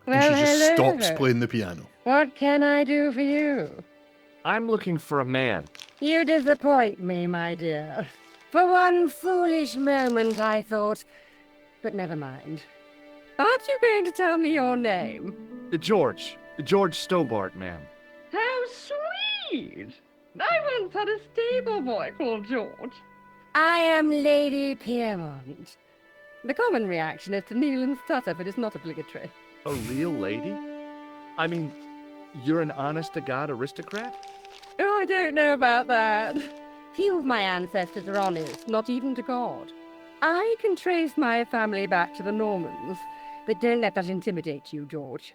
And she just hello stops there. playing the piano. What can I do for you? I'm looking for a man. You disappoint me, my dear. For one foolish moment I thought... But never mind. Aren't you going to tell me your name? George Stobart, ma'am. How sweet! I once had a stable boy called George. I am Lady Piermont. The common reaction is to kneel and stutter, but it's not obligatory. A real lady? I mean, you're an honest-to-God aristocrat? Oh, I don't know about that. Few of my ancestors are honest, not even to God. I can trace my family back to the Normans, but don't let that intimidate you, George.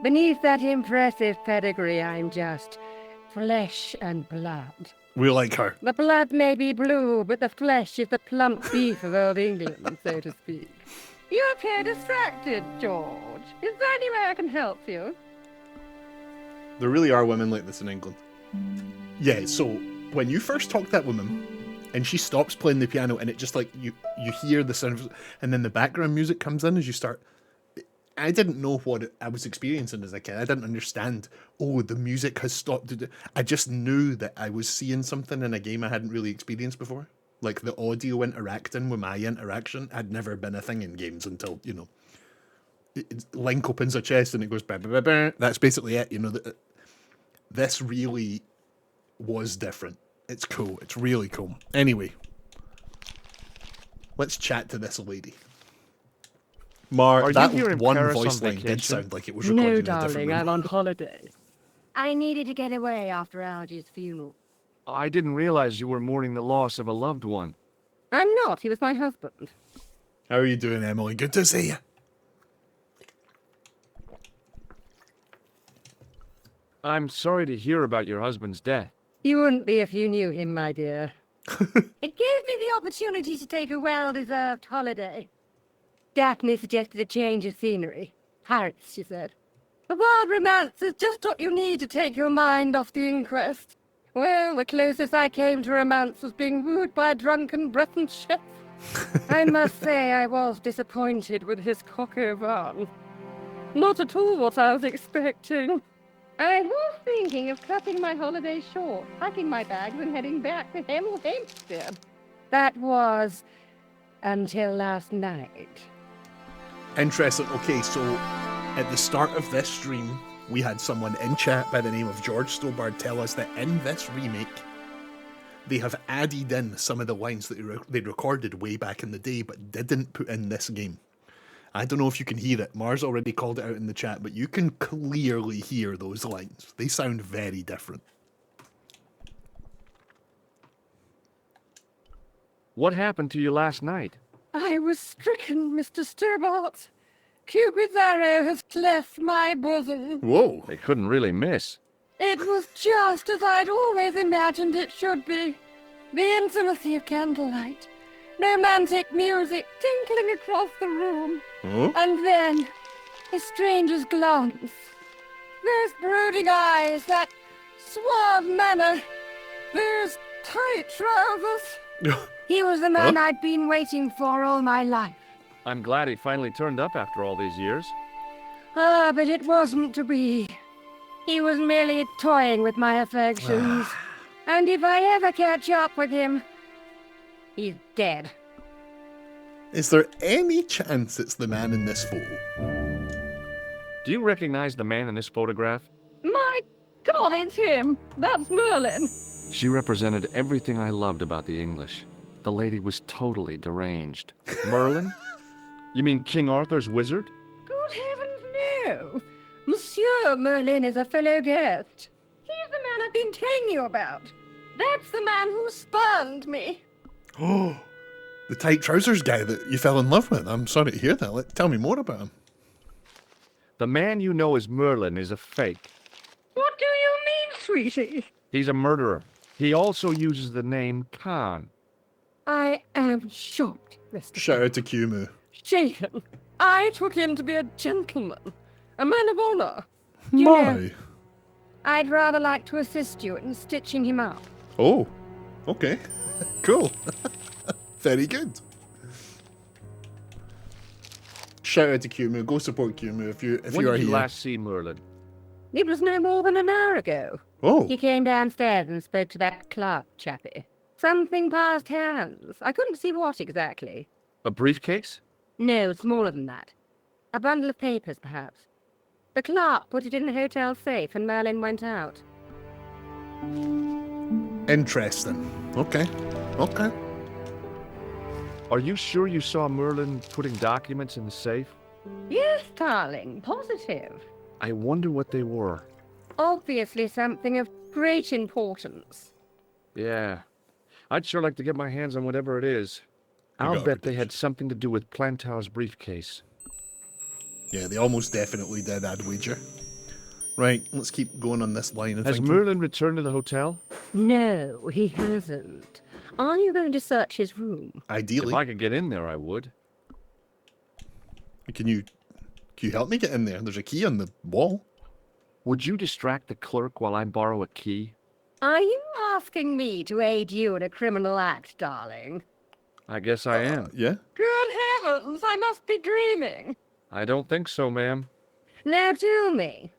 Beneath that impressive pedigree, I'm just flesh and blood. We like her. The blood may be blue, but the flesh is the plump beef of old England, so to speak. You appear distracted, George. Is there any way I can help you? There really are women like this in England. Yeah, so when you first talk to that woman, and she stops playing the piano, and it just like, you hear the sound of, and then the background music comes in as you start. I didn't know what I was experiencing as a kid. I didn't understand, oh, the music has stopped. I just knew that I was seeing something in a game I hadn't really experienced before. Like the audio interacting with my interaction had never been a thing in games until, you know, Link opens a chest and it goes, bah, bah, bah, bah. That's basically it, you know. This really was different. It's cool. It's really cool. Anyway, let's chat to this lady. Are that you here in one Paris voice on line did vacation? sound like it was recorded No, in a different darling, room. I'm on holiday. I needed to get away after Algy's funeral. I didn't realize you were mourning the loss of a loved one. I'm not. He was my husband. How are you doing, Emily? Good to see you. I'm sorry to hear about your husband's death. You wouldn't be if you knew him, my dear. It gave me the opportunity to take a well-deserved holiday. Daphne suggested a change of scenery. Paris, she said. A wild romance is just what you need to take your mind off the inquest. Well, the closest I came to romance was being wooed by a drunken Breton chef. I must say I was disappointed with his coq au vin. Not at all what I was expecting. I was thinking of cutting my holiday short, packing my bags and heading back to Hampstead. That was until last night. Interesting. Okay, so at the start of this stream, we had someone in chat by the name of George Stobart tell us that in this remake, they have added in some of the lines that they recorded way back in the day, but didn't put in this game. I don't know if you can hear it. Mars already called it out in the chat, but you can clearly hear those lines. They sound very different. What happened to you last night? I was stricken, Mr. Stobart. Cupid's arrow has cleft my bosom. Whoa. They couldn't really miss. It was just as I'd always imagined it should be. The intimacy of candlelight. Romantic music tinkling across the room. Huh? And then, a stranger's glance. Those brooding eyes, that suave manner, those tight trousers. He was the man I'd been waiting for all my life. I'm glad he finally turned up after all these years. Ah, but it wasn't to be. He was merely toying with my affections. And if I ever catch up with him, he's dead. Is there any chance it's the man in this photo? Do you recognize the man in this photograph? My God, it's him! That's Merlin! She represented everything I loved about the English. The lady was totally deranged. Merlin? You mean King Arthur's wizard? Good heavens, no! Monsieur Merlin is a fellow guest. He's the man I've been telling you about. That's the man who spurned me. Oh, the tight trousers guy that you fell in love with. I'm sorry to hear that. Tell me more about him. The man you know as Merlin is a fake. What do you mean, sweetie? He's a murderer. He also uses the name Khan. I am shocked, Mr. Shout out to Kumu. Shaken. I took him to be a gentleman, a man of honor. You know, My. I'd rather like to assist you in stitching him up. Oh, okay. Cool. Very good. Shout out to Kumu. Go support Kumu if you When are did you here. last see Merlin? It was no more than an hour ago. Oh, He came downstairs and spoke to that clerk chappie. Something passed hands. I couldn't see what exactly. A briefcase? No, smaller than that. A bundle of papers, perhaps. The clerk put it in the hotel safe and Merlin went out. interesting. Okay. Okay. Are you sure you saw Merlin putting documents in the safe? Yes, darling, positive. I wonder what they were. Obviously something of great importance. Yeah. I'd sure like to get my hands on whatever it is. You I'll got bet they it. had something to do with Plantow's briefcase. Yeah, they almost definitely did, I'd wager. Right, let's keep going on this line of Has thinking. Merlin returned to the hotel? No, he hasn't. Are you going to search his room? Ideally. If I could get in there, I would. Can you help me get in there? There's a key on the wall. Would you distract the clerk while I borrow a key? Are you asking me to aid you in a criminal act, darling? I guess I am. Yeah? Good heavens, I must be dreaming. I don't think so, ma'am. Now tell me,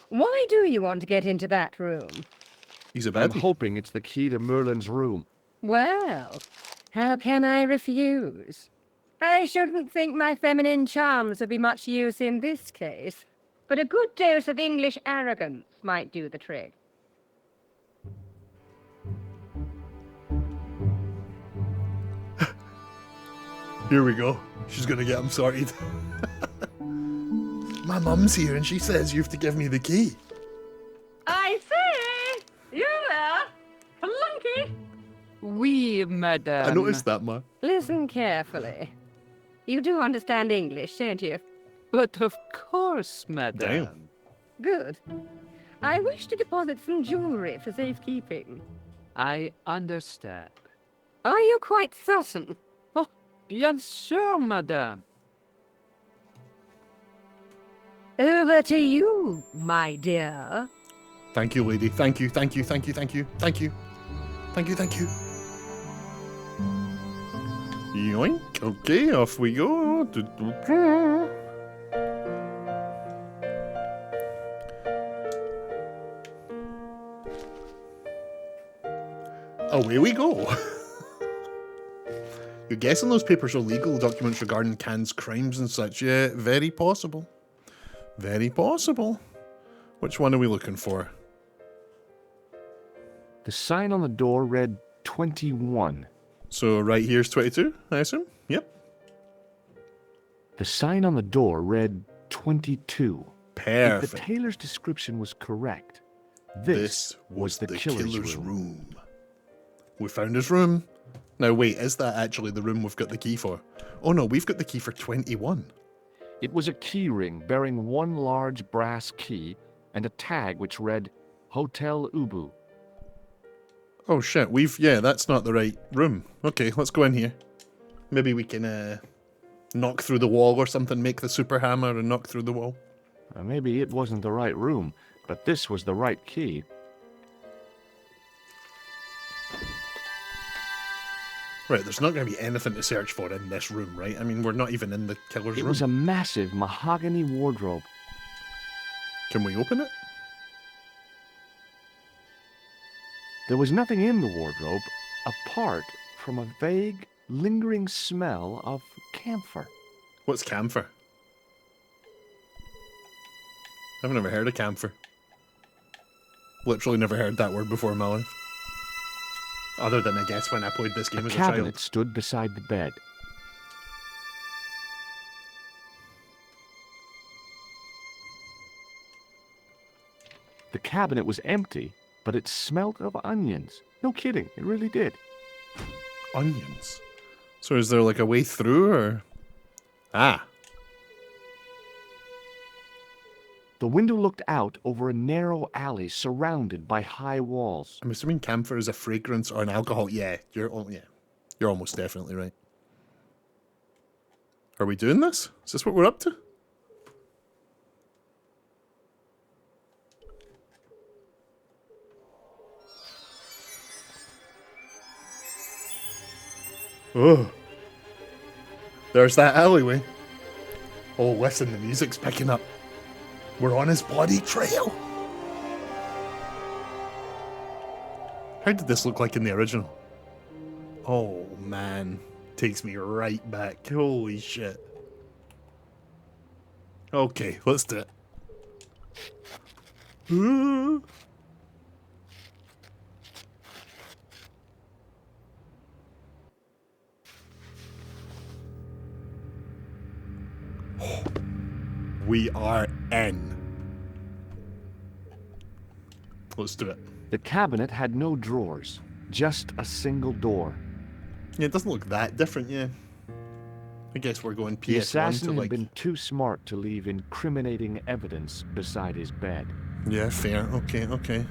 why do you want to get into that room? He's a I'm baddie. hoping it's the key to Merlin's room. Well, how can I refuse? I shouldn't think my feminine charms would be much use in this case, but a good dose of English arrogance might do the trick. Here we go. She's gonna get him sorted. My mum's here and she says you have to give me the key. I say! You there! Flunky! Oui, madame. I noticed that, ma. Listen carefully. You do understand English, don't you? But of course, madame. Damn. Good. I wish to deposit some jewelry for safekeeping. I understand. Are you quite certain? Oh, bien sûr, madame. Over to you, my dear. Thank you, lady. Thank you, thank you, thank you, thank you, thank you. Thank you, thank you. Yoink. Okay, off we go. Away we go. You're guessing those papers are legal documents regarding Can's crimes and such? Yeah, very possible. Very possible. Which one are we looking for? The sign on the door read 21. So right here's 22, I assume? Yep. The sign on the door read 22. Perfect. If the tailor's description was correct, this was the killer's room. We found his room. Now wait, is that actually the room we've got the key for? Oh no, we've got the key for 21. It was a key ring bearing one large brass key and a tag which read Hotel Ubu. Oh shit, yeah, that's not the right room. Okay, let's go in here. Maybe we can knock through the wall or something, make the super hammer and knock through the wall. Maybe it wasn't the right room, but this was the right key. Right, there's not going to be anything to search for in this room, right? I mean, we're not even in the killer's It room. was a massive mahogany wardrobe. Can we open it? There was nothing in the wardrobe apart from a vague, lingering smell of camphor. What's camphor? I've never heard of camphor. Literally never heard that word before in my life. Other than, I guess, when I played this game as a Cabinet child. stood beside the bed. The cabinet was empty, but it smelt of onions. No kidding, it really did. Onions? So is there like a way through, or...? Ah. The window looked out over a narrow alley surrounded by high walls. I'm assuming camphor is a fragrance or an alcohol. Yeah, you're almost definitely right. Are we doing this? Is this what we're up to? Oh. There's that alleyway. Oh, listen, the music's picking up. We're on his bloody trail. How did this look like in the original? Oh, man. Takes me right back. Holy shit. Okay, let's do it. We are in. Let's do it. The cabinet had no drawers, just a single door. Yeah, it doesn't look that different, yeah. I guess we're going PS1 The assassin to had like... been too smart to leave incriminating evidence beside his bed. Yeah, fair. Okay, okay.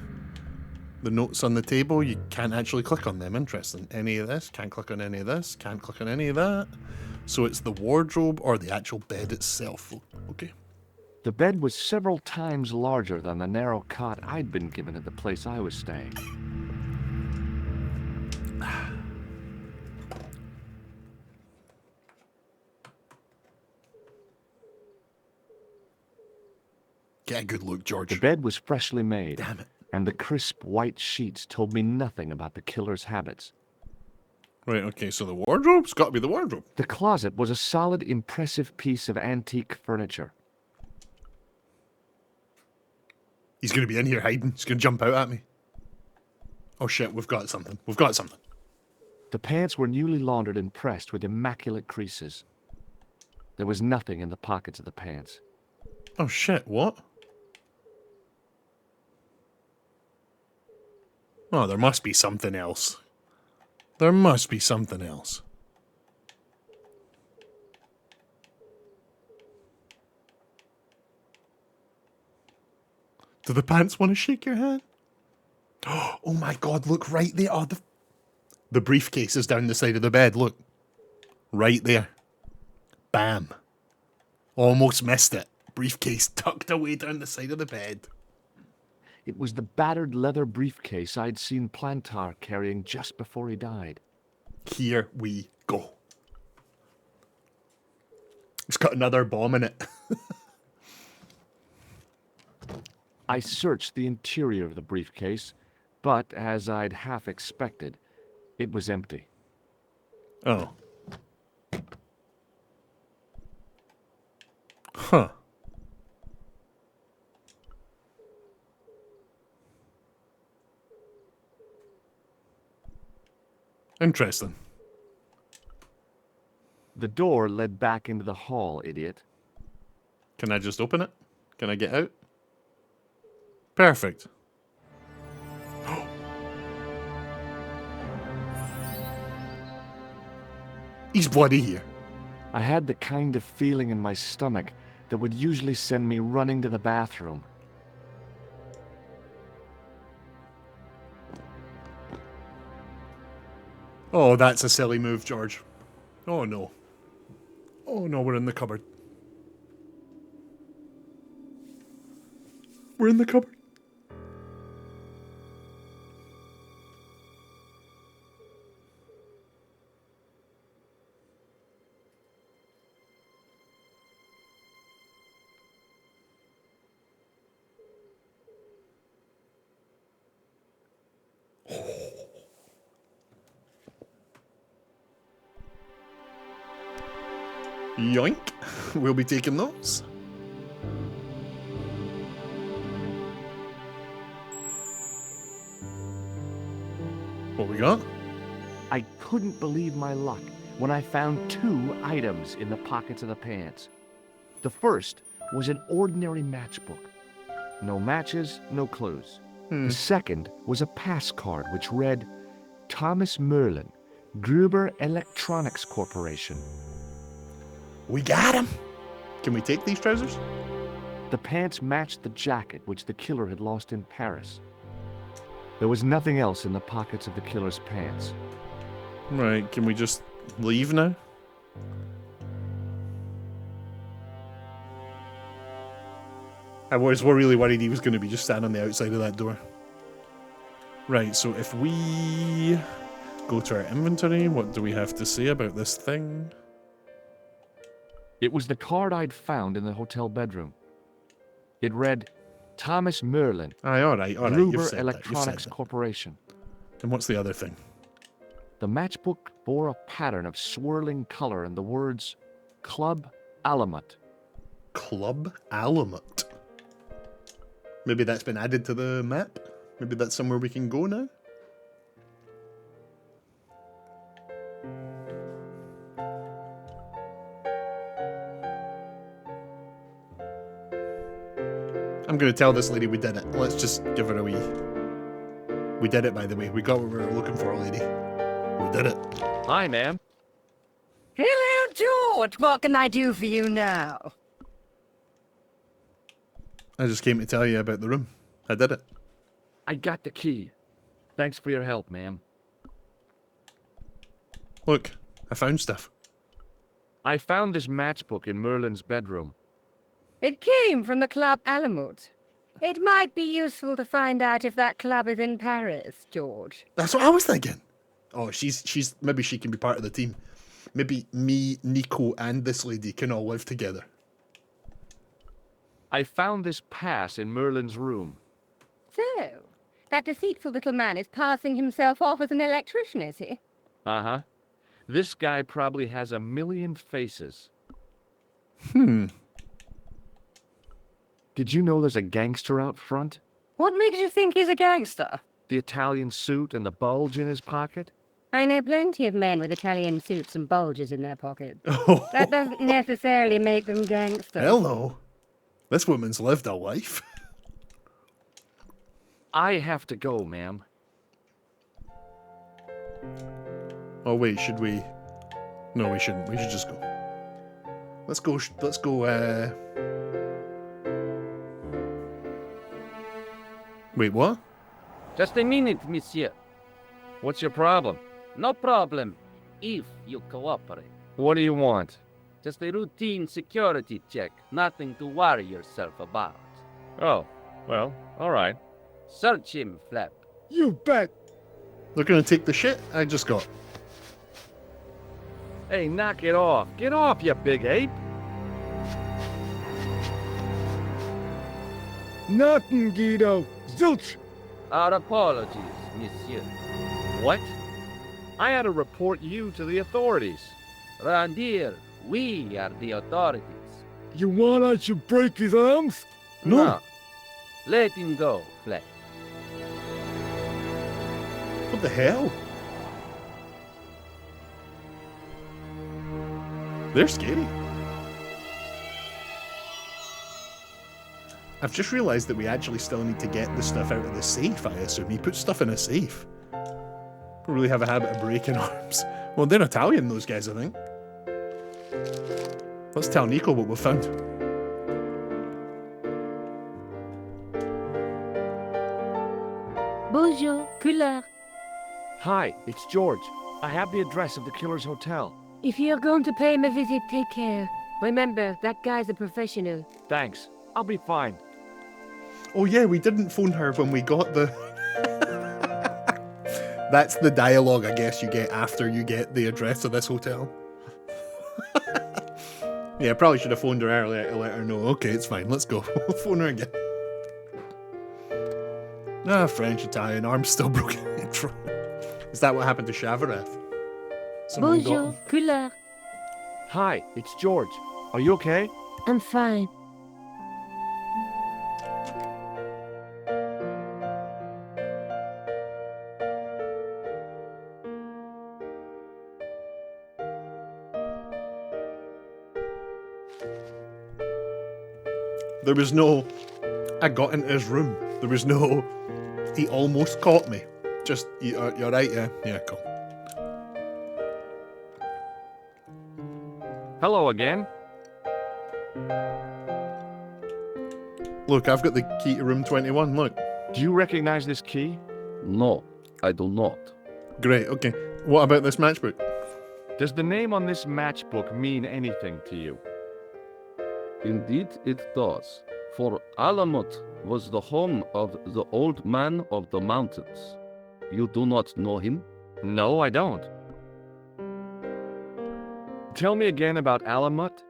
The notes on the table, you can't actually click on them. Interesting. Any of this, can't click on any of this, can't click on any of that. So it's the wardrobe or the actual bed itself. Okay. The bed was several times larger than the narrow cot I'd been given at the place I was staying. Get a good look, George. The bed was freshly made, Damn it. and the crisp white sheets told me nothing about the killer's habits. Right, okay, so the wardrobe's got to be the wardrobe. The closet was a solid, impressive piece of antique furniture. He's going to be in here hiding. He's going to jump out at me. Oh shit, we've got something. We've got something. The pants were newly laundered and pressed with immaculate creases. There was nothing in the pockets of the pants. Oh shit, what? Oh, there must be something else. There must be something else. Do the pants want to shake your hand? Oh my god, look right there. Oh, the briefcase is down the side of the bed, look. Right there. Bam. Almost missed it. Briefcase tucked away down the side of the bed. It was the battered leather briefcase I'd seen Plantar carrying just before he died. Here we go. It's got another bomb in it. I searched the interior of the briefcase, but as I'd half expected, it was empty. Oh. Huh. Interesting. The door led back into the hall, idiot. Can I just open it? Can I get out? Perfect. He's bloody here. I had the kind of feeling in my stomach that would usually send me running to the bathroom. Oh, that's a silly move, George. Oh no. Oh no, we're in the cupboard. We're in the cupboard. Yoink. We'll be taking those. What we got? I couldn't believe my luck when I found 2 items in the pockets of the pants. The first was an ordinary matchbook. No matches, no clues. The second was a pass card which read, Thomas Merlin, Gruber Electronics Corporation. We got him. Can we take these trousers? The pants matched the jacket which the killer had lost in Paris. There was nothing else in the pockets of the killer's pants. Right, can we just leave now? I was really worried he was going to be just standing on the outside of that door. Right, so if we go to our inventory, what do we have to say about this thing? It was the card I'd found in the hotel bedroom. It read, Thomas Merlin, Aye, alright, you've Gruber said Electronics that. Corporation. And what's the other thing? The matchbook bore a pattern of swirling color and the words, Club Alot. Club Alot. Maybe that's been added to the map? Maybe that's somewhere we can go now? I'm going to tell this lady we did it. Let's just give her a wee. We did it, by the way. We got what we were looking for, lady. We did it. Hi, ma'am. Hello, George. What can I do for you now? I just came to tell you about the room. I did it. I got the key. Thanks for your help, ma'am. Look, I found stuff. I found this matchbook in Merlin's bedroom. It came from the club Alamut. It might be useful to find out if that club is in Paris, George. That's what I was thinking. Oh, she's maybe she can be part of the team. Maybe me, Nico, and this lady can all live together. I found this pass in Merlin's room. So, that deceitful little man is passing himself off as an electrician, is he? Uh-huh. This guy probably has a million faces. Did you know there's a gangster out front? What makes you think he's a gangster? The Italian suit and the bulge in his pocket? I know plenty of men with Italian suits and bulges in their pockets. Oh, That doesn't necessarily make them gangsters. hello. This woman's lived a life. I have to go, ma'am. Oh wait, should we? No, we shouldn't. We should just go. Let's go. Let's go. Wait, what? Just a minute, monsieur. What's your problem? No problem, if you cooperate. What do you want? Just a routine security check, nothing to worry yourself about. Oh, well, all right. Search him, Flap. You bet. They're gonna take the shit I just got. Hey, knock it off. Get off, you big ape. Nothing, Guido. Zilch. Our apologies, monsieur. What? I had to report you to the authorities. Randir, we are the authorities. You want I should break his arms? No. Let him go, Flap. What the hell? They're scary. I've just realised that we actually still need to get the stuff out of the safe, I assume. He puts stuff in a safe. Don't really have a habit of breaking arms. Well, they're Italian, those guys, I think. Let's tell Nico what we've found. Bonjour, couleur. Hi, it's George. I have the address of the killer's hotel. If you're going to pay him a visit, take care. Remember, that guy's a professional. Thanks. I'll be fine. Oh yeah, we didn't phone her when we got the... That's the dialogue I guess you get after you get the address of this hotel. Yeah, probably should have phoned her earlier to let her know. Okay, it's fine, let's go. We'll phone her again. Ah, French, Italian, arm's still broken. Is that what happened to Shavareth? Someone got Bonjour, him. couleur. Hi, it's George. Are you okay? I'm fine. There was no... I got into his room. There was no... He almost caught me. Just, you're right, yeah? Yeah, cool. Hello again. Look, I've got the key to room 21, look. Do you recognize this key? No, I do not. Great, okay. What about this matchbook? Does the name on this matchbook mean anything to you? Indeed it does, for Alamut was the home of the old man of the mountains. You do not know him? No, I don't. Tell me again about Alamut.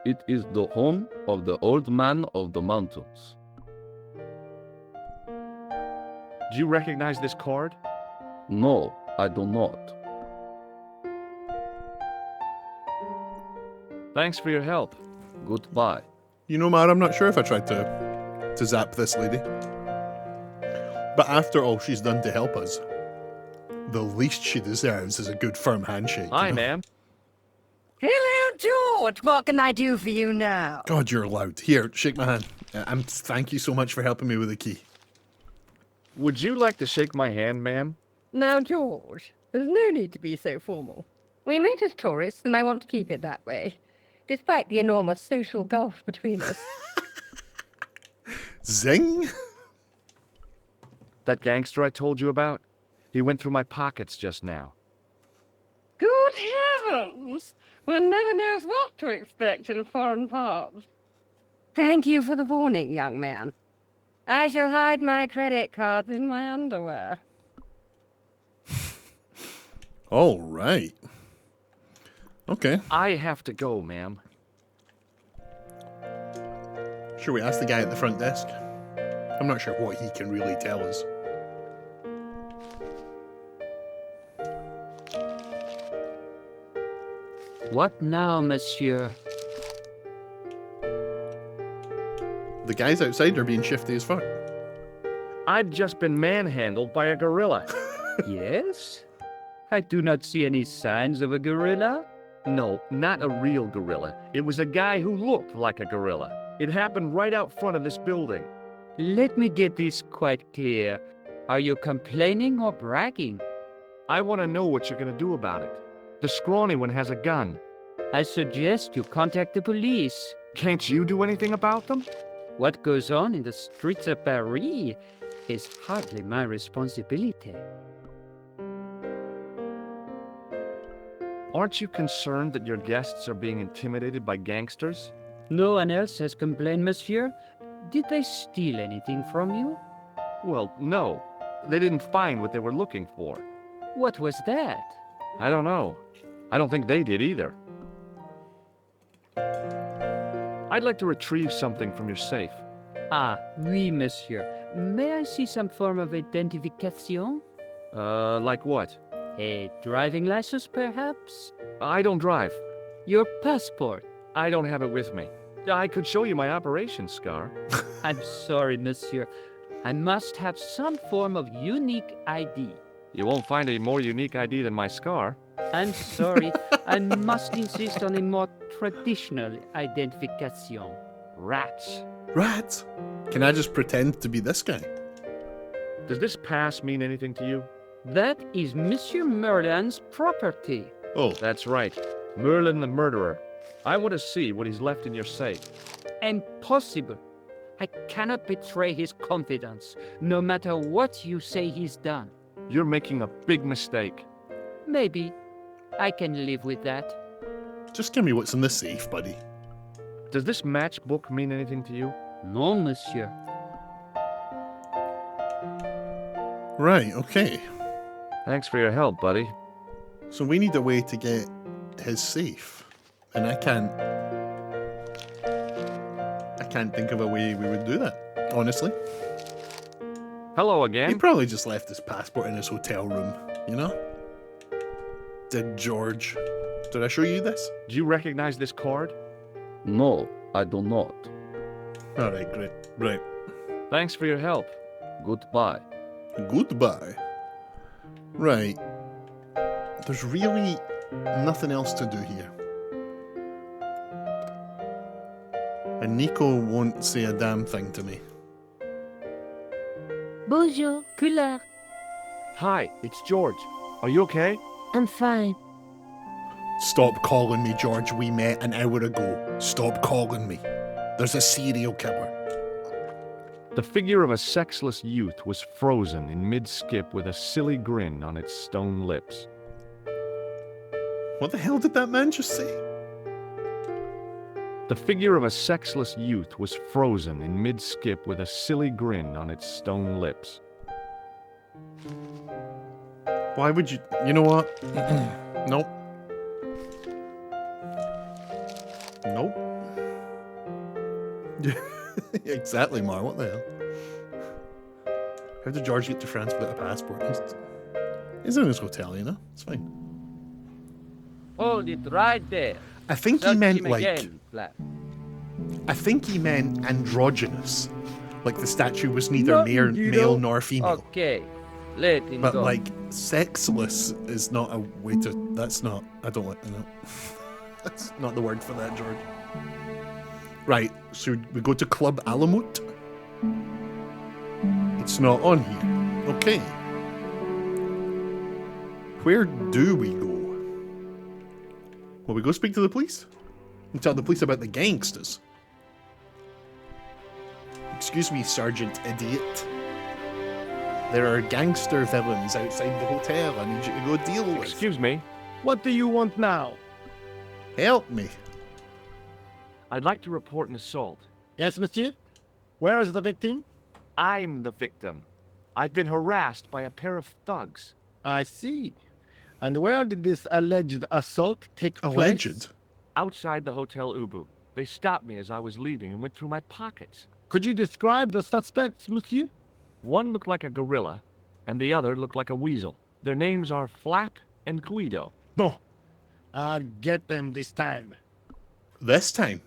It is the home of the old man of the mountains. Do you recognize this card? No, I do not. Thanks for your help. Goodbye. You know, Mar, I'm not sure if I tried to zap this lady. But after all she's done to help us, the least she deserves is a good firm handshake. Hi, you know? ma'am. Hello, George. What can I do for you now? God, you're loud. Here, shake my hand. Thank you so much for helping me with the key. Would you like to shake my hand, ma'am? Now, George, there's no need to be so formal. We meet as tourists, and I want to keep it that way, despite the enormous social gulf between us. Zing! That gangster I told you about? He went through my pockets just now. Good heavens! One never knows what to expect in foreign parts. Thank you for the warning, young man. I shall hide my credit cards in my underwear. All right. Okay. I have to go, ma'am. Should we ask the guy at the front desk? I'm not sure what he can really tell us. What now, monsieur? The guys outside are being shifty as fuck. I've just been manhandled by a gorilla. Yes? I do not see any signs of a gorilla. No, not a real gorilla. It was a guy who looked like a gorilla. It happened right out front of this building. Let me get this quite clear. Are you complaining or bragging? I want to know what you're going to do about it. The scrawny one has a gun. I suggest you contact the police. Can't you do anything about them? What goes on in the streets of Paris is hardly my responsibility. Aren't you concerned that your guests are being intimidated by gangsters? No one else has complained, monsieur. Did they steal anything from you? Well, no. They didn't find what they were looking for. What was that? I don't know. I don't think they did either. I'd like to retrieve something from your safe. Ah, oui, monsieur. May I see some form of identification? Like what? A driving license, perhaps? I don't drive. Your passport? I don't have it with me. I could show you my operation scar. I'm sorry, monsieur. I must have some form of unique ID. You won't find a more unique ID than my scar. I'm sorry. I must insist on a more traditional identification. Rats. Rats? Can I just pretend to be this guy? Does this pass mean anything to you? That is Monsieur Merlin's property. Oh, That's right. Merlin the murderer. I want to see what he's left in your safe. Impossible. I cannot betray his confidence, no matter what you say he's done. You're making a big mistake. Maybe. I can live with that. just give me what's in the safe, buddy. Does this matchbook mean anything to you? Non, monsieur. Right, okay. Thanks for your help, buddy. So we need a way to get his safe. And I can't think of a way we would do that, honestly. Hello He again. probably just left his passport in his hotel room, you know? Did George? Did I show you this? Do you recognize this card? No, I do not. Alright, great. Right. Thanks for your help. Goodbye. Goodbye. Right. There's really nothing else to do here. And Nico won't say a damn thing to me. Bonjour, couleur. Hi, it's George. Are you okay? I'm fine. Stop calling me George. We met an hour ago. Stop calling me. There's a serial killer. The figure of a sexless youth was frozen in mid-skip with a silly grin on its stone lips. What the hell did that man just say? The figure of a sexless youth was frozen in mid-skip with a silly grin on its stone lips. Why would you... You know what? Nope. Nope. Exactly, Mar. What the hell? How did George get to France without a passport? He's in his hotel, you know? It's fine. Hold it right there. I think he Touch meant, him like... again, Flap. I think he meant androgynous. Like the statue was neither male nor female. Okay, let him But go. like, sexless is not a way to... That's not... I don't like... No. That's not the word for that, George. Right, so we go to Club Alamut. It's not on here. Okay. Where do we go? Well, we go speak to the police. And tell the police about the gangsters. Excuse me, Sergeant Idiot. There are gangster villains outside the hotel I need you to go deal with. Excuse me. What do you want now? Help me. I'd like to report an assault. Yes, monsieur? Where is the victim? I'm the victim. I've been harassed by a pair of thugs. I see. And where did this alleged assault take place? Alleged? Outside the Hotel Ubu. They stopped me as I was leaving and went through my pockets. Could you describe the suspects, monsieur? One looked like a gorilla, and the other looked like a weasel. Their names are Flap and Guido. Bon. I'll get them this time. This time?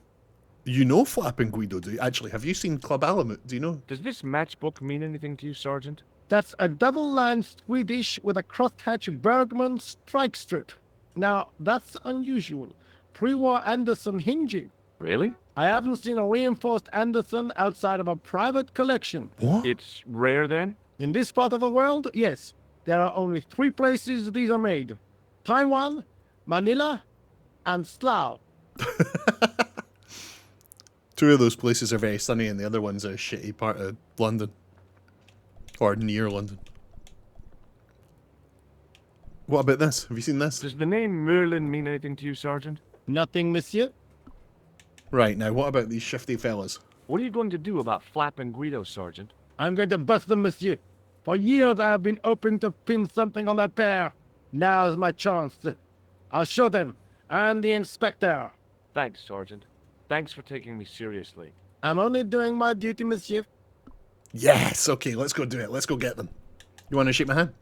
You know Flap and Guido, do you? Actually, have you seen Club Alamut? Do you know? Does this matchbook mean anything to you, Sergeant? That's a double-line Swedish with a crosshatch Bergman strike strip. Now, that's unusual. Pre-war Anderson hinging. Really? I haven't seen a reinforced Anderson outside of a private collection. What? It's rare then? In this part of the world, yes. There are only 3 places these are made. Taiwan, Manila, and Slough. 2 of those places are very sunny and the other one's a shitty part of London. Or near London. What about this? Have you seen this? Does the name Merlin mean anything to you, Sergeant? Nothing, monsieur. Right, now what about these shifty fellas? What are you going to do about Flap and Guido, Sergeant? I'm going to bust them, monsieur. For years I have been hoping to pin something on that pair. Now's my chance. I'll show them. And the inspector. Thanks, Sergeant. Thanks for taking me seriously. I'm only doing my duty, monsieur. Yes! Okay, let's go do it. Let's go get them. You want to shake my hand?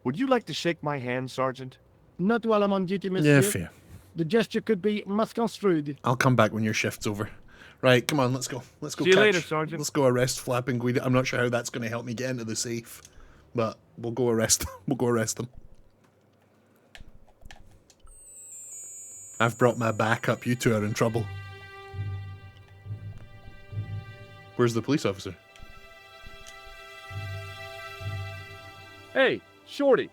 Would you like to shake my hand, Sergeant? Not while I'm on duty, monsieur. Yeah, fair. The gesture could be misconstrued. I'll come back when your shift's over. Right, come on, let's go. Let's go See you catch. later, Sergeant. Let's go arrest Flap and Guido. I'm not sure how that's going to help me get into the safe, but we'll go arrest. We'll go arrest them. I've brought my backup. You 2 are in trouble. Where's the police officer? Hey, Shorty.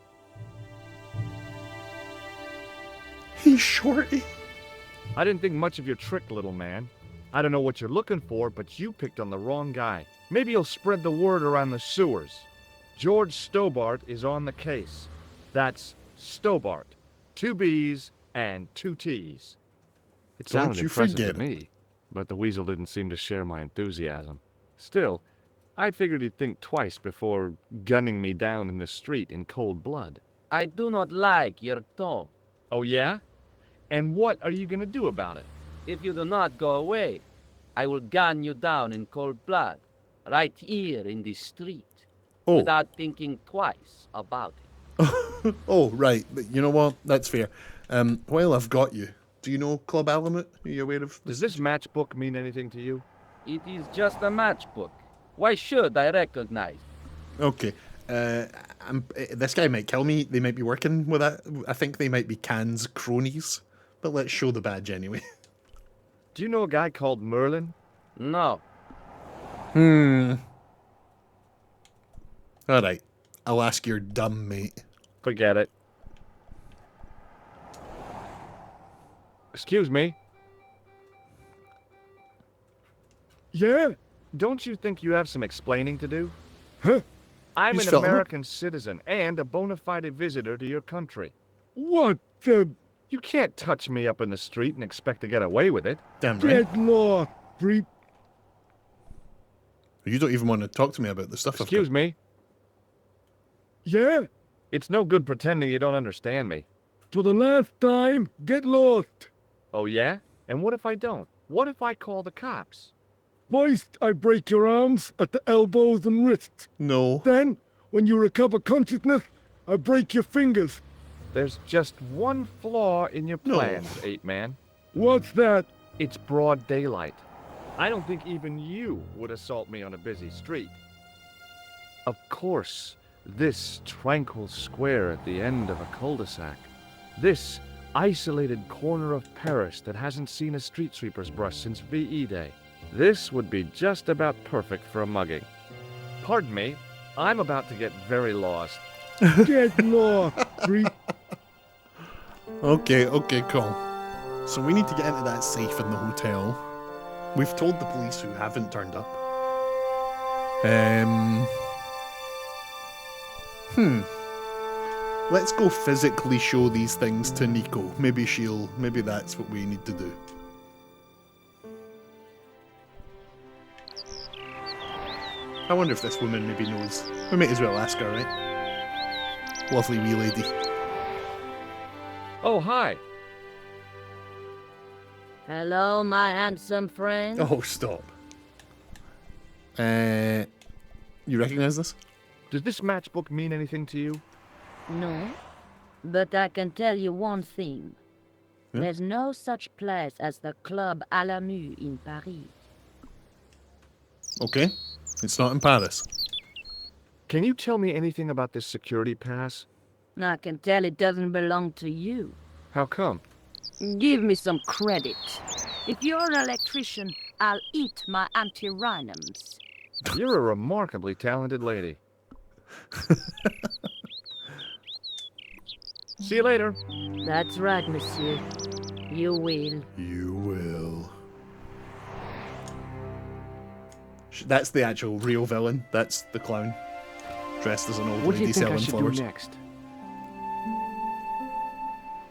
He's Shorty. I didn't think much of your trick, little man. I don't know what you're looking for, but you picked on the wrong guy. Maybe you'll spread the word around the sewers. George Stobart is on the case. That's Stobart. 2 B's and 2 T's. It Don't sounded you impressive forget to me, but the weasel didn't seem to share my enthusiasm. Still, I figured he'd think twice before gunning me down in the street in cold blood. I do not like your tone. Oh yeah? And what are you gonna do about it? If you do not go away, I will gun you down in cold blood, right here in the street, Oh. without thinking twice about it. Oh, right. But you know what? That's fair. While I've got you, do you know Club Alamut? Are you aware of Does this matchbook mean anything to you? It is just a matchbook. Why should I recognize? Okay. This guy might kill me. They might be working with that. I think they might be Can's cronies. But let's show the badge anyway. Do you know a guy called Merlin? No. Alright. I'll ask your dumb mate. Forget it. Excuse me. Yeah? Don't you think you have some explaining to do? Huh? I'm He's an filming. American citizen and a bona fide visitor to your country. What the You can't touch me up in the street and expect to get away with it. Damn right. dead law, creep? You don't even want to talk to me about the stuff Excuse me. Yeah? It's no good pretending you don't understand me. For the last time, get lost. Oh yeah? And what if I don't? What if I call the cops? First, I break your arms at the elbows and wrists. No. Then, when you recover consciousness, I break your fingers. There's just one flaw in your No. plans, ape-man. What's that? It's broad daylight. I don't think even you would assault me on a busy street. Of course, this tranquil square at the end of a cul-de-sac. This isolated corner of Paris that hasn't seen a street sweeper's brush since VE Day. This would be just about perfect for a mugging. Pardon me, I'm about to get very lost. Get lost, creep. Okay, cool. So we need to get into that safe in the hotel. We've told the police who haven't turned up. Let's go physically show these things to Nico. Maybe that's what we need to do. I wonder if this woman maybe knows. We might as well ask her, right? Lovely wee lady. Oh, hi. Hello, my handsome friend. Oh, stop. You recognize this? Does this matchbook mean anything to you? No, but I can tell you one thing. Yeah? There's no such place as the Club à la Mue in Paris. Okay. It's not in Paris. Can you tell me anything about this security pass? I can tell it doesn't belong to you. How come? Give me some credit. If you're an electrician, I'll eat my antirrhinums. You're a remarkably talented lady. See you later. That's right, monsieur. You will. You will. That's the actual real villain. That's the clown. Dressed as an old What do you lady think I selling should flowers. do next?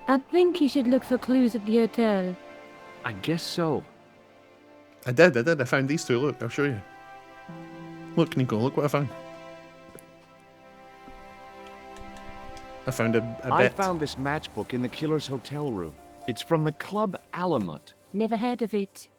I think you should look for clues at the hotel. I guess so. I did. I found these two. Look, I'll show you. Look, Nico, look what I found. I found a I bit. found this matchbook in the killer's hotel room. It's from the Club Alot. Never heard of it.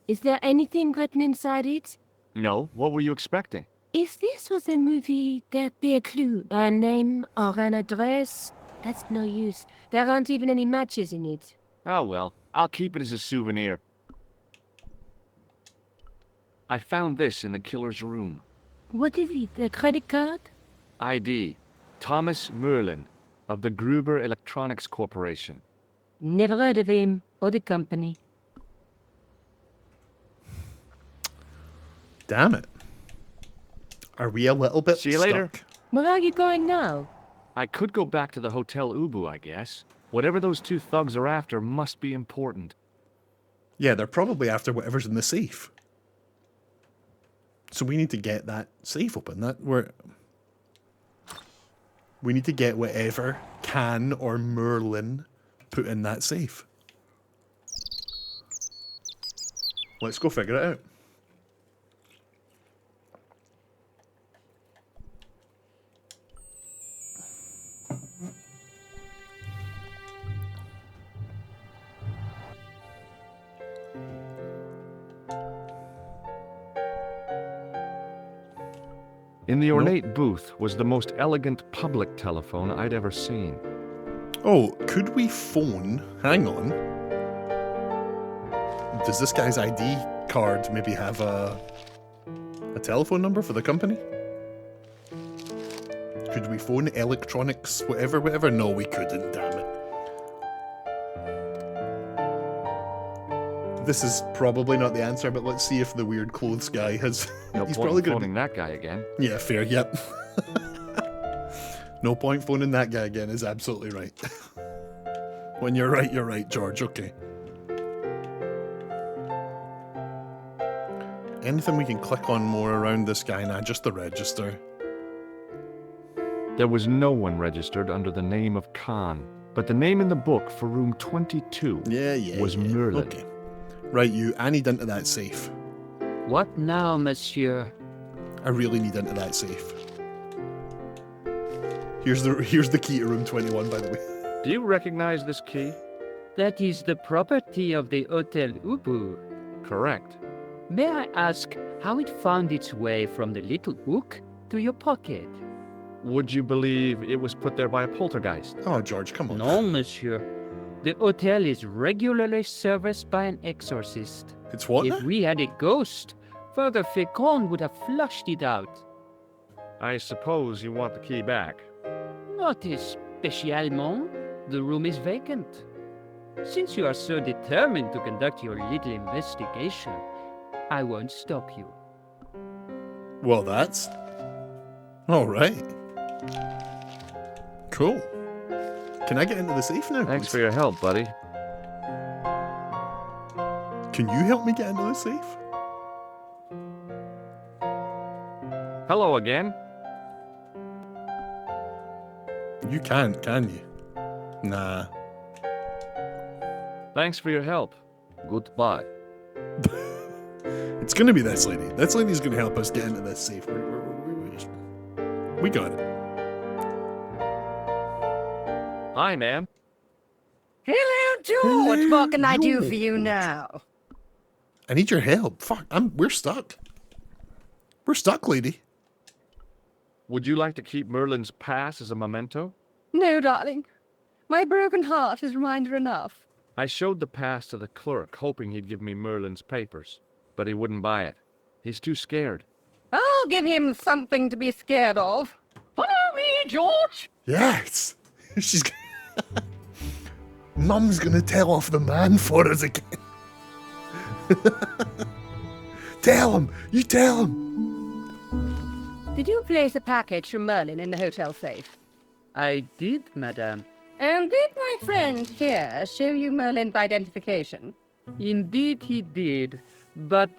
Is there anything written inside it? No, what were you expecting? If this was a movie, there'd be a clue, a name or an address. That's no use. There aren't even any matches in it. Oh well, I'll keep it as a souvenir. I found this in the killer's room. What is it, a credit card? ID, Thomas Merlin, of the Gruber Electronics Corporation. Never heard of him or the company. Damn it. Are we a little bit See you later. stuck? Where are you going now? I could go back to the Hotel Ubu, I guess. Whatever those two thugs are after must be important. Yeah, they're probably after whatever's in the safe. So we need to get that safe open. We need to get whatever Can or Merlin put in that safe. Let's go figure it out. In the ornate booth was the most elegant public telephone I'd ever seen. Oh, could we phone? Hang on. Does this guy's ID card maybe have a telephone number for the company? Could we phone electronics, whatever? No, we couldn't, damn it. This is probably not the answer, but let's see if the weird clothes guy has... No He's point probably in going to phoning that guy again. Yeah, fair, yep. No point phoning that guy again is absolutely right. When you're right, George, okay. Anything we can click on more around this guy? Nah, just the register. There was no one registered under the name of Khan, but the name in the book for room 22 was Merlin. Okay. Right, I need into that safe. What now, monsieur? I really need into that safe. Here's the key to room 21, by the way. Do you recognize this key? That is the property of the Hotel Ubu. Correct. May I ask how it found its way from the little hook to your pocket? Would you believe it was put there by a poltergeist? Oh, George, come on. No, monsieur. The hotel is regularly serviced by an exorcist. It's what? If we had a ghost, Father Fécond would have flushed it out. I suppose you want the key back. Not especiellement. The room is vacant. Since you are so determined to conduct your little investigation, I won't stop you. Well, that's... Alright. Cool. Can I get into the safe now, Thanks please? for your help, buddy. Can you help me get into the safe? Hello again. You can't, can you? Nah. Thanks for your help. Goodbye. It It's gonna be this lady. This lady's gonna help us get into this safe. We got it. Hi, ma'am. Hello, George. What can I do for you now? I need your help. Fuck, we're stuck. We're stuck, lady. Would you like to keep Merlin's pass as a memento? No, darling. My broken heart is reminder enough. I showed the pass to the clerk, hoping he'd give me Merlin's papers, but he wouldn't buy it. He's too scared. I'll give him something to be scared of. Follow me, George! Yes. She's. Mum's gonna tell off the man for us again. Tell him. You tell him. Did you place a package from Merlin in the hotel safe? I did, madame. And did my friend here show you Merlin's identification? Indeed he did, but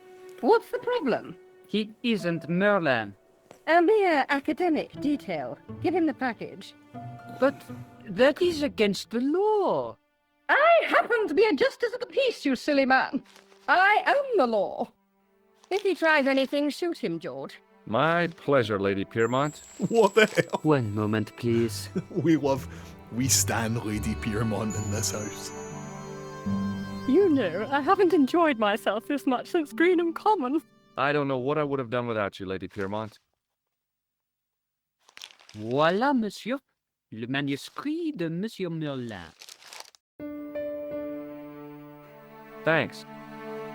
What's the problem? he isn't Merlin. A mere academic detail. Give him the package. But that is against the law. I happen to be a justice of the peace, you silly man. I own the law. If he tries anything, shoot him, George. My pleasure, Lady Piermont. What the hell? One moment, please. We stand Lady Piermont in this house. You know, I haven't enjoyed myself this much since Greenham Common. I don't know what I would have done without you, Lady Piermont. Voilà, monsieur. Le manuscrit de Monsieur Merlin. Thanks.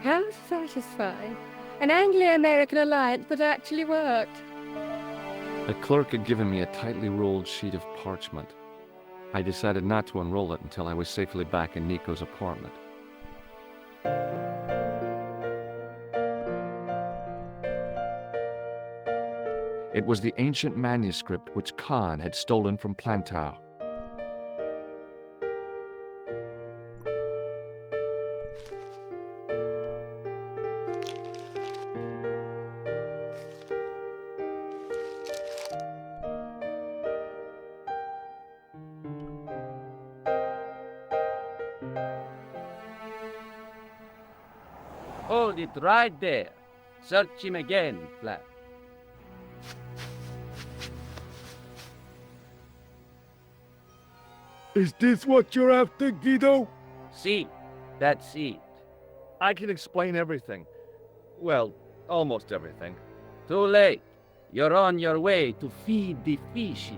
How satisfying. An Anglo-American alliance that actually worked. The clerk had given me a tightly rolled sheet of parchment. I decided not to unroll it until I was safely back in Nico's apartment. It was the ancient manuscript which Khan had stolen from Plantow. Hold it right there. Search him again, Flat. Is this what you're after, Guido? See, that's it. I can explain everything. Well, almost everything. Too late. You're on your way to feed the fishes.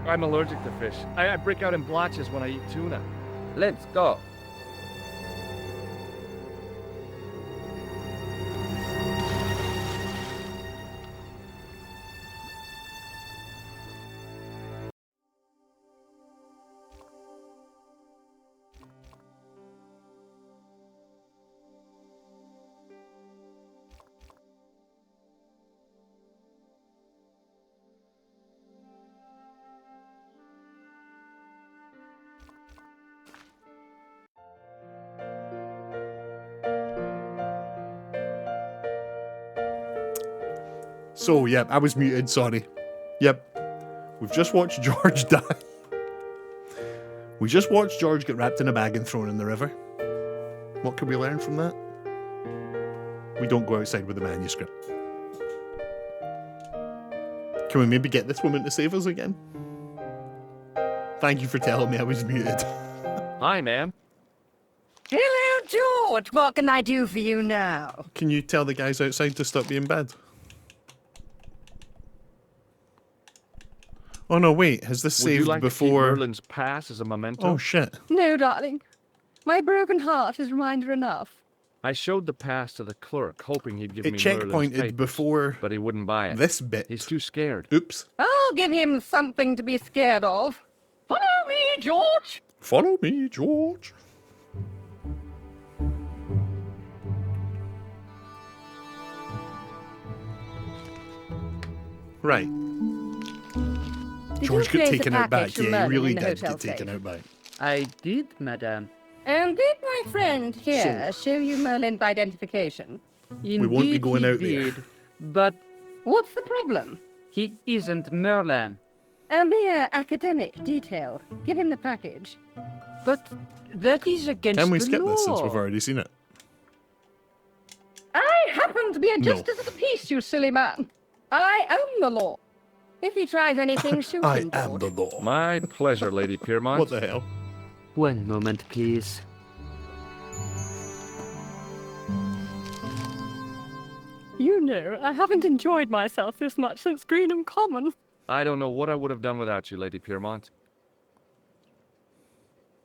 I'm allergic to fish. I break out in blotches when I eat tuna. Let's go. So, yep, I was muted, sorry. Yep, we've just watched George die. We just watched George get wrapped in a bag and thrown in the river. What can we learn from that? We don't go outside with the manuscript. Can we maybe get this woman to save us again? Thank you for telling me I was muted. Hi, ma'am. Hello, George. What can I do for you now? Can you tell the guys outside to stop being bad? Oh no, wait, has this Would you saved like before... to keep Merlin's pass as a memento? Oh shit. No, darling. My broken heart is reminder enough. I showed the pass to the clerk, hoping he'd give It me Merlin's checkpointed papers, before but he wouldn't buy it. this bit. He's too scared. Oops. I'll give him something to be scared of. Follow me, George! Follow me, George. Right. Did George you got place a taken out back. package from Yeah, he Merlin really in the did hotel get taken safe? out back. I did, madame. And did my friend here show you Merlin's identification? Indeed won't be going he out there. did, but What's the problem? he isn't Merlin. A mere academic detail. Give him the package. But that is against Can we the skip law. this since we've already seen it? I happen to be a justice of the peace, you silly man. I am the law. If he tries anything, shoot I him, am George. the law. My pleasure, Lady Piermont. What the hell? One moment, please. You know, I haven't enjoyed myself this much since Greenham Common. I don't know what I would have done without you, Lady Piermont.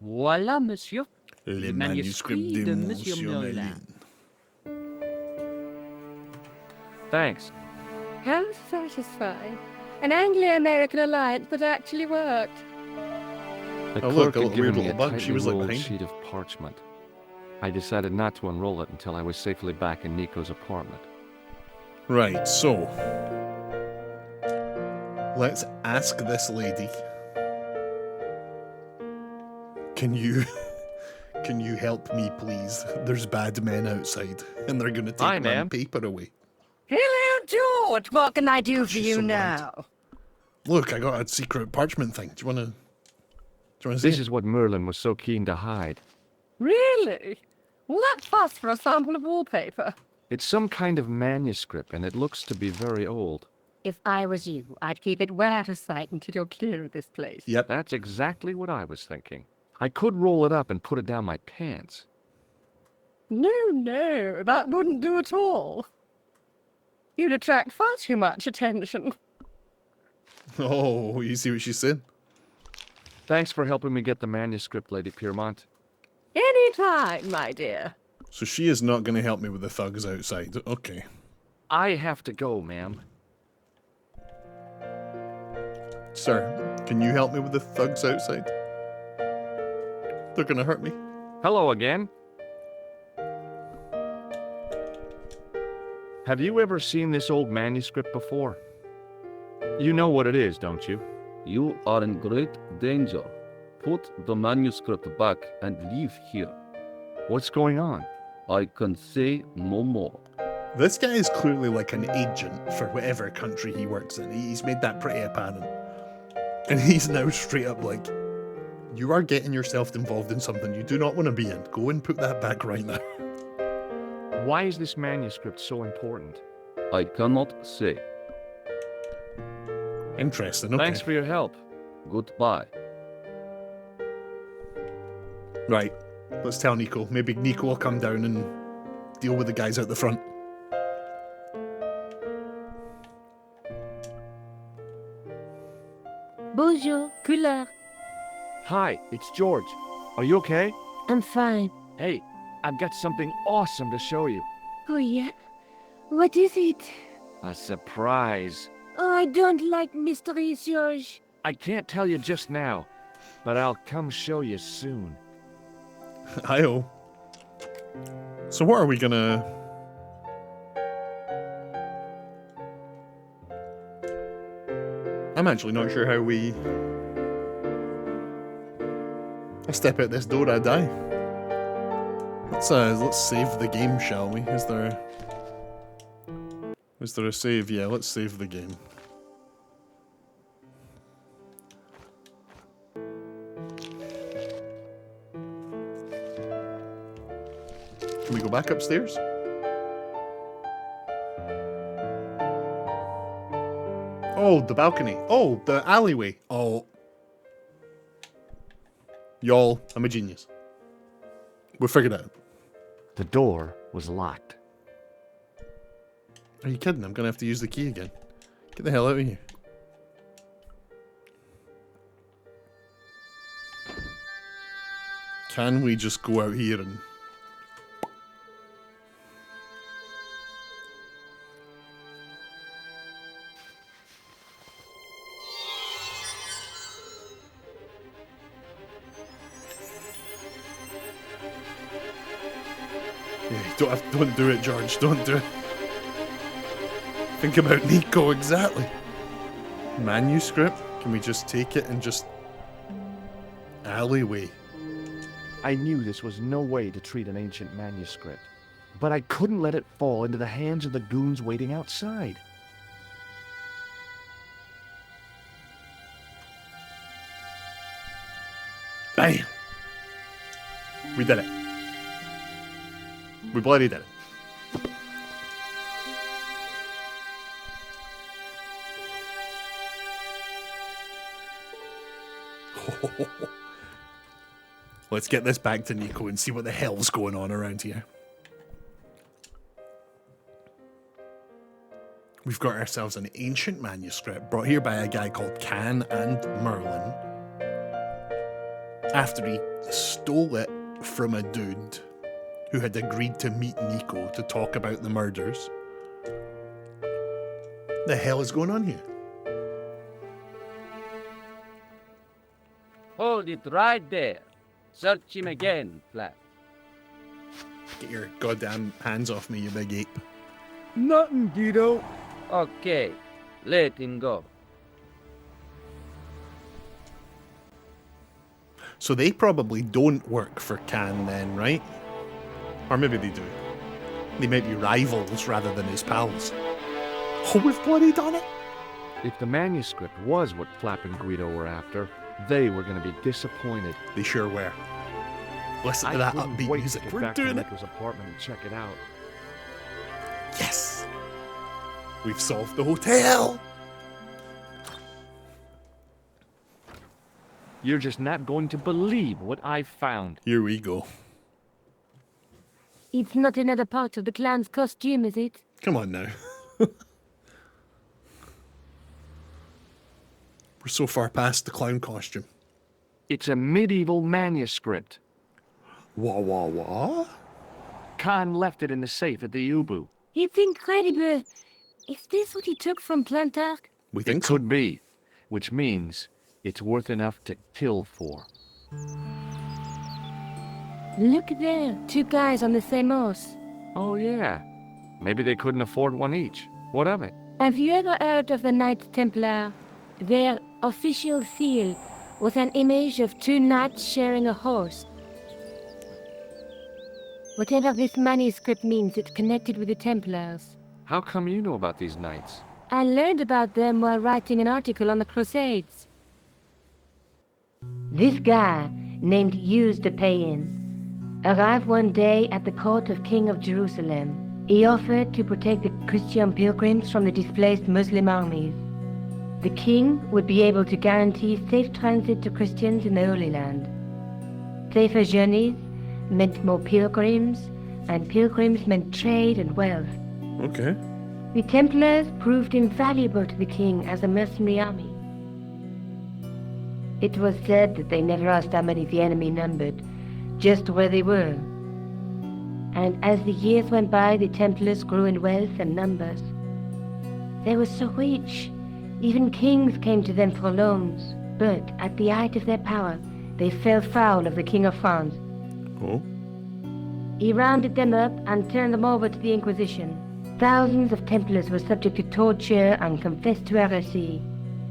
Voilà, monsieur. Le manuscrit de Monsieur Merlin. Thanks. How satisfying. An Anglo-American alliance that actually worked. The Oh, clerk look, a had given weird me a little bug. She tightly was, like, rolled behind. sheet of parchment. I decided not to unroll it until I was safely back in Nico's apartment. Right, so let's ask this lady. Can you help me, please? There's bad men outside, and they're gonna take Hi, my ma'am. paper away. Hello, George. What can I do for She's you so now? Look, I got a secret parchment thing. Do you wanna see This it? is what Merlin was so keen to hide. Really? Well, that's fast for a sample of wallpaper. It's some kind of manuscript, and it looks to be very old. If I was you, I'd keep it well out of sight until you're clear of this place. Yep. That's exactly what I was thinking. I could roll it up and put it down my pants. No, that wouldn't do at all. You'd attract far too much attention. Oh, you see what she said? Thanks for helping me get the manuscript, Lady Piermont. Any time, my dear. So she is not gonna help me with the thugs outside. Okay. I have to go, ma'am. Sir, can you help me with the thugs outside? They're gonna hurt me. Hello again. Have you ever seen this old manuscript before? You know what it is, don't you? You are in great danger. Put the manuscript back and leave here. What's going on? I can say no more. This guy is clearly like an agent for whatever country he works in. He's made that pretty apparent. And he's now straight up like, you are getting yourself involved in something you do not want to be in. Go and put that back right now. Why is this manuscript so important? I cannot say. Interesting, okay. Thanks for your help. Goodbye. Right, let's tell Nico. Maybe Nico will come down and deal with the guys out the front. Bonjour, couleur. Hi, it's George. Are you okay? I'm fine. Hey, I've got something awesome to show you. Oh, yeah? What is it? A surprise. Oh, I don't like mysteries, George. I can't tell you just now, but I'll come show you soon. Hi-oh. So what are we gonna... I'm actually not sure how we... I step out this door, I die. Let's save the game, shall we? Is there a save? Yeah, let's save the game. Can we go back upstairs? Oh, the balcony. Oh, the alleyway. Oh. Y'all, I'm a genius. We figured it out. The door was locked. Are you kidding? I'm gonna have to use the key again. Get the hell out of here. Can we just go out here and... Yeah, don't do it, George. Don't do it. Think about Nico, exactly. Manuscript? Can we just take it and just... Alleyway. I knew this was no way to treat an ancient manuscript, but I couldn't let it fall into the hands of the goons waiting outside. Bam! We did it. We bloody did it. Let's get this back to Nico and see what the hell's going on around here. We've got ourselves an ancient manuscript brought here by a guy called Can and Merlin after he stole it from a dude who had agreed to meet Nico to talk about the murders. The hell is going on here? Hold it right there. Search him again, Flap. Get your goddamn hands off me, you big ape. Nothing, Guido. Okay, let him go. So they probably don't work for Can then, right? Or maybe they do. They might be rivals rather than his pals. Oh, we've bloody done it! If the manuscript was what Flap and Guido were after, they were going to be disappointed. They sure were. Listen to I that couldn't upbeat wait music. to get We're back to doing it! Nico's apartment and check it out. Yes! We've solved the hotel! You're just not going to believe what I found. Here we go. It's not another part of the clown's costume, is it? Come on now. We're so far past the clown costume. It's a medieval manuscript. Wah wah wah? Khan left it in the safe at the U-Boo. It's incredible. Is this what he took from Plantark? We It think so. could be, which means it's worth enough to kill for. Look there, two guys on the same horse. Oh yeah, maybe they couldn't afford one each. What of it? Have you ever heard of the Knights Templar? Their official seal was an image of two knights sharing a horse. Whatever this manuscript means, it's connected with the Templars. How come you know about these knights? I learned about them while writing an article on the Crusades. This guy, named Hughes the Pagan, arrived one day at the court of King of Jerusalem. He offered to protect the Christian pilgrims from the displaced Muslim armies. The king would be able to guarantee safe transit to Christians in the Holy Land. Safer journeys meant more pilgrims, and pilgrims meant trade and wealth. Okay. The Templars proved invaluable to the king as a mercenary army. It was said that they never asked how many the enemy numbered, just where they were. And as the years went by, the Templars grew in wealth and numbers. They were so rich, even kings came to them for loans. But at the height of their power, they fell foul of the King of France. Oh. He rounded them up and turned them over to the Inquisition. Thousands of Templars were subject to torture and confessed to heresy.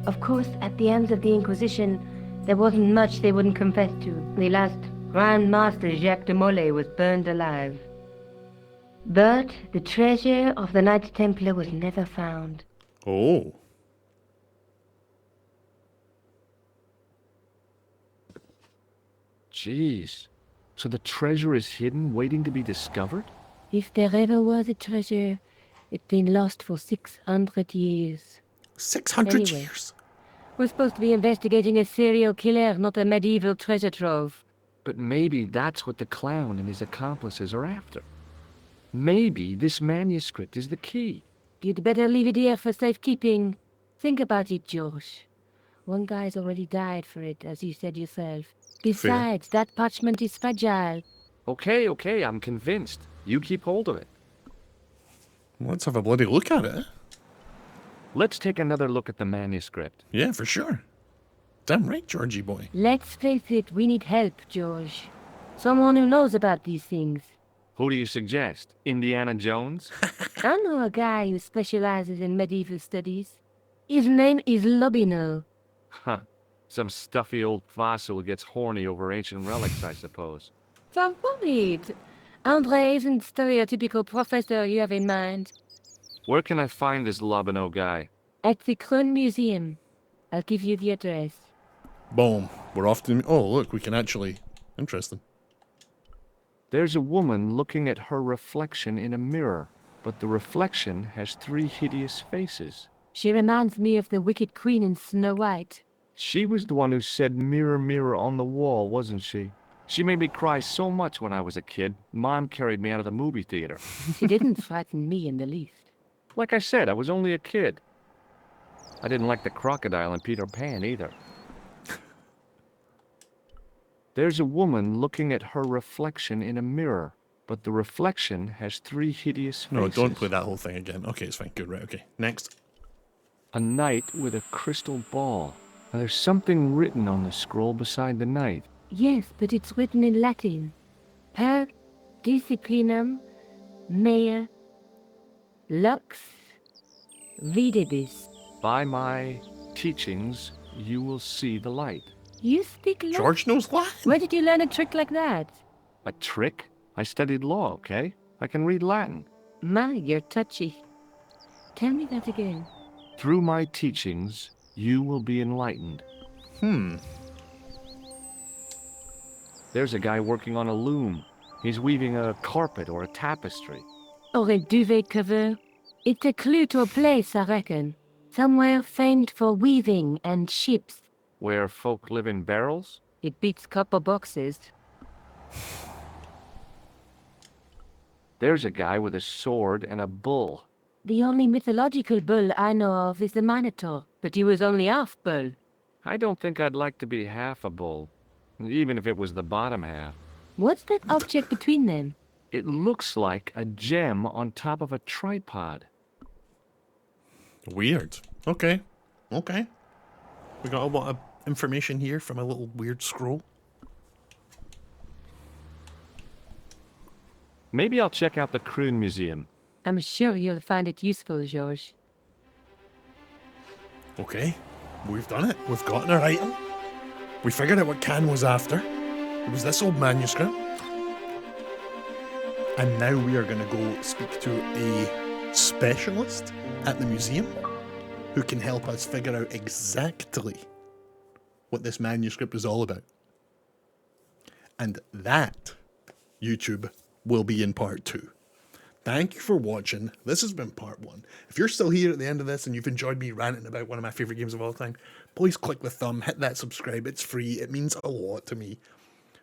Of course, at the hands of the Inquisition, there wasn't much they wouldn't confess to. The last Grand Master Jacques de Molay was burned alive. But the treasure of the Knights Templar was never found. Oh. Jeez. So the treasure is hidden, waiting to be discovered? If there ever was a treasure, it's been lost for 600 years. 600 Anyway. years. We're supposed to be investigating a serial killer, not a medieval treasure trove. But maybe that's what the clown and his accomplices are after. Maybe this manuscript is the key. You'd better leave it here for safekeeping. Think about it, George. One guy's already died for it, as you said yourself. Besides, that parchment is fragile. Okay, I'm convinced. You keep hold of it. Let's have a bloody look at it. Eh? Let's take another look at the manuscript. Yeah, for sure. Damn right, Georgie boy. Let's face it, we need help, George. Someone who knows about these things. Who do you suggest? Indiana Jones? I know a guy who specializes in medieval studies. His name is Lobino. Huh. Some stuffy old fossil who gets horny over ancient relics, I suppose. I'm worried. Andre isn't the stereotypical professor you have in mind. Where can I find this Lobino guy? At the Krone Museum. I'll give you the address. Boom. We're off to... Oh, look, we can actually... Interesting. There's a woman looking at her reflection in a mirror, but the reflection has 3 hideous faces. She reminds me of the Wicked Queen in Snow White. She was the one who said mirror, mirror on the wall, wasn't she? She made me cry so much when I was a kid. Mom carried me out of the movie theater. She didn't frighten me in the least. Like I said, I was only a kid. I didn't like the crocodile in Peter Pan either. There's a woman looking at her reflection in a mirror, but the reflection has 3 hideous faces. No, don't play that whole thing again. Okay, it's fine. Good, right, okay. Next. A knight with a crystal ball. And there's something written on the scroll beside the knight. Yes, but it's written in Latin. Per disciplinam mea lux videbis. By my teachings, you will see the light. You speak Latin? George knows Latin. Where did you learn a trick like that? A trick? I studied law, okay? I can read Latin. My, you're touchy. Tell me that again. Through my teachings, you will be enlightened. There's a guy working on a loom. He's weaving a carpet or a tapestry. Or a duvet cover. It's a clue to a place, I reckon. Somewhere famed for weaving and ships. Where folk live in barrels? It beats copper boxes. There's a guy with a sword and a bull. The only mythological bull I know of is the Minotaur, but he was only half bull. I don't think I'd like to be half a bull, even if it was the bottom half. What's that object between them? It looks like a gem on top of a tripod. Weird. Okay. Okay. We got a lot of information here from a little weird scroll. Maybe I'll check out the Kroon Museum. I'm sure you'll find it useful, George. Okay. We've done it. We've gotten our item. We figured out what Khan was after. It was this old manuscript. And now we are going to go speak to a specialist at the museum who can help us figure out exactly what this manuscript is all about. And that, YouTube, will be in part 2. Thank you for watching. This has been part 1. If you're still here at the end of this and you've enjoyed me ranting about one of my favourite games of all time, please click the thumb, hit that subscribe. It's free. It means a lot to me.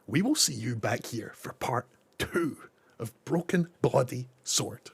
We will see you back here for part 2 of Broken Bloody Sword.